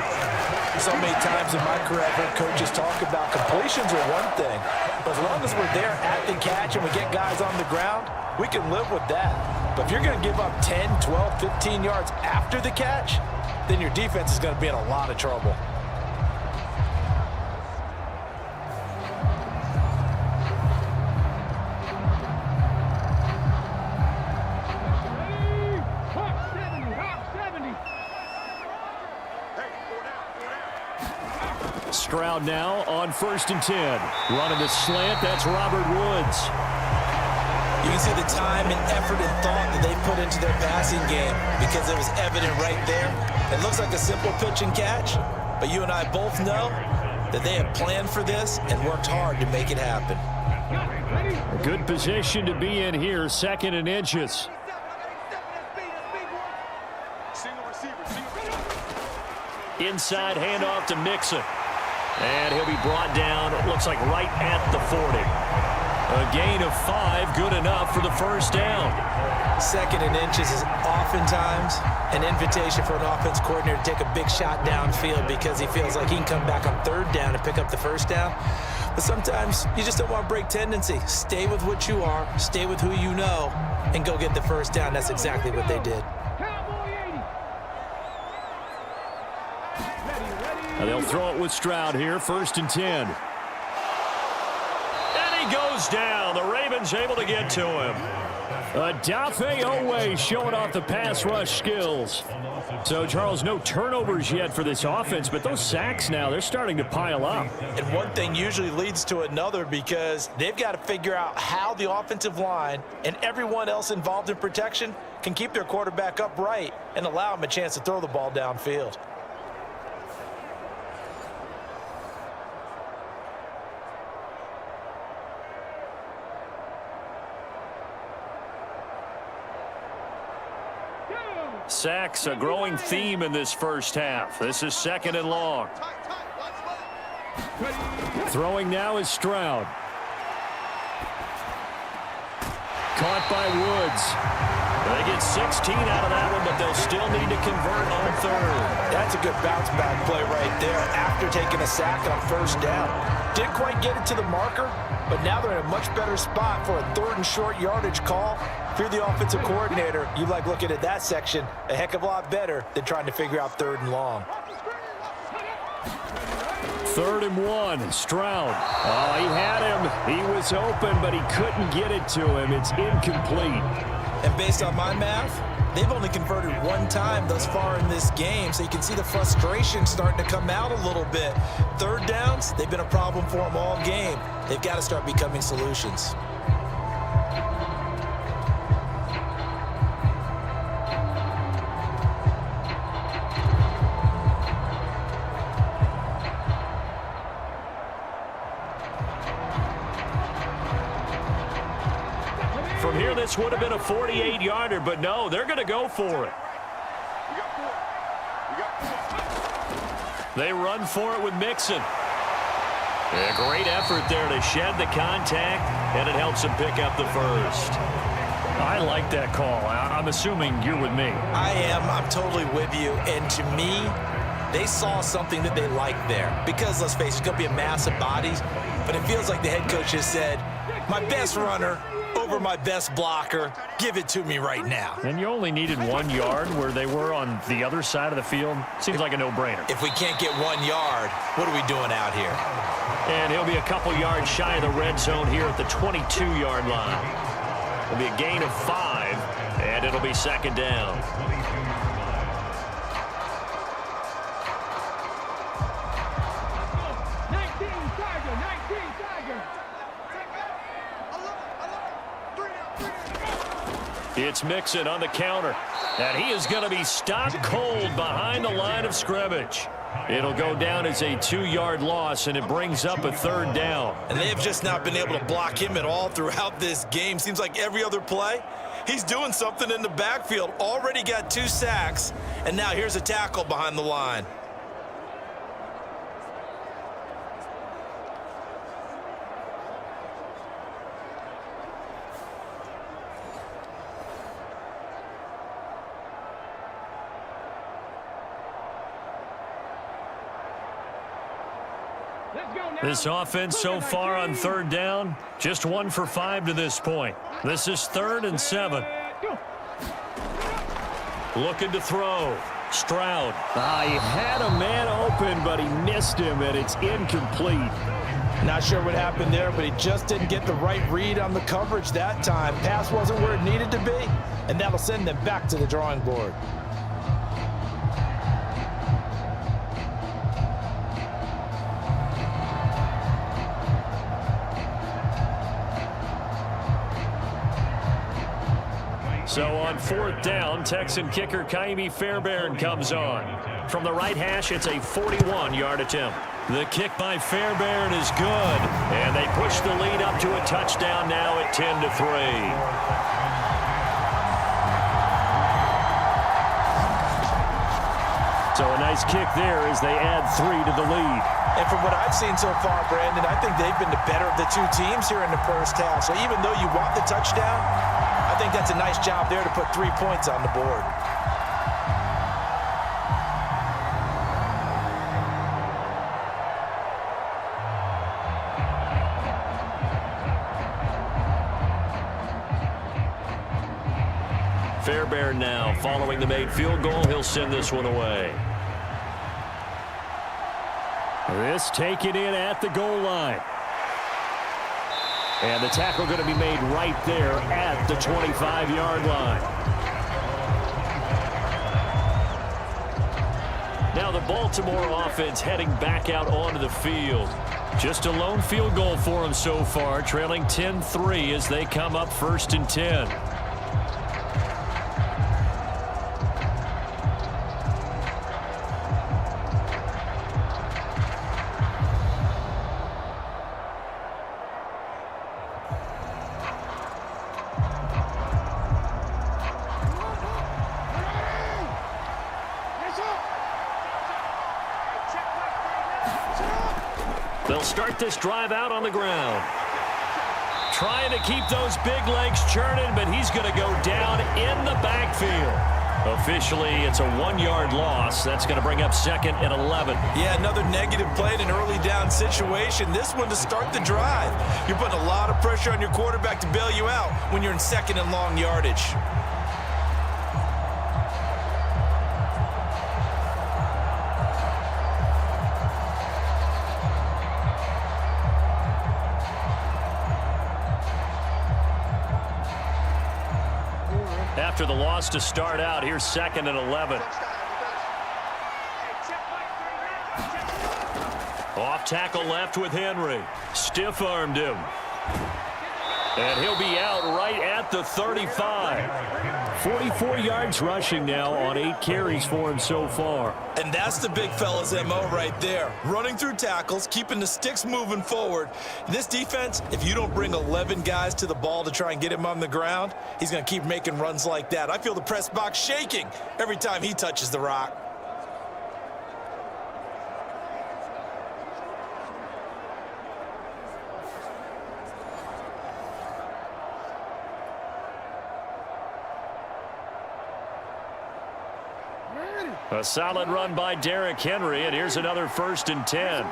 So many times in my career, I've heard coaches talk about completions are one thing, but as long as we're there at the catch and we get guys on the ground, we can live with that. But if you're going to give up 10, 12, 15 yards after the catch, then your defense is going to be in a lot of trouble. Stroud now on 1st and 10. Running the slant, that's Robert Woods. You can see the time and effort and thought that they put into their passing game because it was evident right there. It looks like a simple pitch and catch, but you and I both know that they have planned for this and worked hard to make it happen. A good position to be in here, 2nd and inches. Inside handoff to Mixon. And he'll be brought down, it looks like right at the 40. A gain of 5, good enough for the first down. 2nd and inches is oftentimes an invitation for an offense coordinator to take a big shot downfield because he feels like he can come back on 3rd down and pick up the first down. But sometimes you just don't want to break tendency. Stay with what you are, stay with who you know, and go get the first down. That's exactly what they did. And they'll throw it with Stroud here, 1st and 10. And he goes down. The Ravens able to get to him. Adafe Owe showing off the pass rush skills. So, Charles, no turnovers yet for this offense, but those sacks now, they're starting to pile up. And one thing usually leads to another because they've got to figure out how the offensive line and everyone else involved in protection can keep their quarterback upright and allow him a chance to throw the ball downfield. Sacks, a growing theme in this first half. This is 2nd and long. Throwing now is Stroud. Caught by Woods. They get 16 out of that one, but they'll still need to convert on 3rd. That's a good bounce-back play right there after taking a sack on 1st down. Didn't quite get it to the marker, but now they're in a much better spot for a 3rd and short yardage call. If you're the offensive coordinator, you like looking at that section a heck of a lot better than trying to figure out 3rd and long. 3rd and 1, Stroud. Oh, he had him. He was open, but he couldn't get it to him. It's incomplete. And based on my math, they've only converted 1 time thus far in this game, so you can see the frustration starting to come out a little bit. 3rd downs, they've been a problem for them all game. They've got to start becoming solutions. From here, this would have been a 48-yarder, but no, they're going to go for it. They run for it with Mixon. A great effort there to shed the contact, and it helps him pick up the first. I like that call. I'm assuming you're with me. I am. I'm totally with you. And to me, they saw something that they liked there. Because, let's face it, it's going to be a mass of bodies, but it feels like the head coach has said, my best runner over my best blocker, give it to me right now. And you only needed 1 yard where they were on the other side of the field. Seems like a no-brainer. If we can't get 1 yard, what are we doing out here? And he'll be a couple yards shy of the red zone here at the 22-yard line. It'll be a gain of 5, and it'll be 2nd down. It's Mixon on the counter, and he is going to be stopped cold behind the line of scrimmage. It'll go down as a 2-yard loss, and it brings up a 3rd down. And they have just not been able to block him at all throughout this game. Seems like every other play, he's doing something in the backfield. Already got 2 sacks, and now here's a tackle behind the line. This offense so far on 3rd down, just 1 for 5 to this point. This is 3rd and 7. Looking to throw. Stroud. He had a man open, but he missed him, and it's incomplete. Not sure what happened there, but he just didn't get the right read on the coverage that time. Pass wasn't where it needed to be, and that'll send them back to the drawing board. So on 4th down, Texan kicker Kaimi Fairbairn comes on. From the right hash, it's a 41-yard attempt. The kick by Fairbairn is good, and they push the lead up to a touchdown now at 10-3. So a nice kick there as they add 3 to the lead. And from what I've seen so far, Brandon, I think they've been the better of the 2 teams here in the first half. So even though you want the touchdown, I think that's a nice job there to put 3 points on the board. Fairbairn now following the made field goal. He'll send this one away. This taken in at the goal line. And the tackle going to be made right there at the 25-yard line. Now the Baltimore offense heading back out onto the field. Just a lone field goal for them so far, trailing 10-3 as they come up 1st and 10. They'll start this drive out on the ground. Trying to keep those big legs churning, but he's going to go down in the backfield. Officially, it's a 1-yard loss. That's going to bring up 2nd and 11. Yeah, another negative play in an early down situation. This one to start the drive. You're putting a lot of pressure on your quarterback to bail you out when you're in 2nd and long yardage. After the loss to start out, here's 2nd and 11. Off tackle left with Henry. Stiff-armed him. And he'll be out right at the 35. 44 yards rushing now on 8 carries for him so far. And that's the big fella's MO right there. Running through tackles, keeping the sticks moving forward. This defense, if you don't bring 11 guys to the ball to try and get him on the ground, he's going to keep making runs like that. I feel the press box shaking every time he touches the rock. A solid run by Derrick Henry, and here's another 1st and 10.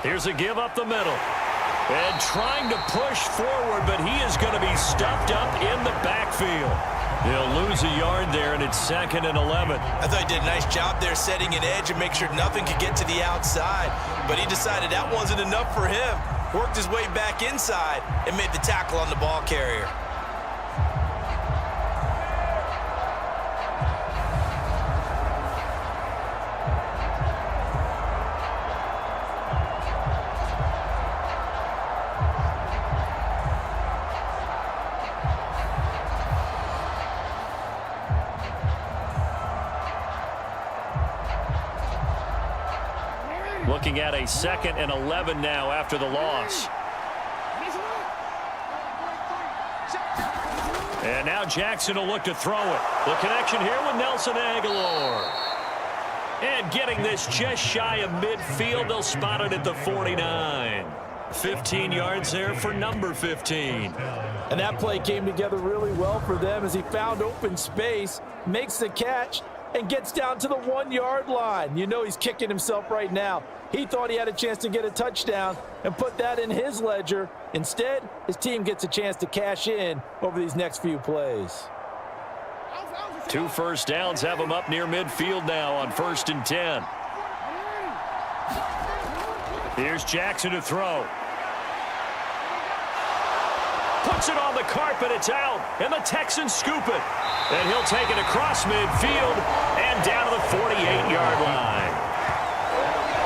Here's a give up the middle. And trying to push forward, but he is going to be stuffed up in the backfield. He'll lose a yard there, and it's 2nd and 11. I thought he did a nice job there setting an edge and make sure nothing could get to the outside. But he decided that wasn't enough for him. Worked his way back inside and made the tackle on the ball carrier. Looking at a 2nd and 11 now after the loss. And now Jackson will look to throw it. The connection here with Nelson Aguilar. And getting this just shy of midfield, they'll spot it at the 49. 15 yards there for number 15. And that play came together really well for them as he found open space, makes the catch, and gets down to the 1-yard line. You know he's kicking himself right now. He thought he had a chance to get a touchdown and put that in his ledger. Instead, his team gets a chance to cash in over these next few plays. 2 first downs have him up near midfield now on 1st and 10. Here's Jackson to throw. Puts it on the carpet, it's out, and the Texans scoop it. And he'll take it across midfield and down to the 48-yard line.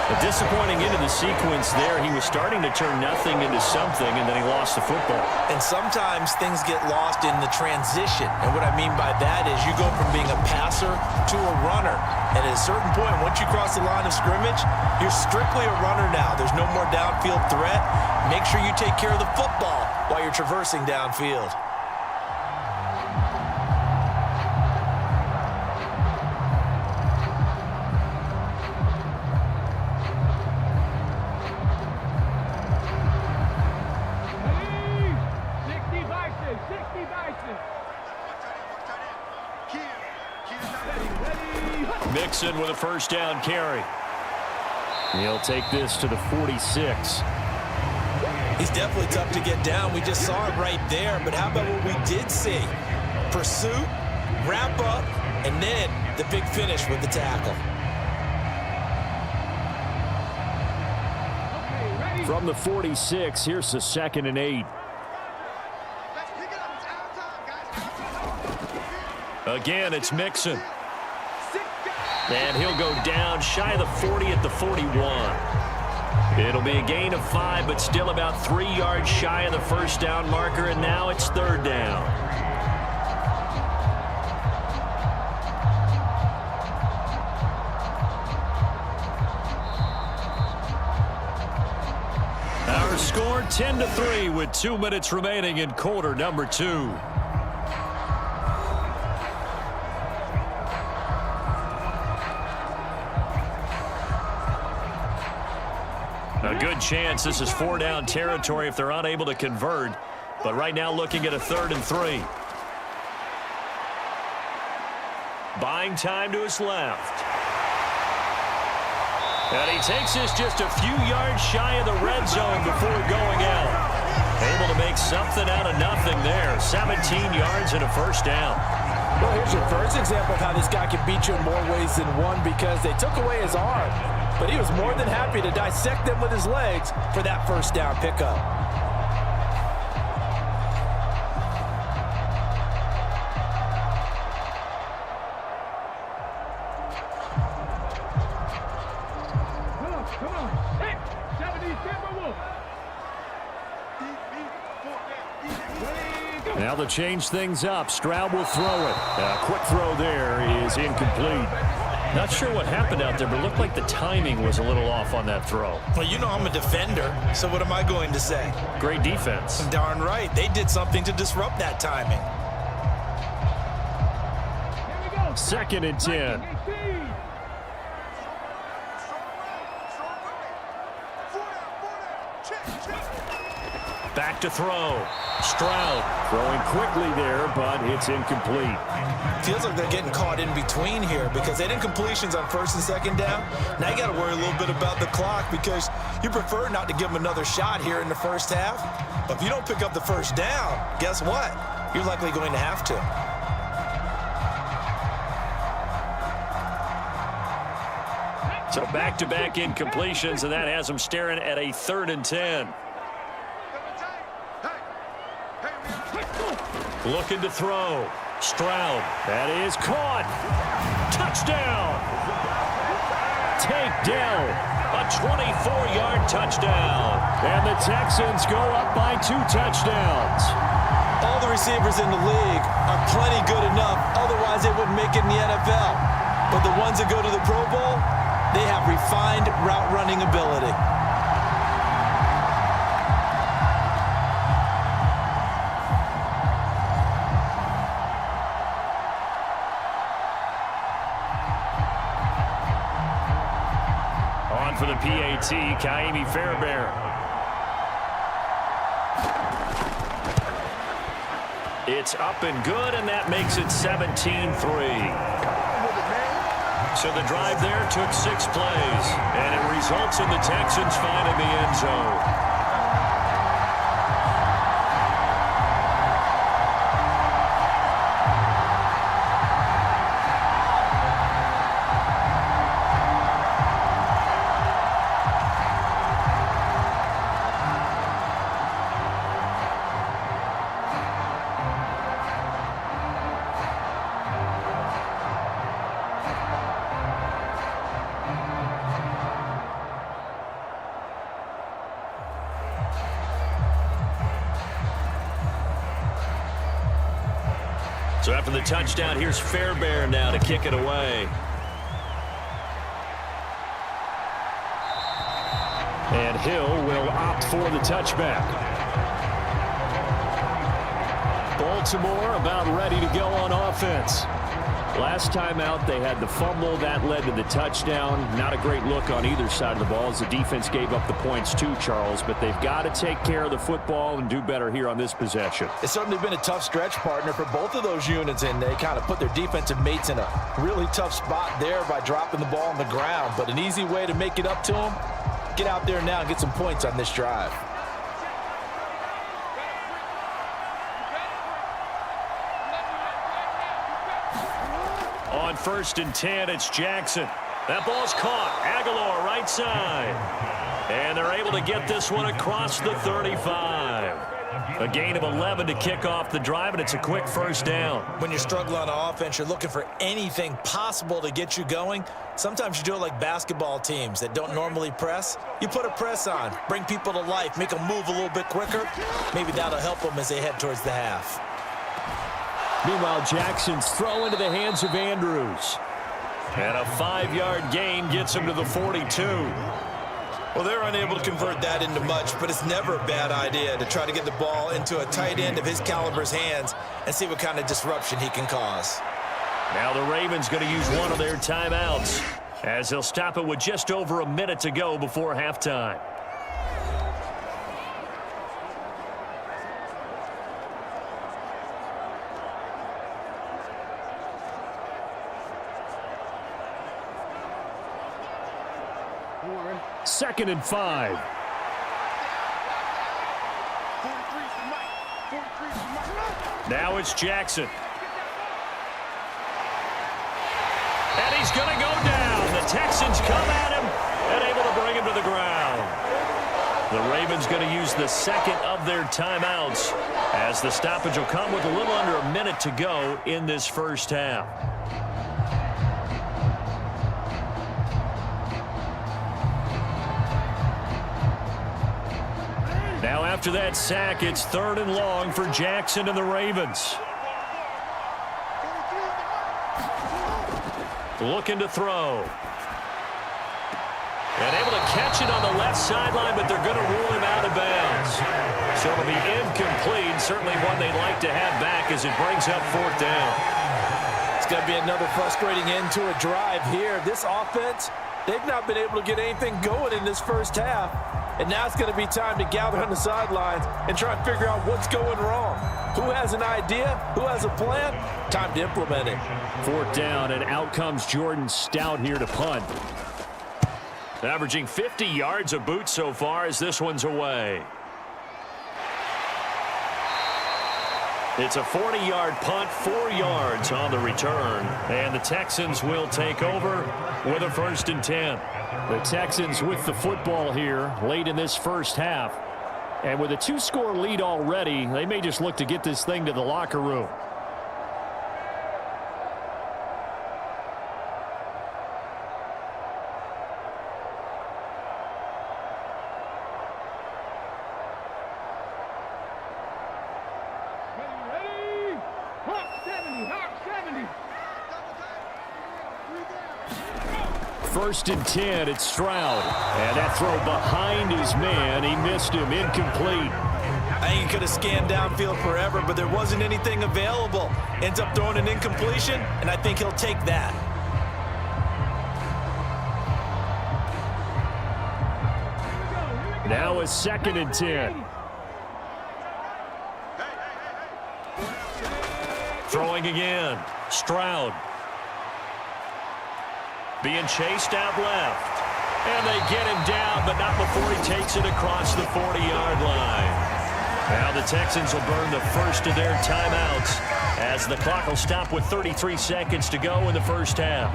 A disappointing end of the sequence there. He was starting to turn nothing into something, and then he lost the football. And sometimes things get lost in the transition. And what I mean by that is you go from being a passer to a runner. And at a certain point, once you cross the line of scrimmage, you're strictly a runner now. There's no more downfield threat. Make sure you take care of the football while you're traversing downfield. Mixon with a first down carry. He'll take this to the 46. He's definitely tough to get down. We just saw it right there. But how about what we did see? Pursuit, wrap up, and then the big finish with the tackle. From the 46, here's the 2nd and 8. Again, it's Mixon. And he'll go down shy of the 40 at the 41. It'll be a gain of 5, but still about 3 yards shy of the first down marker, and now it's 3rd down. Our score 10-3 with 2 minutes remaining in quarter number 2. A good chance this is 4-down territory if they're unable to convert. But right now looking at a 3rd and 3. Buying time to his left. And he takes this just a few yards shy of the red zone before going out. Able to make something out of nothing there. 17 yards and a 1st down. Well, here's your first example of how this guy can beat you in more ways than one, because they took away his arm. But he was more than happy to dissect them with his legs for that 1st down pickup. Come on. Hey, 70, now to change things up, Stroud will throw it. A quick throw there is incomplete. Not sure what happened out there, but it looked like the timing was a little off on that throw. Well, you know I'm a defender, so what am I going to say? Great defense. Darn right. They did something to disrupt that timing. 2nd and 10. Back to throw. Stroud throwing quickly there, but it's incomplete. Feels like they're getting caught in between here because they did completions on 1st and 2nd down. Now you got to worry a little bit about the clock because you prefer not to give them another shot here in the 1st half. But if you don't pick up the 1st down, guess what? You're likely going to have to. So back-to-back incompletions, and that has them staring at a 3rd and 10. Looking to throw. Stroud. That is caught. Touchdown. Take down. A 24-yard touchdown. And the Texans go up by 2 touchdowns. All the receivers in the league are plenty good enough. Otherwise, they wouldn't make it in the NFL. But the ones that go to the Pro Bowl, they have refined route running ability. For the PAT, Kaimi Fairbairn. It's up and good, and that makes it 17-3. So the drive there took 6 plays, and it results in the Texans finding the end zone. So after the touchdown, here's Fairbairn now to kick it away. And Hill will opt for the touchback. Baltimore about ready to go on offense. Last time out, they had the fumble. That led to the touchdown. Not a great look on either side of the ball as the defense gave up the points too, Charles. But they've got to take care of the football and do better here on this possession. It's certainly been a tough stretch, partner, for both of those units, and they kind of put their defensive mates in a really tough spot there by dropping the ball on the ground. But an easy way to make it up to them, get out there now and get some points on this drive. On 1st and 10, it's Jackson. That ball's caught. Aguilar right side. And they're able to get this one across the 35. A gain of 11 to kick off the drive, and it's a quick first down. When you're struggling on offense, you're looking for anything possible to get you going. Sometimes you do it like basketball teams that don't normally press. You put a press on, bring people to life, make them move a little bit quicker. Maybe that'll help them as they head towards the half. Meanwhile, Jackson's throw into the hands of Andrews. And a 5-yard gain gets him to the 42. Well, they're unable to convert that into much, but it's never a bad idea to try to get the ball into a tight end of his caliber's hands and see what kind of disruption he can cause. Now the Ravens going to use one of their timeouts as they'll stop it with just over a minute to go before halftime. Second and 5. Now it's Jackson. And he's going to go down. The Texans come at him and able to bring him to the ground. The Ravens going to use the second of their timeouts as the stoppage will come with a little under a minute to go in this first half. Now after that sack, it's 3rd and long for Jackson and the Ravens. Looking to throw. And able to catch it on the left sideline, but they're going to rule him out of bounds. So it'll be incomplete. Certainly one they'd like to have back as it brings up 4th down. It's going to be another frustrating end to a drive here. This offense, they've not been able to get anything going in this first half. And now it's going to be time to gather on the sidelines and try and figure out what's going wrong. Who has an idea? Who has a plan? Time to implement it. 4th down, and out comes Jordan Stroud here to punt. Averaging 50 yards a boot so far as this one's away. It's a 40-yard punt, 4 yards on the return. And the Texans will take over with a 1st and 10. The Texans with the football here late in this first half. And with a 2-score lead already, they may just look to get this thing to the locker room. Ready? Hawk 70, Hawk 70. 1st and 10, it's Stroud. And that throw behind his man, he missed him, incomplete. I think he could have scanned downfield forever, but there wasn't anything available. Ends up throwing an incompletion, and I think he'll take that. Now a 2nd and 10. Throwing again, Stroud. Being chased out left. And they get him down, but not before he takes it across the 40-yard line. Now the Texans will burn the first of their timeouts as the clock will stop with 33 seconds to go in the first half.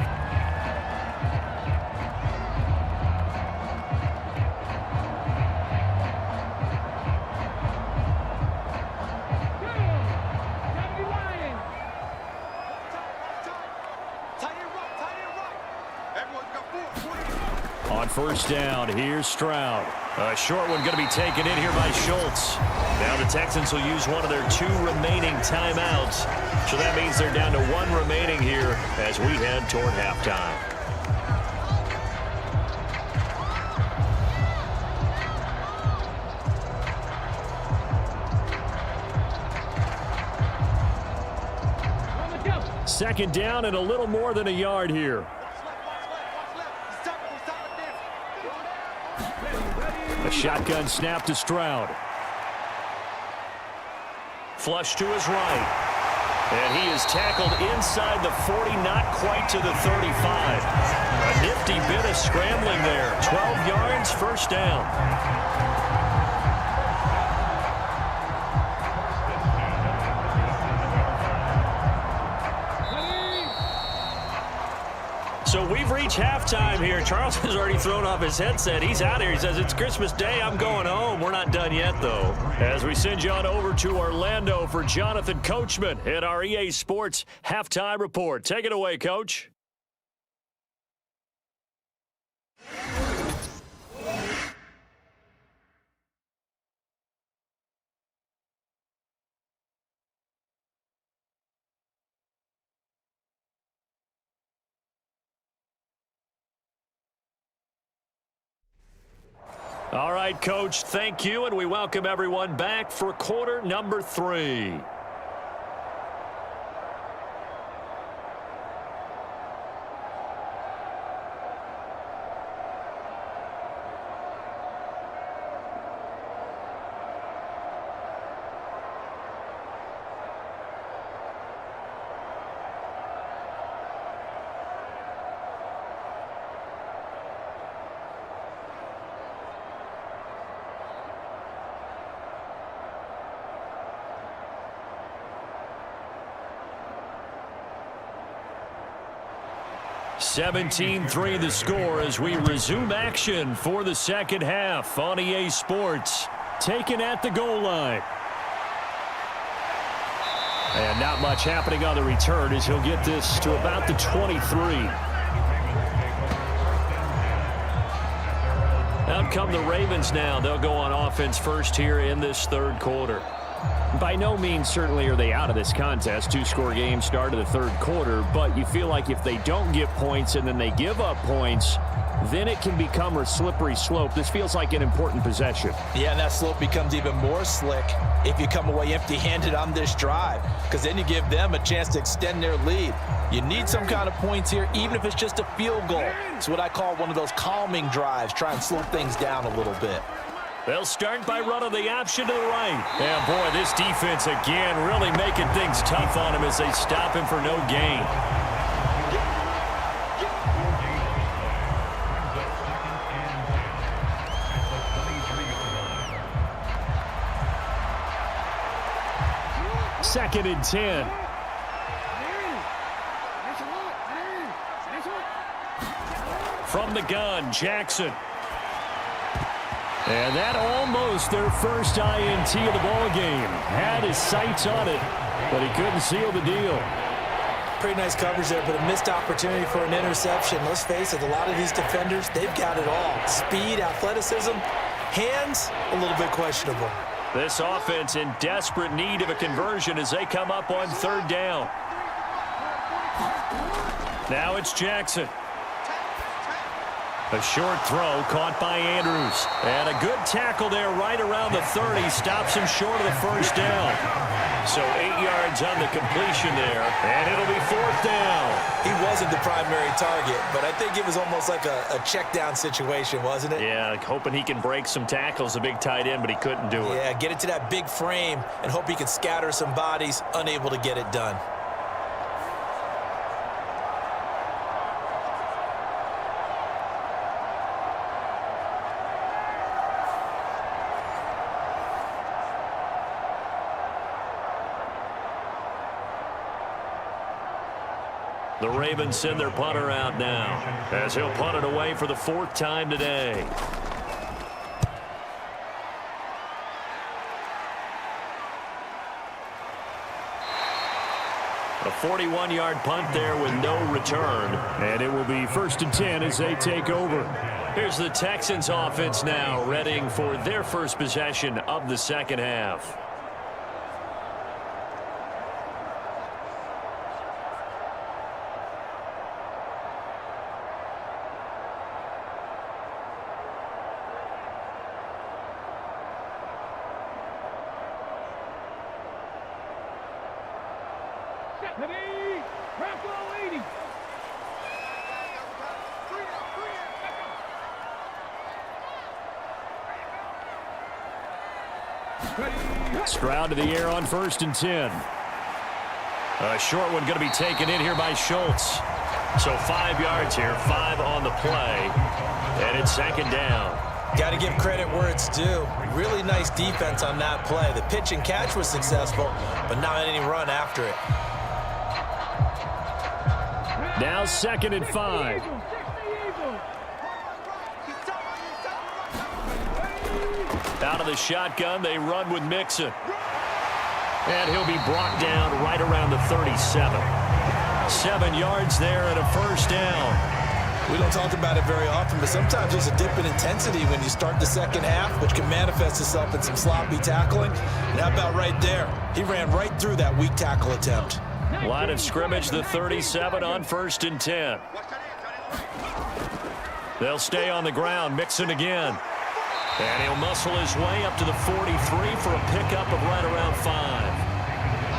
On 1st down, here's Stroud. A short one going to be taken in here by Schultz. Now the Texans will use one of their 2 remaining timeouts. So that means they're down to 1 remaining here as we head toward halftime. Second down and a little more than a yard here. A shotgun snap to Stroud. Flush to his right. And he is tackled inside the 40, not quite to the 35. A nifty bit of scrambling there. 12 yards, 1st down. So we've reached halftime here. Charles has already thrown off his headset. He's out here. He says, it's Christmas Day. I'm going home. We're not done yet, though. As we send you on over to Orlando for Jonathan Coachman at our EA Sports Halftime Report. Take it away, Coach. All right, Coach, thank you, and we welcome everyone back for quarter number 3. (17-3) the score as we resume action for the second half on EA Sports. Taken at the goal line. And not much happening on the return as he'll get this to about the 23. Out come the Ravens now. They'll go on offense first here in this third quarter. By no means certainly are they out of this contest. 2-score game start of the third quarter, but you feel like if they don't get points and then they give up points, then it can become a slippery slope. This feels like an important possession. Yeah, and that slope becomes even more slick if you come away empty-handed on this drive, because then you give them a chance to extend their lead. You need some kind of points here, even if it's just a field goal. It's what I call one of those calming drives, try and slow things down a little bit. They'll start by running the option to the right. And, boy, this defense again really making things tough on him as they stop him for no gain. Second and 10. From the gun, Jackson. And that almost their first INT of the ball game. Had his sights on it, but he couldn't seal the deal. Pretty nice coverage there, but a missed opportunity for an interception. Let's face it, a lot of these defenders, they've got it all. Speed, athleticism, hands, a little bit questionable. This offense in desperate need of a conversion as they come up on third down. Now it's Jackson. A short throw caught by Andrews. And a good tackle there right around the 30. Stops him short of the first down. So 8 yards on the completion there. And it'll be fourth down. He wasn't the primary target, but I think it was almost like a check down situation, wasn't it? Yeah, hoping he can break some tackles, a big tight end, but he couldn't do it. Yeah, get it to that big frame and hope he can scatter some bodies, unable to get it done. The Ravens send their punter out now as he'll punt it away for the fourth time today. A 41-yard punt there with no return. And it will be 1st and 10 as they take over. Here's the Texans offense now, readying for their first possession of the second half. Stroud to the air on 1st and 10. A short one going to be taken in here by Schultz. So 5 yards here, 5 on the play. And it's second down. Got to give credit where it's due. Really nice defense on that play. The pitch and catch was successful, but not any run after it. Now 2nd and 5. Out of the shotgun, they run with Mixon. And he'll be brought down right around the 37. 7 yards there and a first down. We don't talk about it very often, but sometimes there's a dip in intensity when you start the second half, which can manifest itself in some sloppy tackling. And how about right there? He ran right through that weak tackle attempt. Line of scrimmage, the 37 on 1st and 10. They'll stay on the ground. Mixon again. And he'll muscle his way up to the 43 for a pickup of right around 5.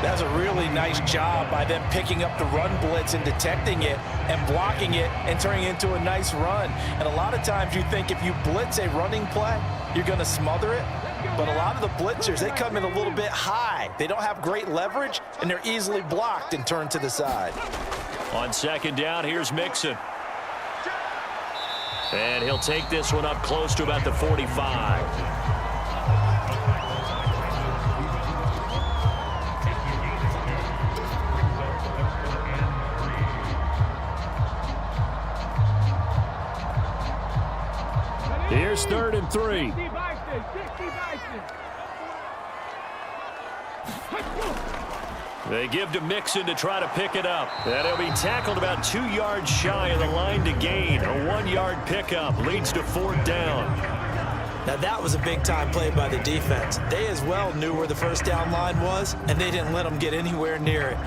That's a really nice job by them picking up the run blitz and detecting it and blocking it and turning it into a nice run. And a lot of times you think if you blitz a running play, you're going to smother it. But a lot of the blitzers, they come in a little bit high. They don't have great leverage, and they're easily blocked and turned to the side. On 2nd down, here's Mixon. And he'll take this one up close to about the 45. Here's 3rd and 3. They give to Mixon to try to pick it up. And he'll be tackled about 2 yards shy of the line to gain. A 1-yard pickup leads to 4th down. Now that was a big-time play by the defense. They as well knew where the first down line was, and they didn't let them get anywhere near it.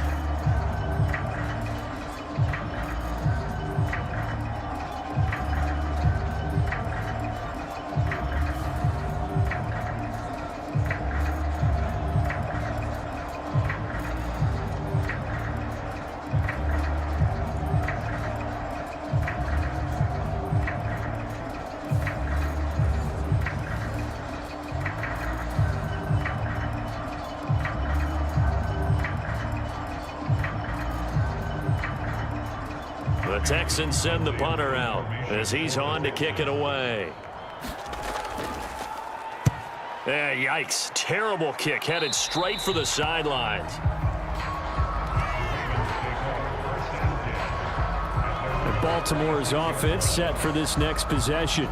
The Texans send the punter out as he's on to kick it away. Yeah, yikes. Terrible kick headed straight for the sidelines. And Baltimore's offense set for this next possession.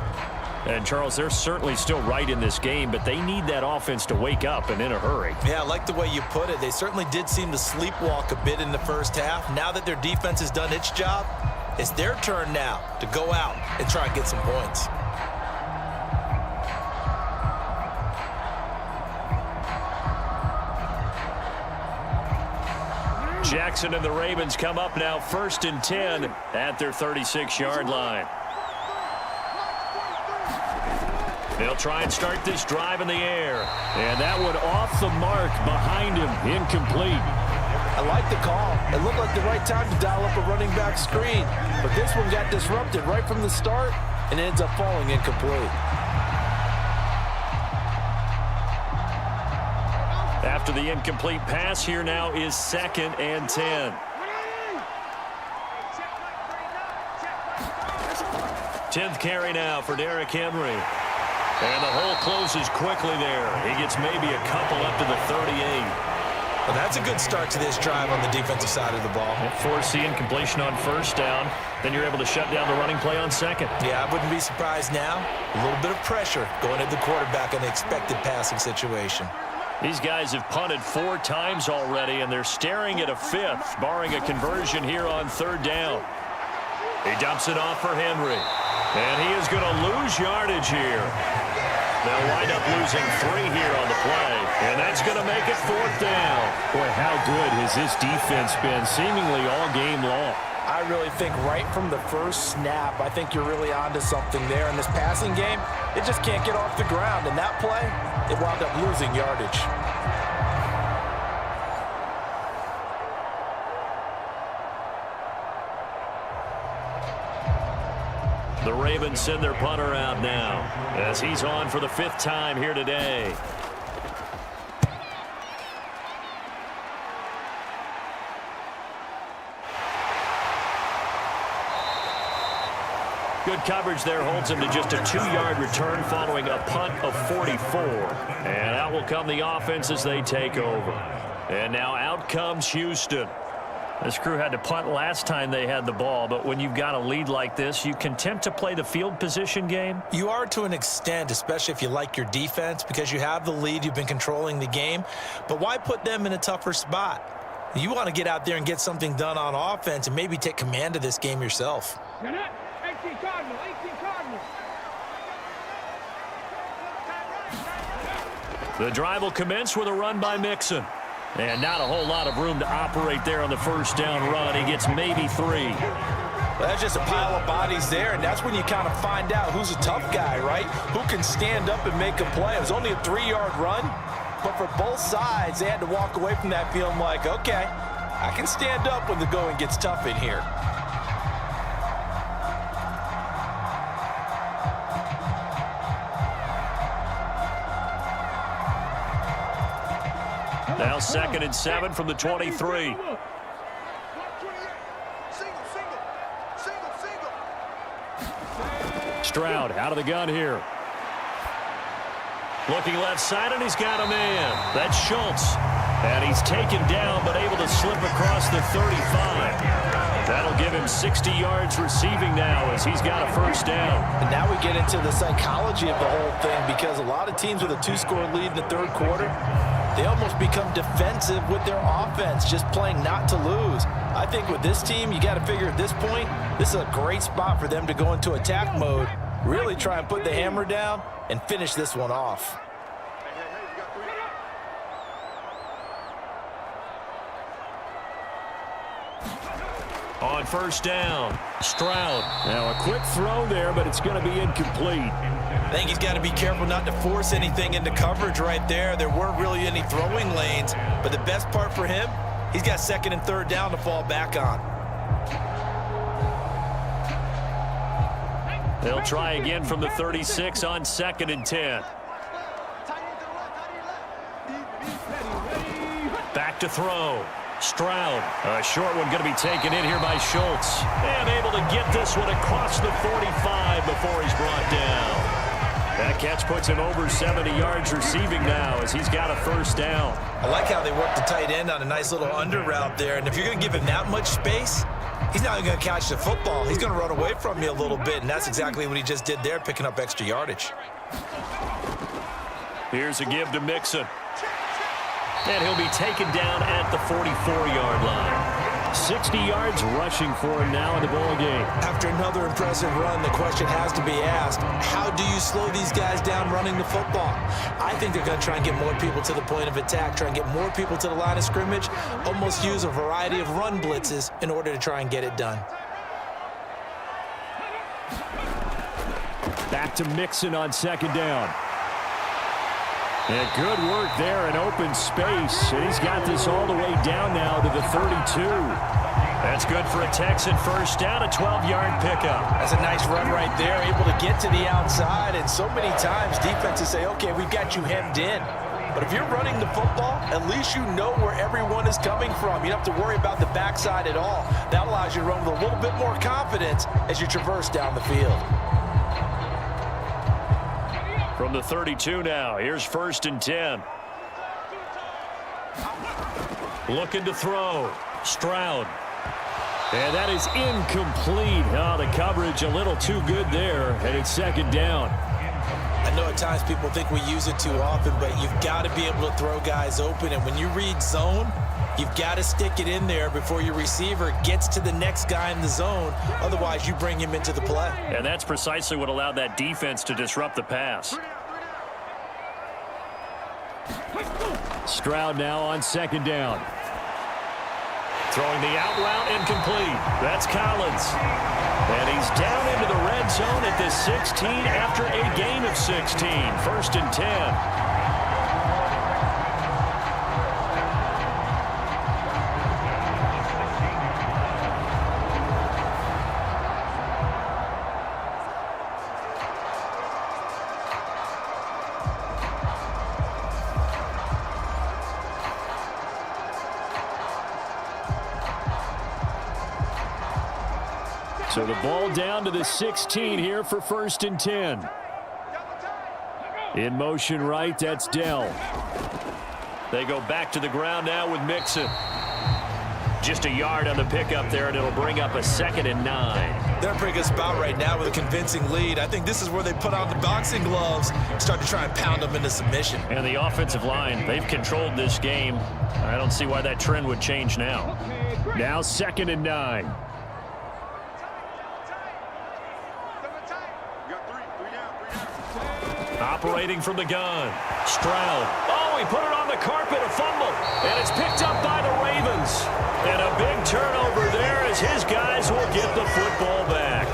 And, Charles, they're certainly still right in this game, but they need that offense to wake up and in a hurry. Yeah, I like the way you put it. They certainly did seem to sleepwalk a bit in the first half. Now that their defense has done its job, it's their turn now to go out and try and get some points. Jackson and the Ravens come up now 1st and 10 at their 36-yard line. They'll try and start this drive in the air. And that one off the mark behind him. Incomplete. I like the call. It looked like the right time to dial up a running back screen. But this one got disrupted right from the start and ends up falling incomplete. After the incomplete pass, here now is 2nd and 10. Tenth carry now for Derrick Henry. And the hole closes quickly there. He gets maybe a couple up to the 38. Well, that's a good start to this drive on the defensive side of the ball. Force the incompletion on 1st down. Then you're able to shut down the running play on 2nd. Yeah, I wouldn't be surprised now. A little bit of pressure going at the quarterback in the expected passing situation. These guys have punted 4 times already, and they're staring at a 5th, barring a conversion here on 3rd down. He dumps it off for Henry. And he is going to lose yardage here. They'll wind up losing 3 here on the play. And that's going to make it 4th down. Boy, how good has this defense been seemingly all game long? I really think right from the first snap, I think you're really onto something there. In this passing game, it just can't get off the ground. And that play, it wound up losing yardage. The Ravens send their punter out now as he's on for the 5th time here today. Good coverage there holds him to just a 2-yard return following a punt of 44. And out will come the offense as they take over. And now out comes Houston. This crew had to punt last time they had the ball, but when you've got a lead like this, you can tempt to play the field position game. You are to an extent, especially if you like your defense, because you have the lead, you've been controlling the game. But why put them in a tougher spot? You want to get out there and get something done on offense and maybe take command of this game yourself. 18 Cardinal, 18 Cardinal. The drive will commence with a run by Mixon. And not a whole lot of room to operate there on the first down run. He gets maybe 3. Well, that's just a pile of bodies there, and that's when you kind of find out who's a tough guy, right? Who can stand up and make a play. It was only a 3-yard run, but for both sides, they had to walk away from that feeling like, okay, I can stand up when the going gets tough in here. Now 2nd and 7 from the 23. Stroud out of the gun here. Looking left side, and he's got a man. That's Schultz. And he's taken down, but able to slip across the 35. That'll give him 60 yards receiving now as he's got a first down. And now we get into the psychology of the whole thing, because a lot of teams with a 2-score lead in the third quarter, they almost become defensive with their offense, just playing not to lose. I think with this team, you got to figure at this point, this is a great spot for them to go into attack mode, really try and put the hammer down and finish this one off. On first down, Stroud. Now a quick throw there, but it's going to be incomplete. I think he's got to be careful not to force anything into coverage right there. There weren't really any throwing lanes, but the best part for him, he's got 2nd and 3rd down to fall back on. They'll try again from the 36 on 2nd and 10. Back to throw. Stroud. A short one going to be taken in here by Schultz. And able to get this one across the 45 before he's brought down. That catch puts him over 70 yards receiving now as he's got a first down. I like how they work the tight end on a nice little under route there. And if you're going to give him that much space, he's not even going to catch the football. He's going to run away from you a little bit, and that's exactly what he just did there, picking up extra yardage. Here's a give to Mixon. And he'll be taken down at the 44-yard line. 60 yards rushing for him now in the ball game. After another impressive run, the question has to be asked, how do you slow these guys down running the football? I think they're going to try and get more people to the point of attack, try and get more people to the line of scrimmage, almost use a variety of run blitzes in order to try and get it done. Back to Mixon on 2nd down. And good work there in open space. And he's got this all the way down now to the 32. That's good for a Texan first down, a 12-yard pickup. That's a nice run right there, able to get to the outside. And so many times defenses say, okay, we've got you hemmed in. But if you're running the football, at least you know where everyone is coming from. You don't have to worry about the backside at all. That allows you to run with a little bit more confidence as you traverse down the field. From the 32 now, here's 1st and 10. Looking to throw. Stroud. And that is incomplete. Oh, the coverage a little too good there, and it's 2nd down. I know at times people think we use it too often, but you've got to be able to throw guys open. And when you read zone, you've got to stick it in there before your receiver gets to the next guy in the zone. Otherwise, you bring him into the play. And that's precisely what allowed that defense to disrupt the pass. Stroud now on 2nd down. Throwing the out route incomplete. That's Collins. And he's down into the red zone at the 16 after a gain of 16. 1st and 10. So the ball down to the 16 here for 1st and 10. In motion right, that's Dell. They go back to the ground now with Mixon. Just a yard on the pickup there, and it'll bring up a 2nd and 9. They're in a pretty good spot right now with a convincing lead. I think this is where they put on the boxing gloves and start to try and pound them into submission. And the offensive line, they've controlled this game. I don't see why that trend would change now. Now 2nd and 9. Operating from the gun. Stroud. Oh, he put it on the carpet, a fumble. And it's picked up by the Ravens. And a big turnover there as his guys will get the football back.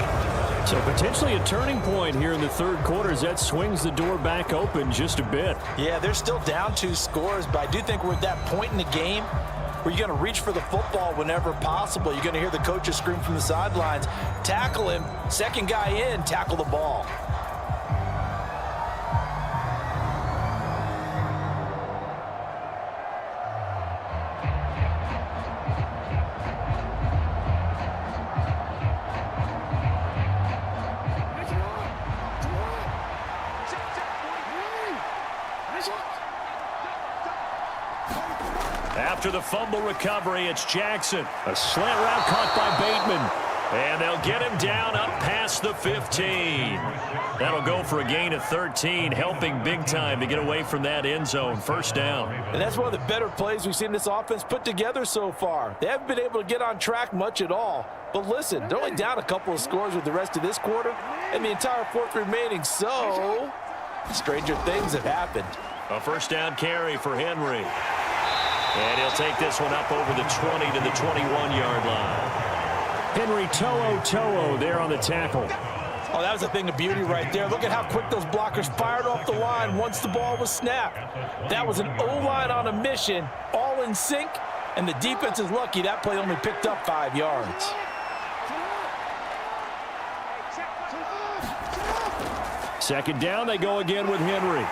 So potentially a turning point here in the third quarter as that swings the door back open just a bit. Yeah, they're still down 2 scores, but I do think we're at that point in the game where you're going to reach for the football whenever possible. You're going to hear the coaches scream from the sidelines, tackle him, second guy in, tackle the ball. After the fumble recovery, it's Jackson. A slant route caught by Bateman. And they'll get him down up past the 15. That'll go for a gain of 13, helping big time to get away from that end zone. First down. And that's one of the better plays we've seen this offense put together so far. They haven't been able to get on track much at all. But listen, they're only down a couple of scores with the rest of this quarter and the entire fourth remaining. So, stranger things have happened. A first down carry for Henry. And he'll take this one up over the 20 to the 21-yard line. Henry To'o there on the tackle. Oh, that was a thing of beauty right there. Look at how quick those blockers fired off the line once the ball was snapped. That was an O-line on a mission, all in sync, and the defense is lucky that play only picked up 5 yards. Second down, they go again with Henry.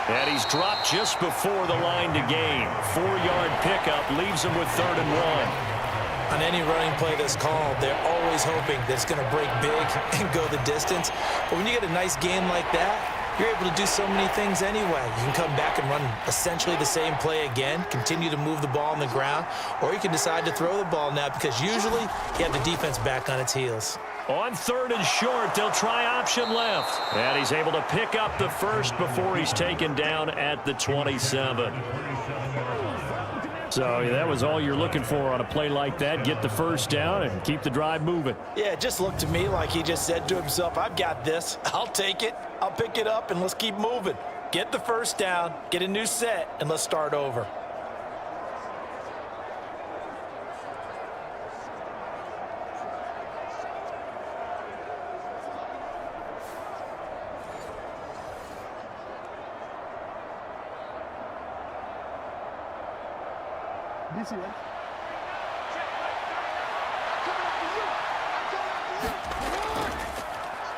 And he's dropped just before the line to gain. 4-yard pickup leaves him with 3rd and 1. On any running play that's called, they're always hoping that it's going to break big and go the distance. But when you get a nice game like that, you're able to do so many things anyway. You can come back and run essentially the same play again, continue to move the ball on the ground, or you can decide to throw the ball now because usually you have the defense back on its heels. On 3rd and short, they'll try option left. And he's able to pick up the first before he's taken down at the 27. So that was all you're looking for on a play like that. Get the first down and keep the drive moving. Yeah, it just looked to me like he just said to himself, I've got this. I'll take it. I'll pick it up, and let's keep moving. Get the first down, get a new set, and let's start over.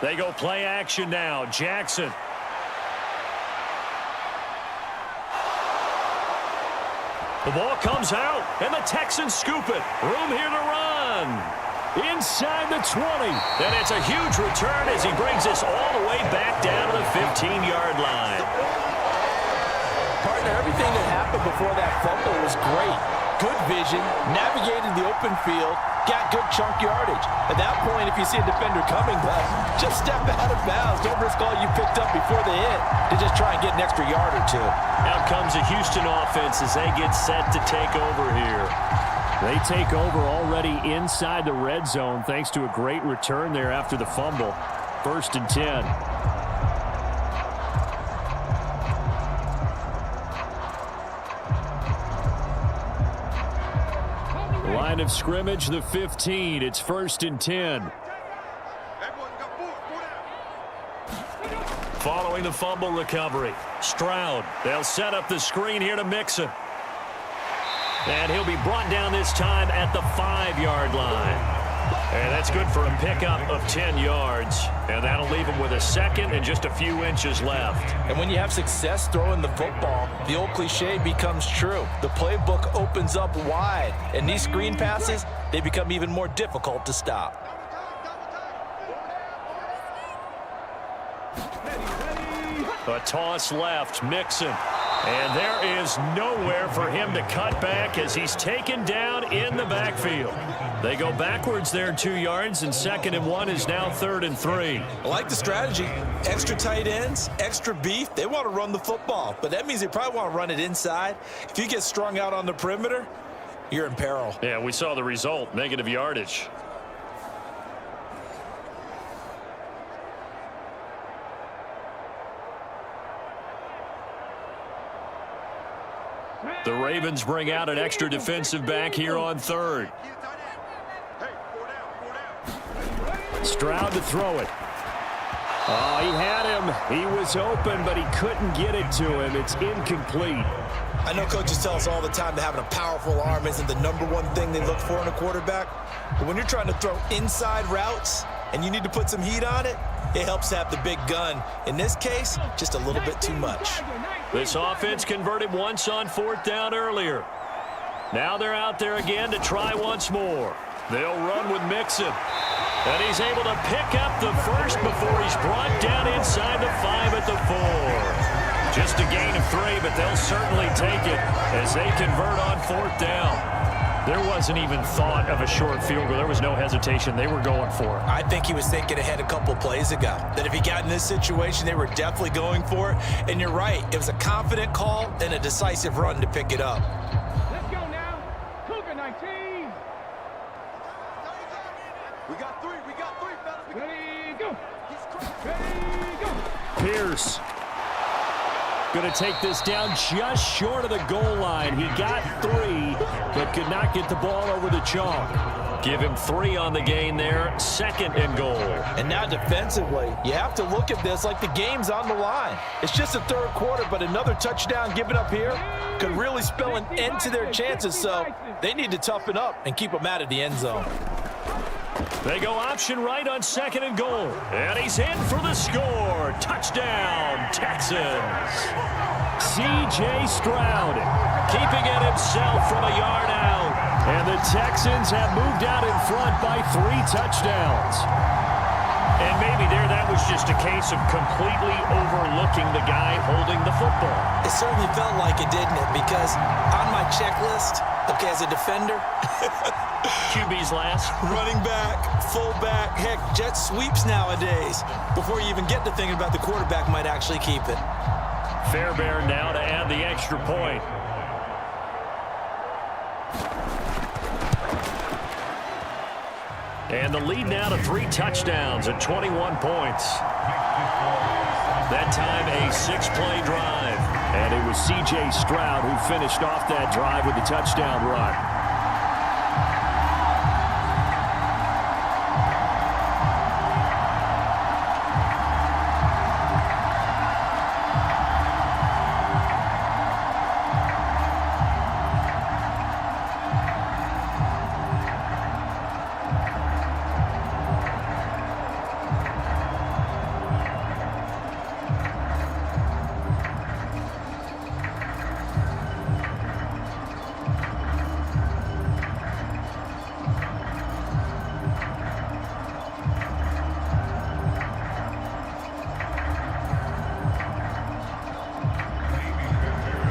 They go play action now. Jackson. The ball comes out, and the Texans scoop it. Room here to run. Inside the 20. And it's a huge return as he brings this all the way back down to the 15-yard line. Partner, everything that happened before that fumble was great. Good vision, navigated the open field, got good chunk yardage. At that point, if you see a defender coming, just step out of bounds. Don't risk all you picked up before they hit to just try and get an extra yard or two. Out comes the Houston offense as they get set to take over here. They take over already inside the red zone thanks to a great return there after the fumble. 1st and 10. Line of scrimmage, the 15. It's 1st and 10. Following the fumble recovery, Stroud. They'll set up the screen here to Mixon. And he'll be brought down this time at the 5-yard line. And that's good for a pickup of 10 yards. And that'll leave him with a 2nd and just a few inches left. And when you have success throwing the football, the old cliche becomes true. The playbook opens up wide. And these screen passes, they become even more difficult to stop. A toss left, Mixon. And there is nowhere for him to cut back as he's taken down in the backfield. They go backwards there 2 yards, and 2nd and 1 is now 3rd and 3. I like the strategy. Extra tight ends, extra beef. They want to run the football, but that means they probably want to run it inside. If you get strung out on the perimeter, you're in peril. Yeah, we saw the result, negative yardage. The Ravens bring out an extra defensive back here on 3rd. Stroud to throw it. Oh, he had him. He was open, but he couldn't get it to him. It's incomplete. I know coaches tell us all the time that having a powerful arm isn't the #1 thing they look for in a quarterback. But when you're trying to throw inside routes and you need to put some heat on it, it helps to have the big gun. In this case, just a little bit too much. This offense converted once on 4th down earlier. Now they're out there again to try once more. They'll run with Mixon. And he's able to pick up the first before he's brought down inside the 5 at the 4. Just a gain of 3, but they'll certainly take it as they convert on 4th down. There wasn't even thought of a short field goal. There was no hesitation. They were going for it. I think he was thinking ahead a couple plays ago, that if he got in this situation, they were definitely going for it. And you're right. It was a confident call and a decisive run to pick it up. Let's go now. Cougar 19. We got 3. We got 3, fellas. Ready, go. Ready, go. Pierce going to take this down just short of the goal line. He got 3, but could not get the ball over the chalk. Give him 3 on the gain there. 2nd and goal. And now defensively, you have to look at this like the game's on the line. It's just the 3rd quarter, but another touchdown given up here could really spell an end to their chances. So they need to toughen up and keep them out of the end zone. They go option right on 2nd and goal. And he's in for the score. Touchdown, Texans. C.J. Stroud keeping it himself from a yard out. And the Texans have moved out in front by 3 touchdowns. And maybe there that was just a case of completely overlooking the guy holding the football. It certainly felt like it, didn't it? Because on my checklist, okay, as a defender, QB's last. Running back, fullback, heck, jet sweeps nowadays. Before you even get to thinking about the quarterback might actually keep it. Fairbairn now to add the extra point. And the lead now to 3 touchdowns at 21 points. That time a 6-play drive. And it was C.J. Stroud who finished off that drive with the touchdown run.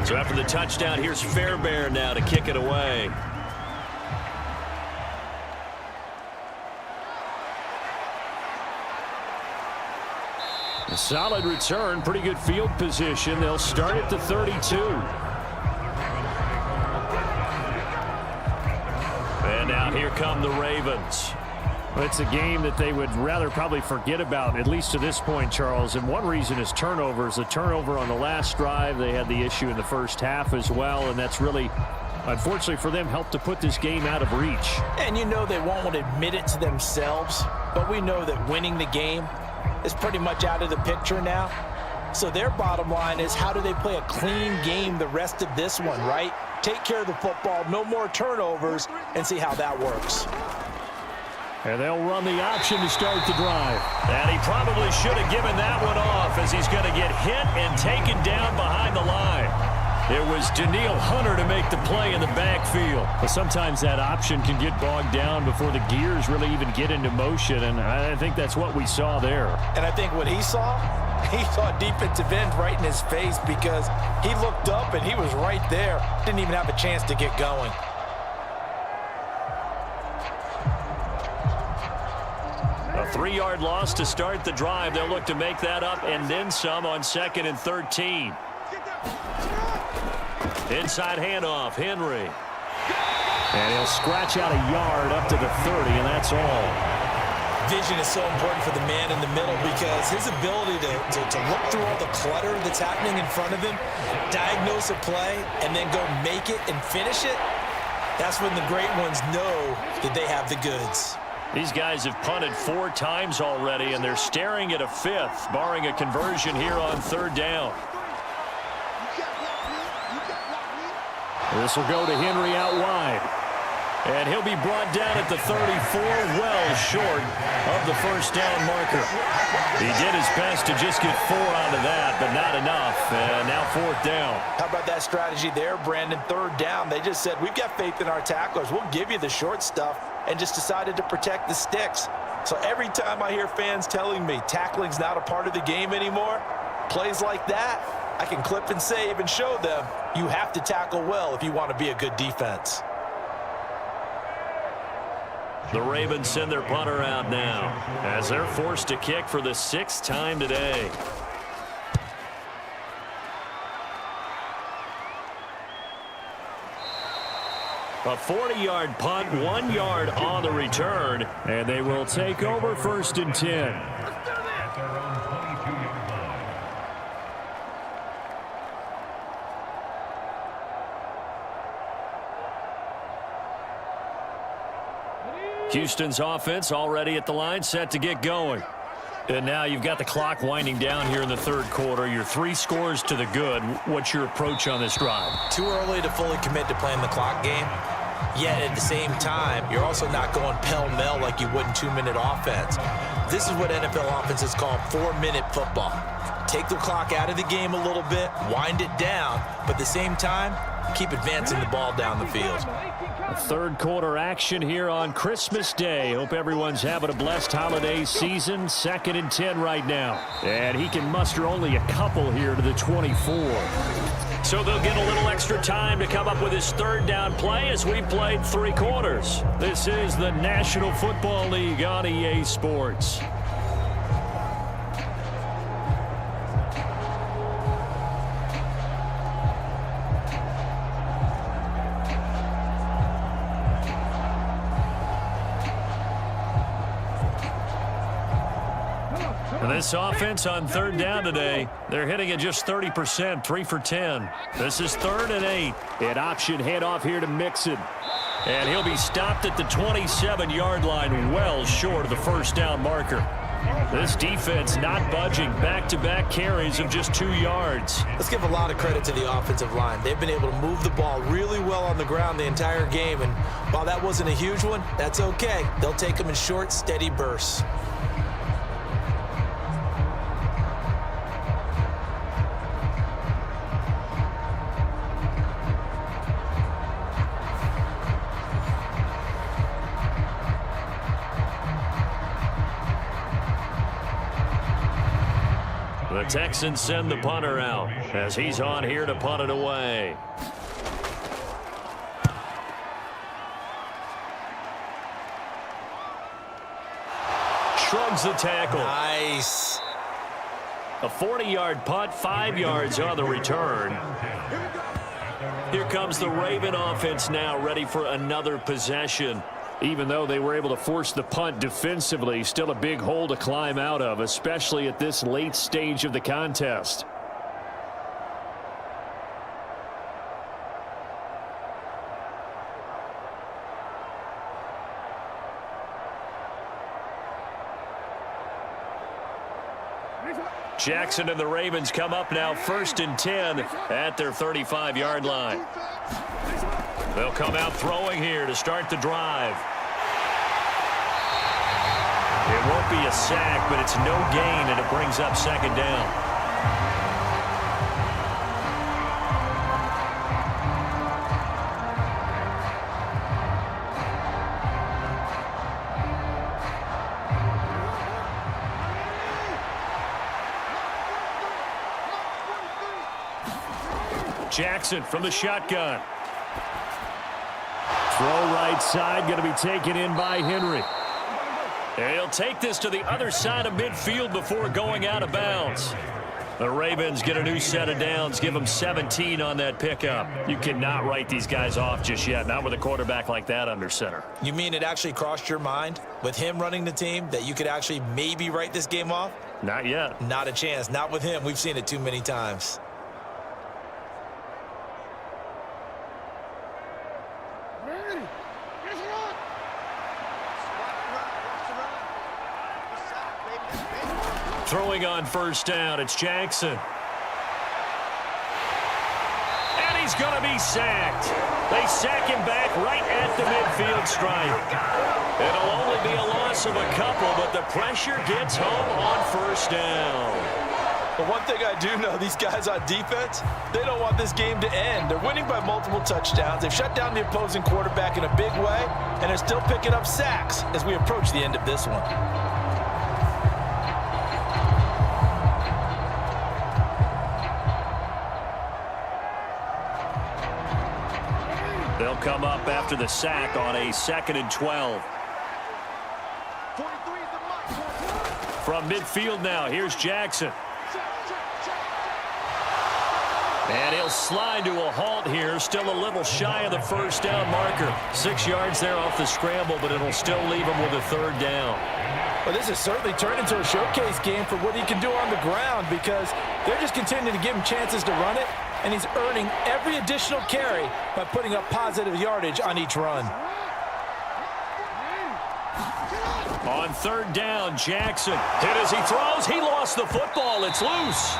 So after the touchdown, here's Fairbairn now to kick it away. A solid return, pretty good field position. They'll start at the 32. And now here come the Ravens. It's a game that they would rather probably forget about, at least to this point, Charles. And one reason is turnovers. The turnover on the last drive, they had the issue in the first half as well, and that's really, unfortunately for them, helped to put this game out of reach. And you know they won't admit it to themselves, but we know that winning the game is pretty much out of the picture now. So their bottom line is, how do they play a clean game the rest of this one, right? Take care of the football, no more turnovers, and see how that works. And they'll run the option to start the drive. And he probably should have given that one off, as he's going to get hit and taken down behind the line. It was Danielle Hunter to make the play in the backfield. But sometimes that option can get bogged down before the gears really even get into motion, and I think that's what we saw there. And I think what he saw He saw a defensive end right in his face because he looked up and he was right there. Didn't even have a chance to get going. A 3-yard loss to start the drive. They'll look to make that up and then some on 2nd and 13. Inside handoff, Henry. And he'll scratch out a yard up to the 30, and that's all. Vision is so important for the man in the middle because his ability to look through all the clutter that's happening in front of him, diagnose a play, and then go make it and finish it, that's when the great ones know that they have the goods. These guys have punted 4 times already, and they're staring at a 5th, barring a conversion here on 3rd down. This will go to Henry out wide. And he'll be brought down at the 34, well short of the first down marker. He did his best to just get 4 out of that, but not enough. And now 4th down. How about that strategy there, Brandon? 3rd down. They just said, we've got faith in our tacklers. We'll give you the short stuff, and just decided to protect the sticks. So every time I hear fans telling me tackling's not a part of the game anymore, plays like that, I can clip and save and show them you have to tackle well if you want to be a good defense. The Ravens send their punter out now as they're forced to kick for the 6th time today. A 40-yard punt, 1 yard on the return, and they will take over 1st and 10. Houston's offense already at the line, set to get going. And now you've got the clock winding down here in the 3rd quarter. You're 3 scores to the good. What's your approach on this drive? Too early to fully commit to playing the clock game. Yet at the same time, you're also not going pell-mell like you would in 2-minute offense. This is what NFL offenses call 4-minute football. Take the clock out of the game a little bit, wind it down, but at the same time, keep advancing the ball down the field. 3rd quarter action here on Christmas Day. Hope everyone's having a blessed holiday season. 2nd and 10 right now. And he can muster only a couple here to the 24. So they'll get a little extra time to come up with his 3rd down play as we played 3 quarters. This is the National Football League on EA Sports. This offense on 3rd down today, they're hitting at just 30%, 3 for 10. This is 3rd and 8. An option handoff here to Mixon. And he'll be stopped at the 27-yard line, well short of the first down marker. This defense not budging, back-to-back carries of just 2 yards. Let's give a lot of credit to the offensive line. They've been able to move the ball really well on the ground the entire game, and while that wasn't a huge one, that's okay. They'll take them in short, steady bursts. The Texans send the punter out as he's on here to punt it away. Shrugs the tackle. Nice. A 40-yard punt, 5 yards on the return. Here comes the Raven offense now, ready for another possession. Even though they were able to force the punt defensively, still a big hole to climb out of, especially at this late stage of the contest. Jackson and the Ravens come up now 1st and 10 at their 35-yard line. They'll come out throwing here to start the drive. It won't be a sack, but it's no gain, and it brings up 2nd down. Jackson from the shotgun. Throw right side, going to be taken in by Henry. And he'll take this to the other side of midfield before going out of bounds. The Ravens get a new set of downs, give them 17 on that pickup. You cannot write these guys off just yet, not with a quarterback like that under center. You mean it actually crossed your mind with him running the team that you could actually maybe write this game off? Not yet. Not a chance. Not with him. We've seen it too many times. Throwing on first down, it's Jackson. And he's going to be sacked. They sack him back right at the midfield stripe. It'll only be a loss of a couple, but the pressure gets home on first down. But one thing I do know, these guys on defense, they don't want this game to end. They're winning by multiple touchdowns. They've shut down the opposing quarterback in a big way, and they're still picking up sacks as we approach the end of this one. They'll come up after the sack on a 2nd and 12. From midfield now, here's Jackson. And he'll slide to a halt here, still a little shy of the first down marker. 6 yards there off the scramble, but it'll still leave him with a 3rd down. Well, this has certainly turned into a showcase game for what he can do on the ground because they're just continuing to give him chances to run it, and he's earning every additional carry by putting up positive yardage on each run. On 3rd down, Jackson hit as he throws. He lost the football. It's loose.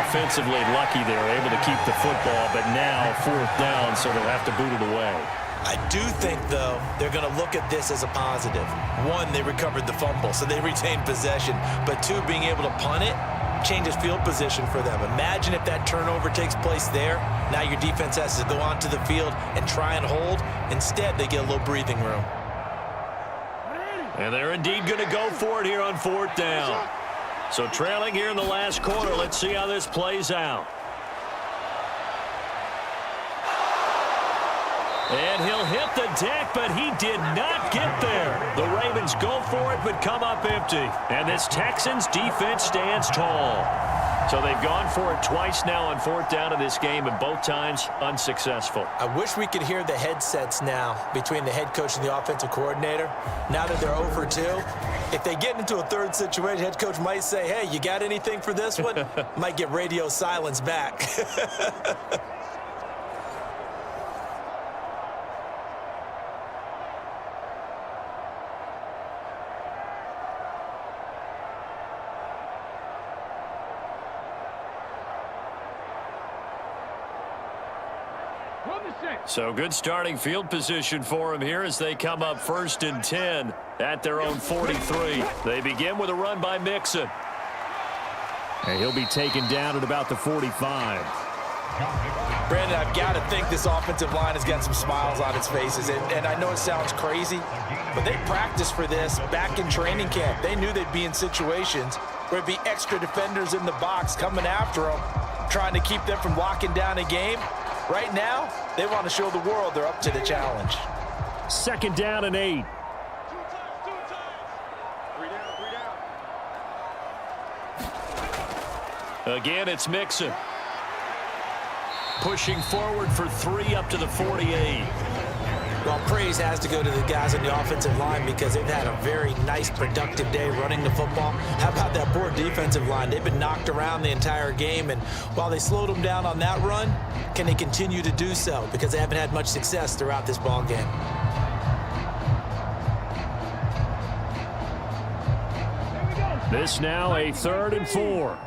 Offensively lucky they're able to keep the football, but now 4th down, so they'll have to boot it away. I do think, though, they're going to look at this as a positive. 1, they recovered the fumble, so they retained possession. But 2, being able to punt it changes field position for them. Imagine if that turnover takes place there. Now your defense has to go onto the field and try and hold. Instead, they get a little breathing room. And they're indeed going to go for it here on 4th down. So trailing here in the last quarter, let's see how this plays out. And he'll hit the deck, but he did not get there. The Ravens go for it, but come up empty. And this Texans defense stands tall. So they've gone for it twice now on 4th down in this game, and both times unsuccessful. I wish we could hear the headsets now between the head coach and the offensive coordinator. Now that they're 0 for 2, if they get into a 3rd situation, head coach might say, hey, you got anything for this one? Might get radio silence back. So good starting field position for him here as they come up 1st and 10 at their own 43. They begin with a run by Mixon. And he'll be taken down at about the 45. Brandon, I've got to think this offensive line has got some smiles on its faces. And I know it sounds crazy, but they practiced for this back in training camp. They knew they'd be in situations where it'd be extra defenders in the box coming after them, trying to keep them from locking down a game. Right now, they want to show the world they're up to the challenge. 2nd down and 8. Again, it's Mixon. Pushing forward for 3 up to the 48. Well, praise has to go to the guys on the offensive line because they've had a very nice, productive day running the football. How about that poor defensive line? They've been knocked around the entire game, and while they slowed them down on that run, can they continue to do so? Because they haven't had much success throughout this ball game. This now a 3rd and 4.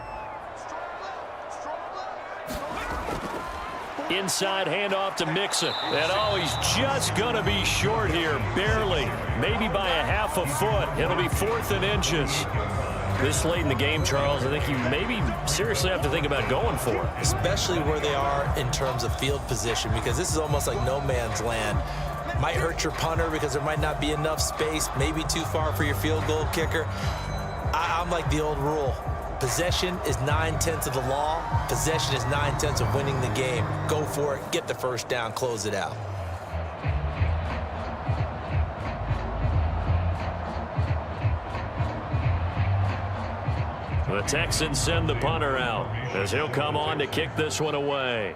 Inside handoff to Mixon. And oh, he's just going to be short here, barely. Maybe by a half a foot. It'll be 4th and inches. This late in the game, Charles, I think you maybe seriously have to think about going for it. Especially where they are in terms of field position, because this is almost like no man's land. Might hurt your punter because there might not be enough space, maybe too far for your field goal kicker. I'm like the old rule. Possession is 9/10 of the law. Possession is 9/10 of winning the game. Go for it. Get the first down. Close it out. The Texans send the punter out as he'll come on to kick this one away.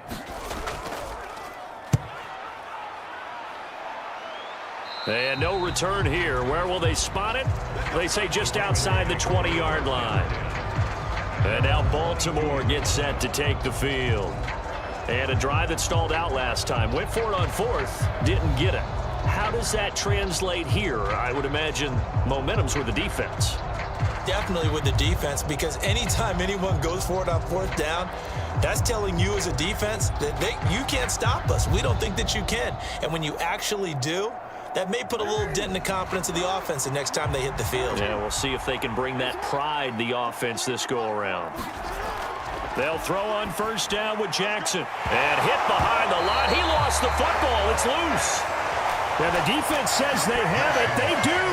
And no return here. Where will they spot it? They say just outside the 20-yard line. And now Baltimore gets set to take the field. And a drive that stalled out last time. Went for it on fourth. Didn't get it. How does that translate here? I would imagine momentum's with the defense. Definitely with the defense, because anytime anyone goes for it on fourth down, that's telling you as a defense that you can't stop us. We don't think that you can. And when you actually do, that may put a little dent in the confidence of the offense the next time they hit the field. Yeah, we'll see if they can bring that pride, the offense, this go-around. They'll throw on first down with Jackson. And hit behind the line. He lost the football. It's loose. And the defense says they have it. They do.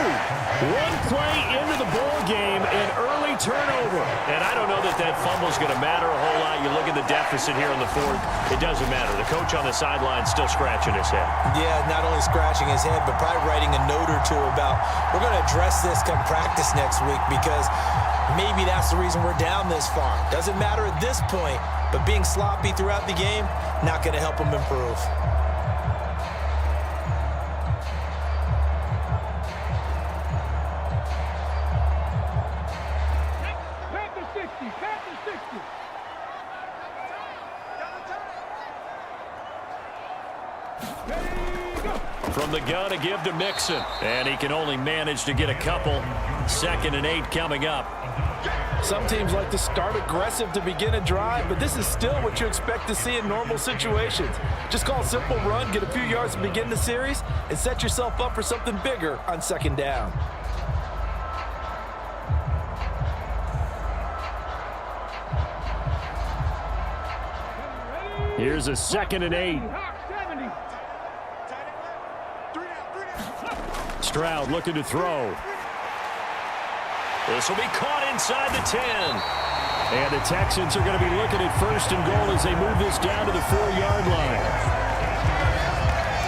One play into the ball game, an early turnover. And I don't know that fumble's going to matter a whole lot. You look at the deficit here in the fourth. It doesn't matter. The coach on the sideline still scratching his head. Yeah, not only scratching his head, but probably writing a note or two about, we're going to address this come practice next week, because maybe that's the reason we're down this far. Doesn't matter at this point, but being sloppy throughout the game, not going to help him improve. From the gun, a give to Mixon. And he can only manage to get a couple. 2nd and 8 coming up. Some teams like to start aggressive to begin a drive, but this is still what you expect to see in normal situations. Just call a simple run, get a few yards to begin the series, and set yourself up for something bigger on 2nd down. Here's a 2nd and 8. Stroud looking to throw. This will be caught inside the 10. And the Texans are going to be looking at 1st and goal as they move this down to the 4-yard line.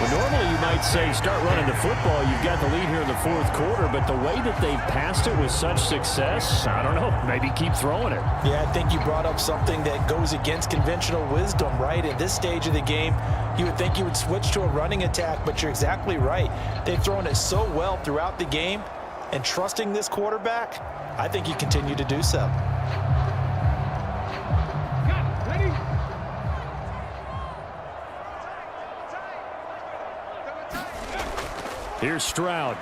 Well, normally you might say start running the football. You've got the lead here in the 4th quarter, but the way that they've passed it with such success, I don't know, maybe keep throwing it. Yeah, I think you brought up something that goes against conventional wisdom, right? At this stage of the game, you would think you would switch to a running attack, but you're exactly right. They've thrown it so well throughout the game, and trusting this quarterback, I think you continue to do so. Here's Stroud.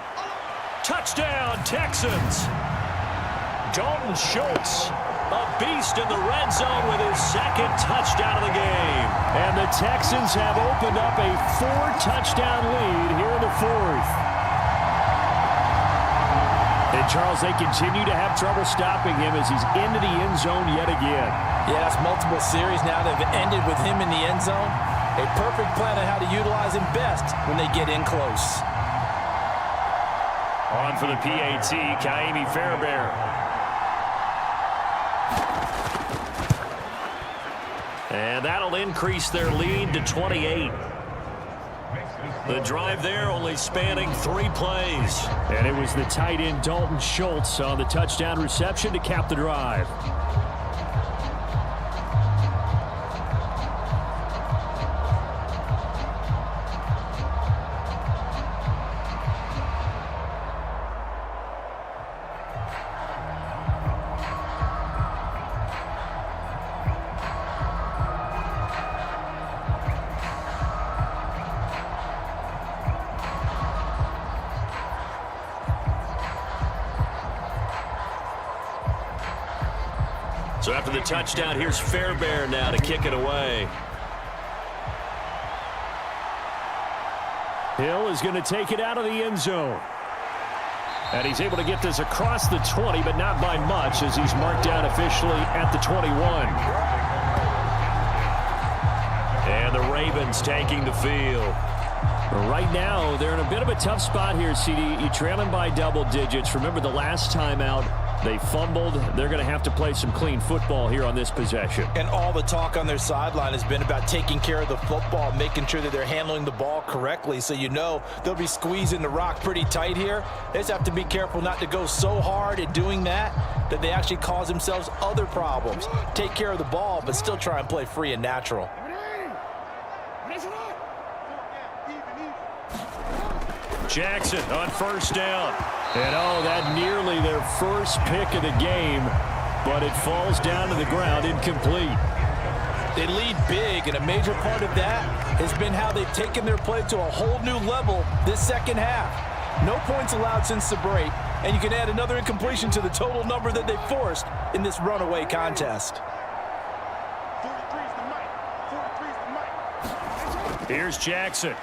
Touchdown, Texans. Dalton Schultz, a beast in the red zone with his 2nd touchdown of the game. And the Texans have opened up a 4-touchdown lead here in the 4th. And, Charles, they continue to have trouble stopping him as he's into the end zone yet again. Yeah, that's multiple series now that have ended with him in the end zone. A perfect plan on how to utilize him best when they get in close. On for the PAT, Kaimi Fairbairn. And that'll increase their lead to 28. The drive there only spanning 3 plays. And it was the tight end Dalton Schultz on the touchdown reception to cap the drive. So after the touchdown, here's Fairbairn now to kick it away. Hill is going to take it out of the end zone. And he's able to get this across the 20, but not by much as he's marked down officially at the 21. And the Ravens taking the field. Right now, they're in a bit of a tough spot here, CD. You're trailing by double digits. Remember, the last time out, They fumbled. They're going to have to play some clean football here on this possession. And all the talk on their sideline has been about taking care of the football, making sure that they're handling the ball correctly. So you know they'll be squeezing the rock pretty tight here. They just have to be careful not to go so hard at doing that they actually cause themselves other problems. Take care of the ball, but still try and play free and natural. Jackson on first down. And that nearly their first pick of the game, but it falls down to the ground incomplete. They lead big, and a major part of that has been how they've taken their play to a whole new level this second half. No points allowed since the break, and you can add another incompletion to the total number that they forced in this runaway contest. Here's Jackson.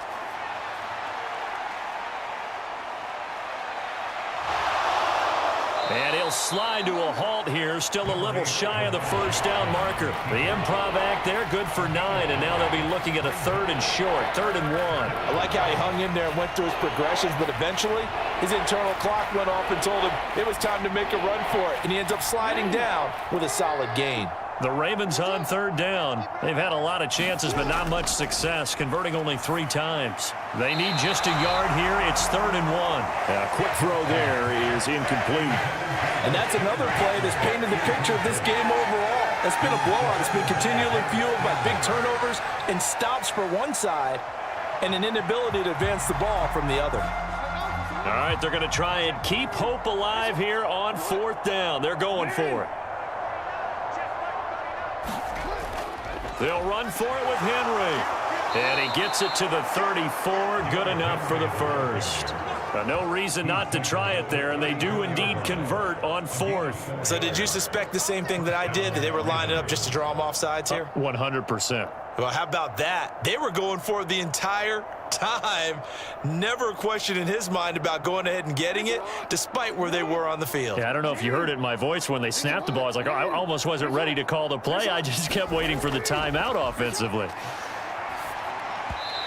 And he'll slide to a halt here, still a little shy of the first down marker. The improv act there, good for 9, and now they'll be looking at a 3rd and short, 3rd and 1. I like how he hung in there and went through his progressions, but eventually his internal clock went off and told him it was time to make a run for it, and he ends up sliding down with a solid gain. The Ravens on 3rd down. They've had a lot of chances, but not much success, converting only 3 times. They need just a yard here. It's 3rd and 1. A quick throw there is incomplete. And that's another play that's painted the picture of this game overall. It's been a blowout. It's been continually fueled by big turnovers and stops for one side and an inability to advance the ball from the other. All right, they're going to try and keep hope alive here on 4th down. They're going for it. They'll run for it with Henry. And he gets it to the 34. Good enough for the first. No reason not to try it there, and they do indeed convert on 4th. So did you suspect the same thing that I did, that they were lining up just to draw them off sides here? 100%. Well, how about that? They were going for it the entire time. Never a question in his mind about going ahead and getting it, despite where they were on the field. Yeah, I don't know if you heard it in my voice when they snapped the ball. I was like, I almost wasn't ready to call the play. I just kept waiting for the timeout offensively.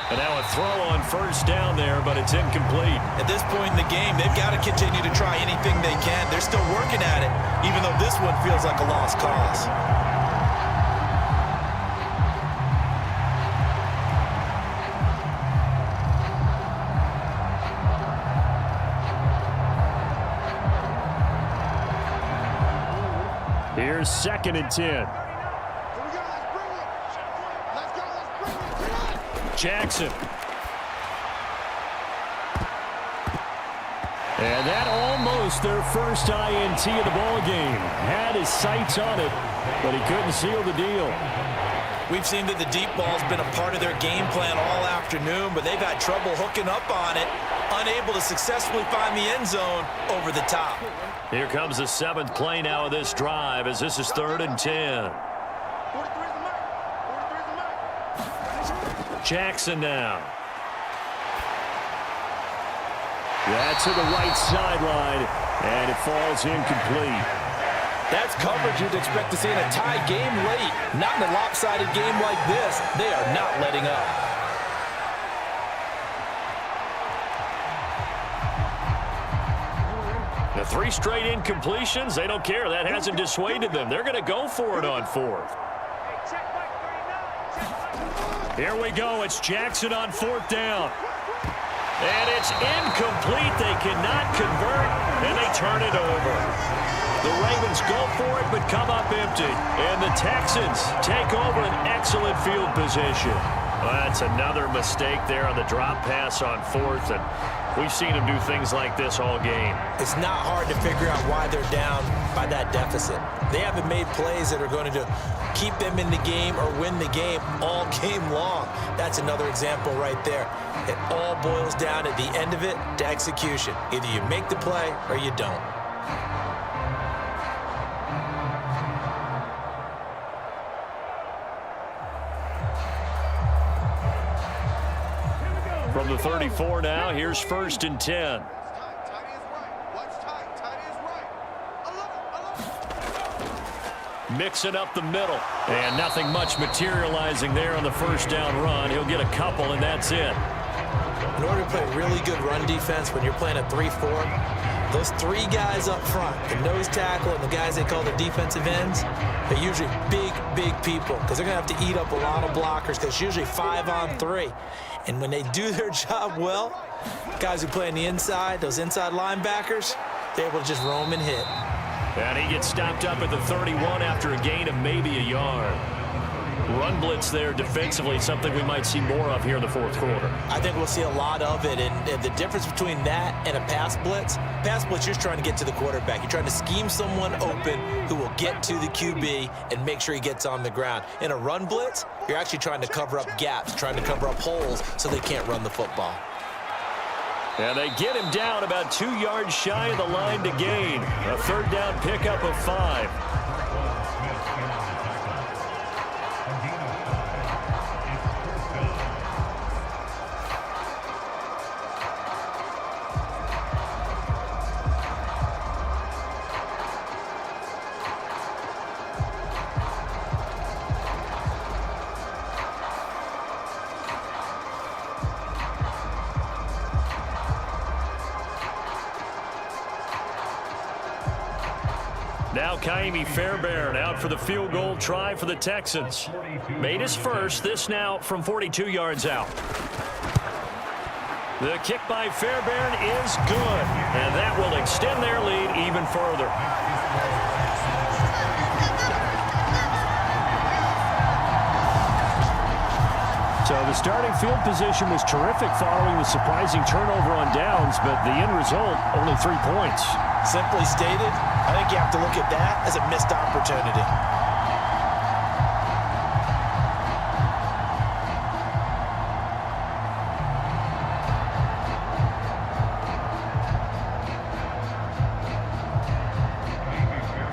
And now a throw on first down there, but it's incomplete. At this point in the game, they've got to continue to try anything they can. They're still working at it, even though this one feels like a lost cause. Here's 2nd and 10. Jackson. And that almost their first INT of the ball game. Had his sights on it, but he couldn't seal the deal. We've seen that the deep ball's been a part of their game plan all afternoon, but they've had trouble hooking up on it, unable to successfully find the end zone over the top. Here comes the 7th play now of this drive, as this is 3rd and 10. Jackson now. That's to the right sideline, and it falls incomplete. That's coverage you'd expect to see in a tie game late. Not in a lopsided game like this. They are not letting up. The 3 straight incompletions, they don't care. That hasn't dissuaded them. They're going to go for it on 4th. Here we go. It's Jackson on 4th down. And it's incomplete. They cannot convert, and they turn it over. The Ravens go for it, but come up empty. And the Texans take over an excellent field position. Well, that's another mistake there on the drop pass on 4th, and we've seen them do things like this all game. It's not hard to figure out why they're down by that deficit. They haven't made plays that are going to keep them in the game or win the game all game long. That's another example right there. It all boils down at the end of it to execution. Either you make the play or you don't. From the 34 now, here's 1st and 10. Mixing up the middle. And nothing much materializing there on the first down run. He'll get a couple, and that's it. in order to play really good run defense when you're playing a 3-4, those three guys up front, the nose tackle and the guys they call the defensive ends, they're usually big people because they're going to have to eat up a lot of blockers because it's usually 5-on-3. And when they do their job well, guys who play on the inside, those inside linebackers, they're able to just roam and hit. And he gets stopped up at the 31 after a gain of maybe a yard. Run blitz there defensively, something we might see more of here in the fourth quarter. I think we'll see a lot of it, and the difference between that and a pass blitz, you're just trying to get to the quarterback. You're trying to scheme someone open who will get to the QB and make sure he gets on the ground. In a run blitz, you're actually trying to cover up gaps, trying to cover up holes so they can't run the football. And they get him down about 2 yards shy of the line to gain. A third down pickup of 5. Now Kaimi Fairbairn out for the field goal try for the Texans. Made his first, this now from 42 yards out. The kick by Fairbairn is good, and that will extend their lead even further. So the starting field position was terrific following the surprising turnover on downs, but the end result, only 3 points. Simply stated, I think you have to look at that as a missed opportunity.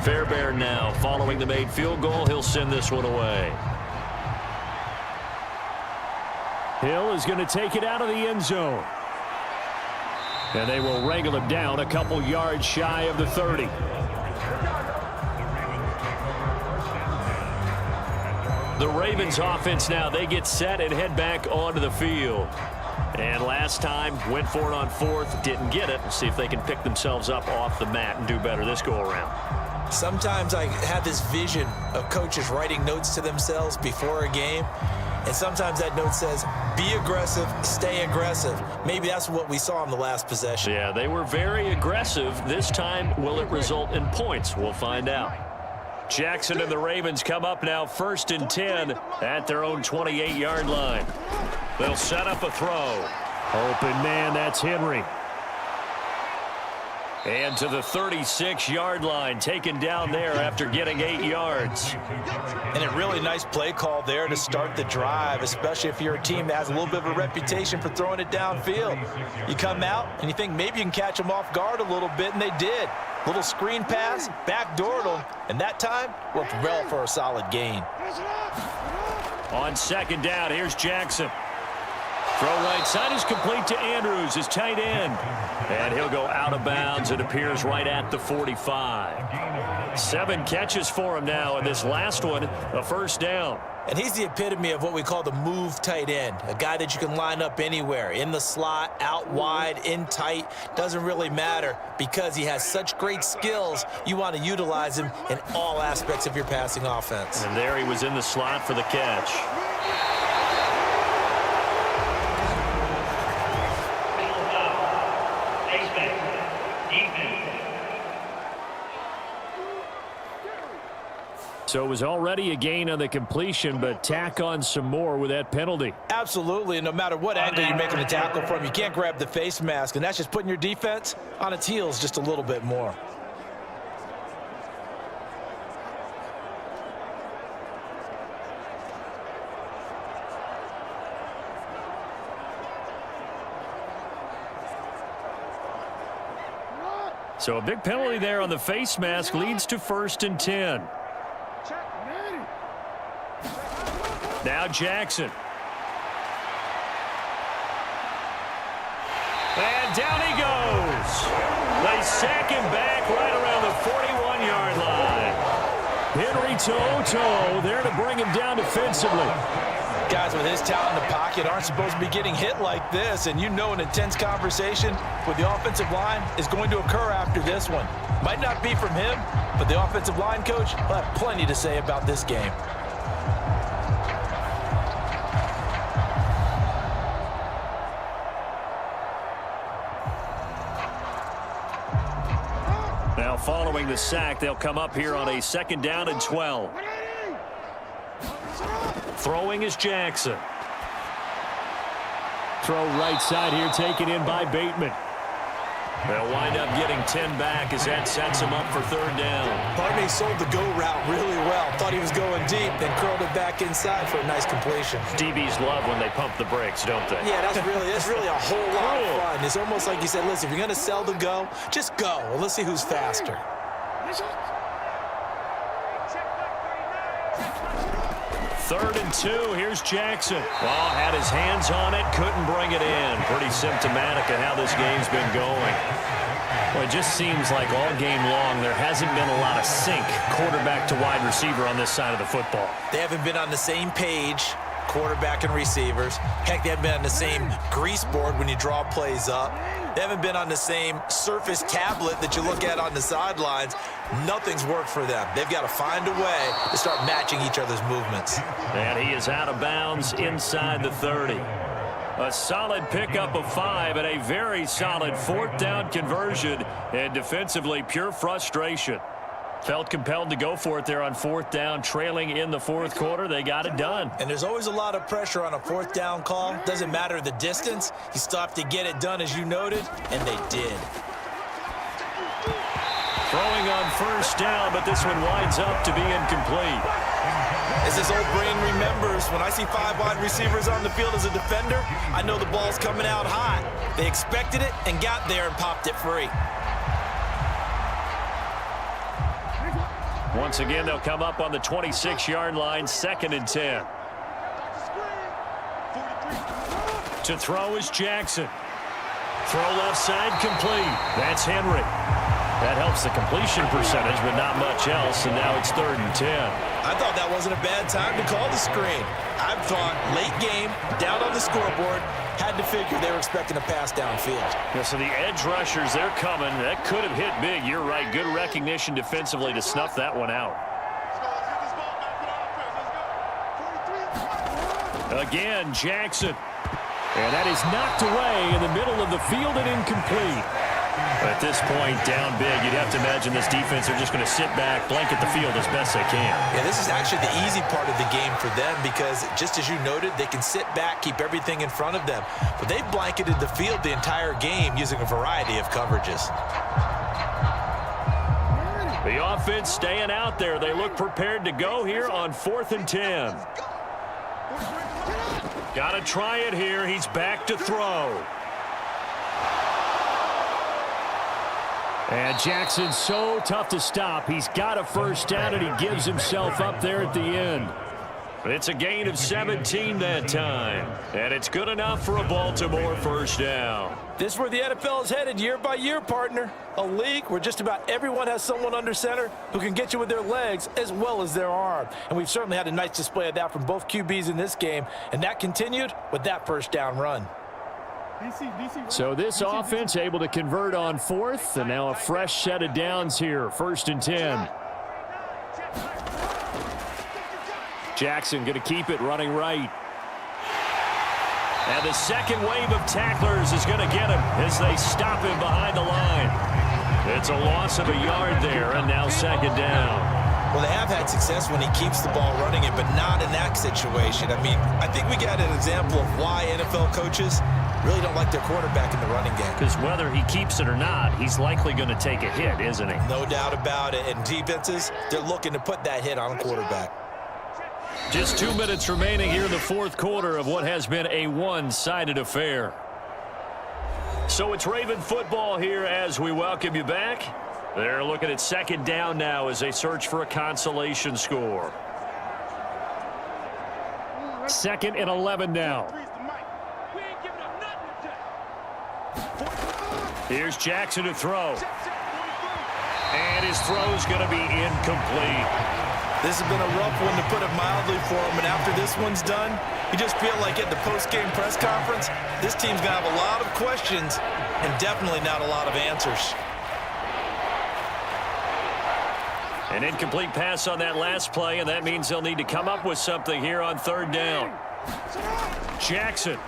Fairbairn now following the made field goal. He'll send this one away. Hill is going to take it out of the end zone. And they will wrangle him down a couple yards shy of the 30. The Ravens offense now, they get set and head back onto the field. And last time, went for it on 4th, didn't get it. We'll see if they can pick themselves up off the mat and do better this go-around. Sometimes I have this vision of coaches writing notes to themselves before a game. And sometimes that note says, be aggressive, stay aggressive. Maybe that's what we saw in the last possession. Yeah, they were very aggressive. This time, will it result in points? We'll find out. Jackson and the Ravens come up now 1st and 10 at their own 28-yard line. They'll set up a throw. Open man, that's Henry. And to the 36-yard line, taken down there after getting 8 yards. And a really nice play call there to start the drive, especially if you're a team that has a little bit of a reputation for throwing it downfield. You come out and you think maybe you can catch them off guard a little bit, and they did. Little screen pass, backdoored them, and that time worked well for a solid gain. On 2nd down, here's Jackson. Throw right side is complete to Andrews, his tight end. And he'll go out of bounds. It appears right at the 45. 7 catches for him now, and this last one, a first down. And he's the epitome of what we call the move tight end, a guy that you can line up anywhere, in the slot, out wide, in tight, doesn't really matter because he has such great skills. You want to utilize him in all aspects of your passing offense. And there he was in the slot for the catch. So it was already a gain on the completion, but tack on some more with that penalty. Absolutely, and no matter what angle you're making a tackle from, you can't grab the face mask, and that's just putting your defense on its heels just a little bit more. So a big penalty there on the face mask leads to 1st and 10. Now Jackson. And down he goes. They sack him back right around the 41-yard line. Henry Toto there to bring him down defensively. Guys with his talent in the pocket aren't supposed to be getting hit like this, and you know an intense conversation with the offensive line is going to occur after this one. Might not be from him, but the offensive line coach will have plenty to say about this game. Now following the sack, they'll come up here on a 2nd down and 12. Throwing is Jackson. Throw right side here, taken in by Bateman. They'll wind up getting 10 back as that sets him up for 3rd down. Barney sold the go route really well. Thought he was going deep, then curled it back inside for a nice completion. DBs love when they pump the brakes, don't they? Yeah, that's really a whole lot of fun. It's almost like you said, listen, if you're going to sell the go, just go. Well, let's see who's faster. 3rd and 2. Here's Jackson. Oh, had his hands on it, couldn't bring it in. Pretty symptomatic of how this game's been going. Well, it just seems like all game long there hasn't been a lot of sync quarterback to wide receiver on this side of the football. They haven't been on the same page, quarterback and receivers. Heck, they haven't been on the same grease board when you draw plays up. They haven't been on the same surface tablet that you look at on the sidelines. Nothing's worked for them. They've got to find a way to start matching each other's movements. And he is out of bounds inside the 30. A solid pickup of 5 and a very solid 4th down conversion, and defensively pure frustration. Felt compelled to go for it there on 4th down, trailing in the 4th quarter. They got it done. And there's always a lot of pressure on a 4th down call. Doesn't matter the distance. You still have to get it done, as you noted, and they did. Throwing on 1st down, but this one winds up to be incomplete. As this old brain remembers, when I see 5 wide receivers on the field as a defender, I know the ball's coming out hot. They expected it and got there and popped it free. Once again, they'll come up on the 26-yard line, 2nd and 10. To throw is Jackson. Throw left side, complete. That's Henry. That helps the completion percentage, but not much else, and now it's 3rd and 10. I thought that wasn't a bad time to call the screen. I thought late game, down on the scoreboard, had to figure they were expecting a pass downfield. Yeah, so the edge rushers, they're coming. That could have hit big. You're right. Good recognition defensively to snuff that one out. Again, Jackson. And that is knocked away in the middle of the field and incomplete. At this point, down big, you'd have to imagine this defense are just going to sit back, blanket the field as best they can. Yeah, this is actually the easy part of the game for them because, just as you noted, they can sit back, keep everything in front of them. But they've blanketed the field the entire game using a variety of coverages. The offense staying out there. They look prepared to go here on 4th and 10. Got to try it here. He's back to throw. And Jackson's so tough to stop. He's got a 1st down, and he gives himself up there at the end. It's a gain of 17 that time. And it's good enough for a Baltimore 1st down. This is where the NFL is headed year by year, partner. A league where just about everyone has someone under center who can get you with their legs as well as their arm. And we've certainly had a nice display of that from both QBs in this game. And that continued with that 1st down run. So this offense able to convert on 4th, and now a fresh set of downs here, 1st and 10. Jackson going to keep it running right. And the second wave of tacklers is going to get him as they stop him behind the line. It's a loss of a yard there, and now 2nd down. Well, they have had success when he keeps the ball running it, but not in that situation. I mean, I think we got an example of why NFL coaches really don't like their quarterback in the running game. Because whether he keeps it or not, he's likely going to take a hit, isn't he? No doubt about it. And defenses, they're looking to put that hit on a quarterback. Just 2 minutes remaining here in the 4th quarter of what has been a one-sided affair. So it's Raven football here as we welcome you back. They're looking at 2nd down now as they search for a consolation score. 2nd and 11 now. Here's Jackson to throw. And his throw's going to be incomplete. This has been a rough one, to put it mildly, for him. And after this one's done, You just feel like at the post-game press conference, this team's going to have a lot of questions and definitely not a lot of answers. An incomplete pass on that last play, and that means they'll need to come up with something here on third down. Jackson.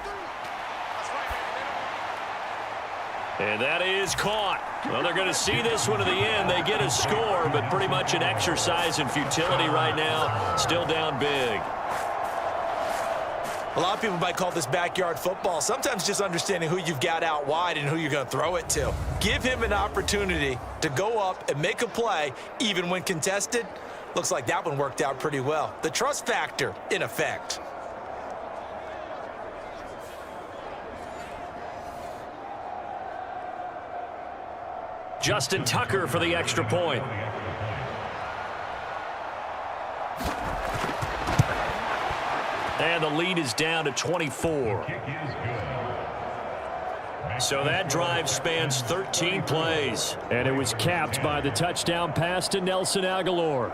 And that is caught. Well, they're going to see this one to the end. They get a score, but pretty much an exercise in futility right now. Still down big. A lot of people might call this backyard football. Sometimes just understanding who you've got out wide and who you're going to throw it to. Give him an opportunity to go up and make a play, even when contested. Looks like that one worked out pretty well. The trust factor in effect. Justin Tucker for the extra point. And the lead is down to 24. So that drive spans 13 plays. And it was capped by the touchdown pass to Nelson Aguilar.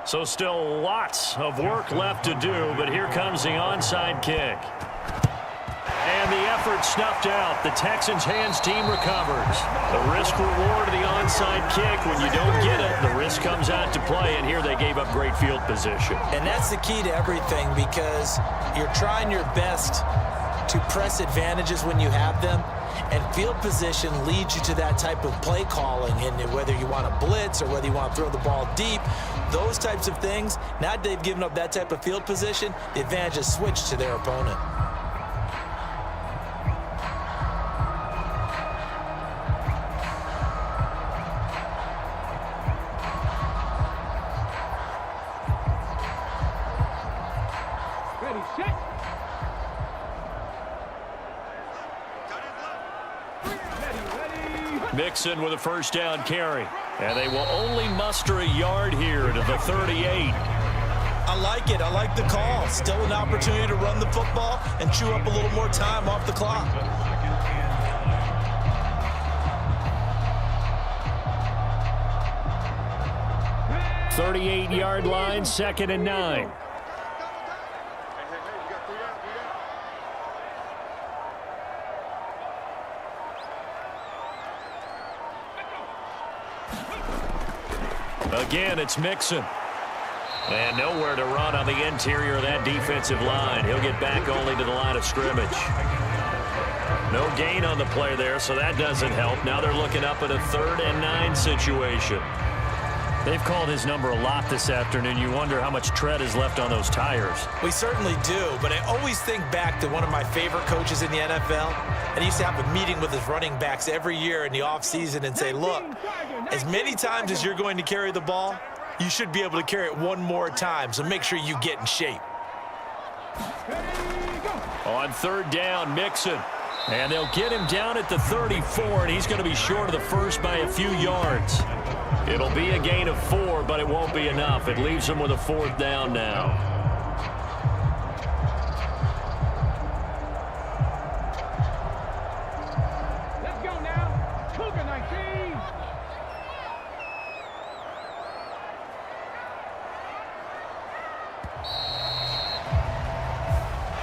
So still lots of work left to do, but here comes the onside kick. And the effort snuffed out. The Texans hands team recovers. The risk reward of the onside kick. When you don't get it, the risk comes out to play, and here they gave up great field position. And that's the key to everything, because you're trying your best to press advantages when you have them. And field position leads you to that type of play calling, and whether you want to blitz or whether you want to throw the ball deep, those types of things. Now that they've given up that type of field position, the advantage is switched to their opponent. Ready, set. Mixon with a first down carry. And they will only muster a yard here to the 38. I like it. I like the call. Still an opportunity to run the football and chew up a little more time off the clock. "38-yard line, 2nd and 9. Again, it's Mixon. And nowhere to run on the interior of that defensive line. He'll get back only to the line of scrimmage. No gain on the play there, so that doesn't help. Now they're looking up at a 3rd and 9 situation. They've called his number a lot this afternoon. You wonder how much tread is left on those tires. We certainly do, but I always think back to one of my favorite coaches in the NFL, and he used to have a meeting with his running backs every year in the offseason and say, look, as many times as you're going to carry the ball, you should be able to carry it one more time, so make sure you get in shape. On 3rd down, Mixon. And they'll get him down at the 34, and he's going to be short of the first by a few yards. It'll be a gain of 4, but it won't be enough. It leaves him with a 4th down now. Let's go now. Cougar 19.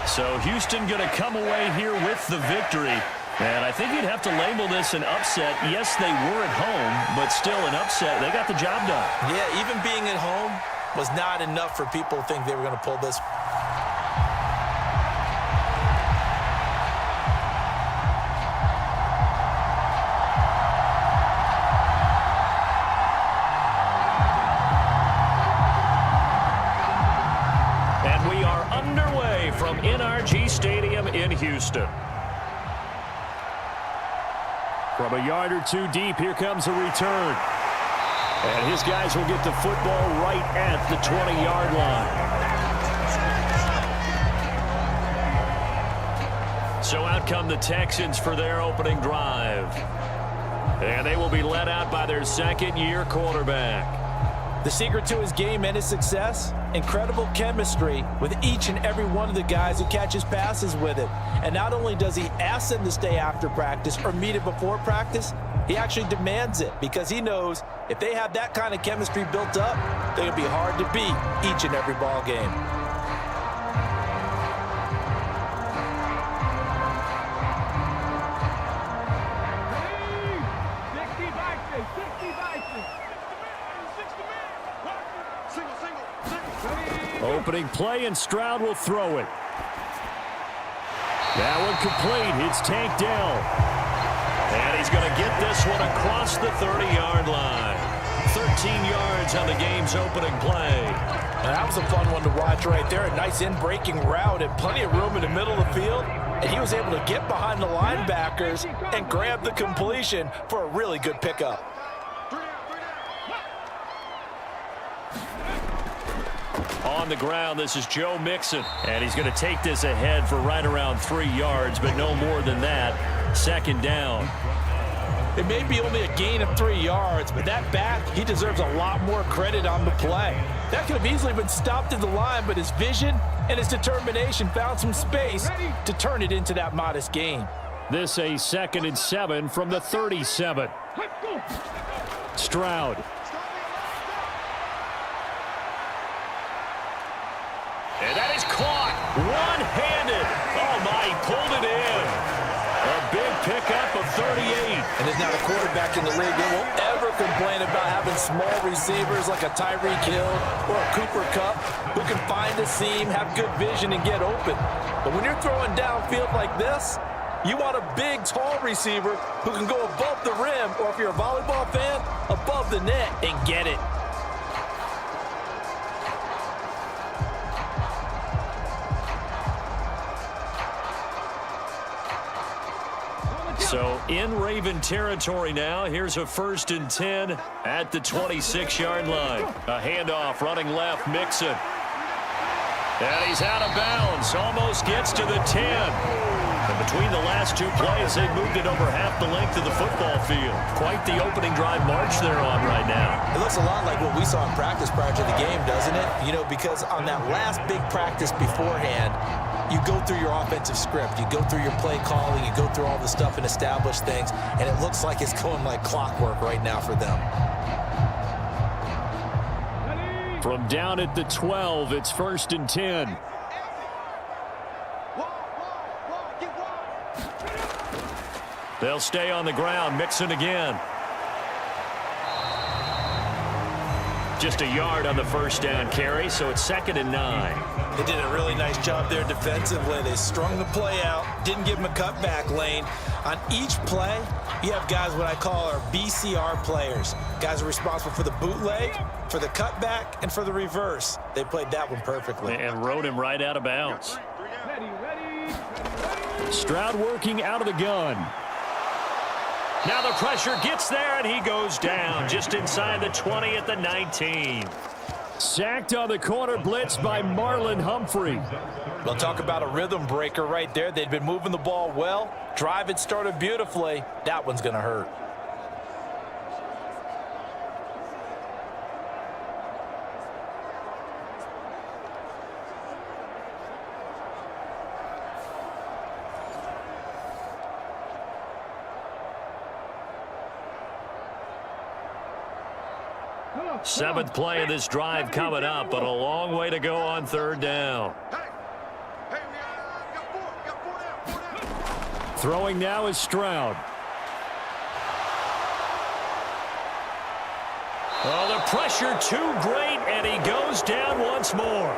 So Houston going to come away here with the victory. And I think you'd have to label this an upset. Yes, they were at home, but still an upset. They got the job done. Yeah, even being at home was not enough for people to think they were going to pull this. And we are underway from NRG Stadium in Houston. From a yard or two deep, here comes a return. And his guys will get the football right at the 20-yard line. So out come the Texans for their opening drive. And they will be led out by their second-year quarterback. The secret to his game and his success, incredible chemistry with each and every one of the guys who catches passes with him. And not only does he ask them to stay after practice or meet it before practice, he actually demands it because he knows if they have that kind of chemistry built up, they're going to be hard to beat each and every ball game. Opening play, and Stroud will throw it. That one complete. It's tanked down. And he's going to get this one across the 30-yard line. 13 yards on the game's opening play. Now, that was a fun one to watch right there. A nice in-breaking route and plenty of room in the middle of the field. And he was able to get behind the linebackers and grab the completion for a really good pickup. On the ground, this is Joe Mixon. And he's going to take this ahead for right around 3 yards, but no more than that. Second down. It may be only a gain of 3 yards, but that back, he deserves a lot more credit on the play. That could have easily been stopped at the line, but his vision and his determination found some space to turn it into that modest gain. This a 2nd and 7 from the 37. Stroud. And that is caught one-handed. Oh, my, he pulled it in. A big pickup of 38. And there's not a quarterback in the league that will ever complain about having small receivers like a Tyreek Hill or a Cooper Kupp who can find a seam, have good vision, and get open. But when you're throwing downfield like this, you want a big, tall receiver who can go above the rim, or if you're a volleyball fan, above the net and get it. So in Raven territory now. Here's a 1st and 10 at the 26-yard line. A handoff running left, Mixon. And he's out of bounds. Almost gets to the 10. And between the last two plays, they've moved it over half the length of the football field. Quite the opening drive march they're on right now. It looks a lot like what we saw in practice prior to the game, doesn't it? You know, because on that last big practice beforehand, you go through your offensive script, you go through your play calling, you go through all the stuff and establish things, and it looks like it's going like clockwork right now for them. From down at the 12, it's 1st and 10. They'll stay on the ground. Mixon again. Just a yard on the first down carry, so it's 2nd and 9. They did a really nice job there defensively. They strung the play out, didn't give him a cutback lane. On each play, you have guys what I call our BCR players. Guys are responsible for the bootleg, for the cutback, and for the reverse. They played that one perfectly. And rode him right out of bounds. Stroud working out of the gun. Now the pressure gets there, and he goes down just inside the 20 at the 19. Sacked on the corner blitz by Marlon Humphrey. They'll talk about a rhythm breaker right there. They'd been moving the ball well. Drive had started beautifully. That one's going to hurt. Seventh play of this drive coming up, but a long way to go on 3rd down. Throwing now is Stroud. Oh, the pressure too great, and he goes down once more.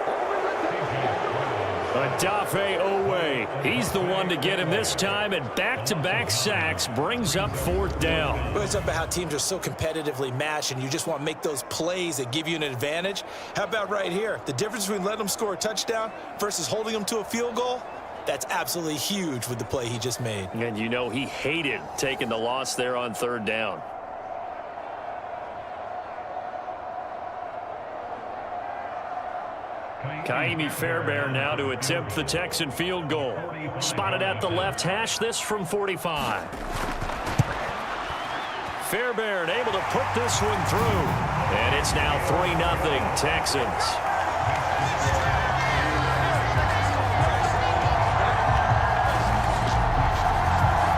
Odafe Owe, he's the one to get him this time, and back-to-back sacks brings up 4th down. Well, it's about how teams are so competitively matched, and you just want to make those plays that give you an advantage. How about right here? The difference between letting them score a touchdown versus holding them to a field goal, that's absolutely huge with the play he just made. And you know he hated taking the loss there on 3rd down. Kaimi Fairbairn now to attempt the Texan field goal. Spotted at the left hash, this from 45. Fairbairn able to put this one through. And it's now 3-0 Texans.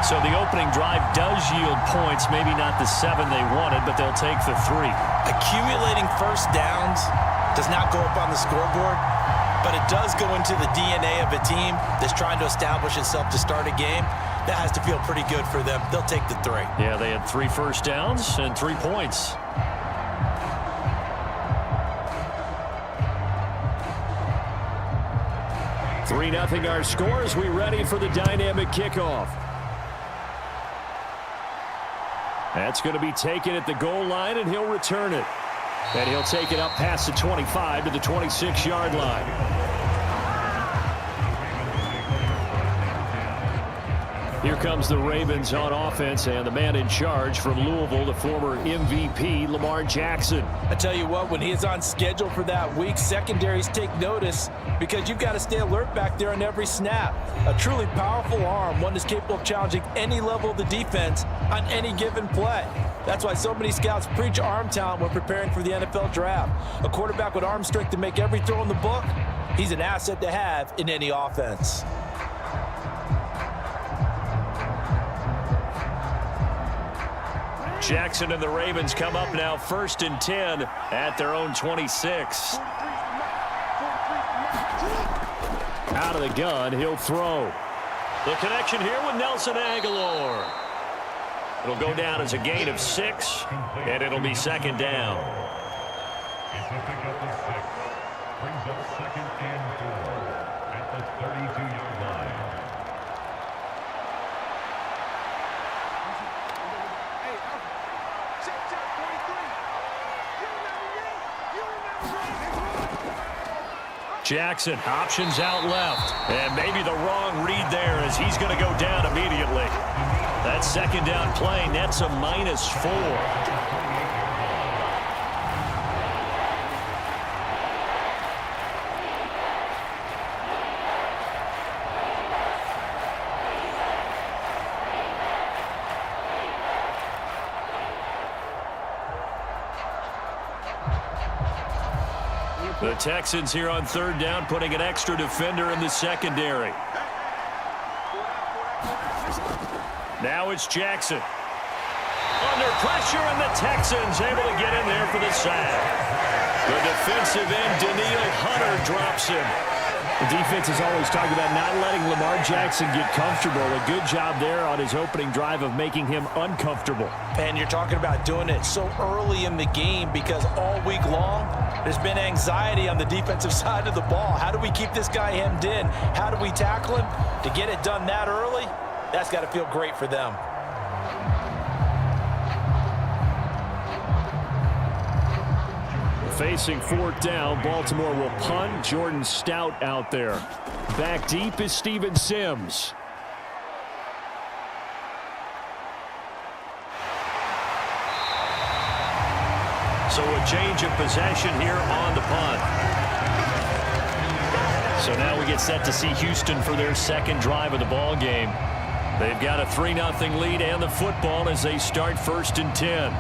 So the opening drive does yield points, maybe not the 7 they wanted, but they'll take the 3. Accumulating first downs does not go up on the scoreboard, but it does go into the DNA of a team that's trying to establish itself to start a game. That has to feel pretty good for them. They'll take the 3. Yeah, they had 3 first downs and 3 points. Three 3-0 our score as we ready for the dynamic kickoff. That's going to be taken at the goal line, and he'll return it. And he'll take it up past the 25 to the 26-yard line. Here comes the Ravens on offense, and the man in charge from Louisville, the former MVP, Lamar Jackson. I tell you what, when he is on schedule for that week, secondaries take notice because you've got to stay alert back there on every snap. A truly powerful arm, one that's capable of challenging any level of the defense on any given play. That's why so many scouts preach arm talent when preparing for the NFL draft. A quarterback with arm strength to make every throw in the book, he's an asset to have in any offense. Jackson and the Ravens come up now 1st and 10 at their own 26. Out of the gun, he'll throw. The connection here with Nelson Aguilar. It'll go down as a gain of 6, and it'll be 2nd down. It's a pickup of 6. Brings up 2nd and 4 at the 32-yard line. Jackson options out left, and maybe the wrong read there as he's going to go down immediately. That 2nd down play nets a -4. The Texans here on 3rd down, putting an extra defender in the secondary. Now it's Jackson. Under pressure, and the Texans able to get in there for the sack. The defensive end, Daniil Hunter, drops him. The defense is always talking about not letting Lamar Jackson get comfortable. A good job there on his opening drive of making him uncomfortable. And you're talking about doing it so early in the game because all week long, there's been anxiety on the defensive side of the ball. How do we keep this guy hemmed in? How do we tackle him? To get it done that early, that's got to feel great for them. Facing 4th down, Baltimore will punt. Jordan Stout out there. Back deep is Steven Sims. So a change of possession here on the punt. So now we get set to see Houston for their 2nd drive of the ball game. They've got a 3-0 lead and the football as they start 1st and 10.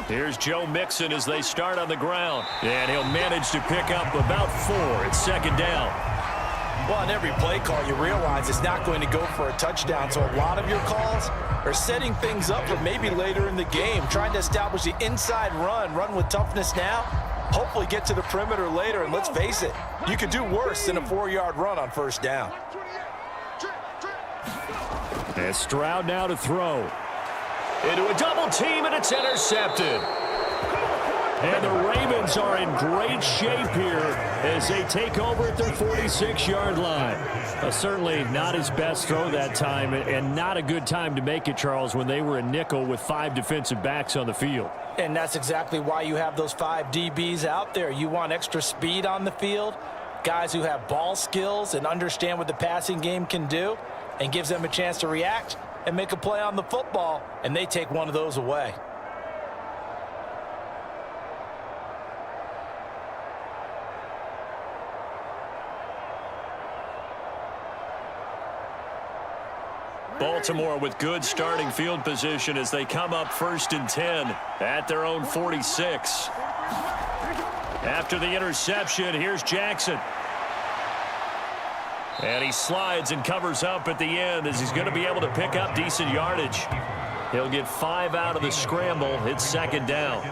Here's Joe Mixon as they start on the ground. And he'll manage to pick up about 4. It's 2nd down. Well, on every play call, you realize it's not going to go for a touchdown. So a lot of your calls are setting things up for maybe later in the game, trying to establish the inside run with toughness now, hopefully get to the perimeter later. And let's face it, you could do worse than a 4-yard run on 1st down. And Stroud now to throw. Into a double team, and it's intercepted. And the Ravens Texans are in great shape here as they take over at their 46-yard line. Certainly not his best throw that time, and not a good time to make it, Charles, when they were a nickel with 5 defensive backs on the field. And that's exactly why you have those 5 DBs out there. You want extra speed on the field, guys who have ball skills and understand what the passing game can do, and gives them a chance to react and make a play on the football, and they take one of those away. Baltimore with good starting field position as they come up 1st and 10 at their own 46. After the interception, here's Jackson. And he slides and covers up at the end as he's going to be able to pick up decent yardage. He'll get 5 out of the scramble. It's 2nd down.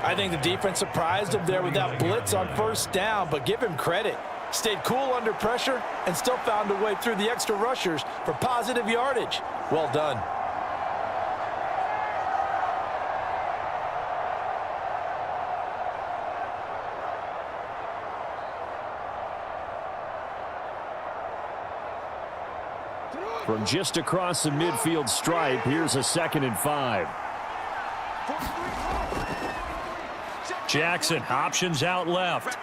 I think the defense surprised him there with that blitz on 1st down, but give him credit. Stayed cool under pressure and still found a way through the extra rushers for positive yardage. Well done. From just across the midfield stripe, here's a 2nd and 5. Jackson options out left.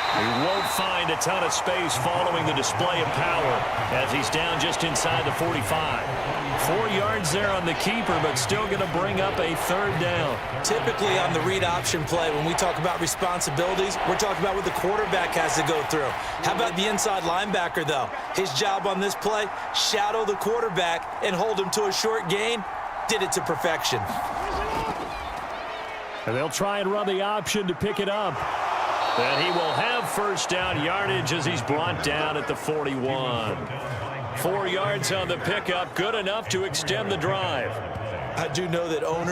He won't find a ton of space following the display of power as he's down just inside the 45. 4 yards there on the keeper, but still going to bring up a 3rd down. Typically on the read option play, when we talk about responsibilities, we're talking about what the quarterback has to go through. How about the inside linebacker, though? His job on this play, shadow the quarterback and hold him to a short gain. Did it to perfection. And they'll try and run the option to pick it up. And he will have 1st down yardage as he's brought down at the 41. 4 yards on the pickup, good enough to extend the drive. I do know that owners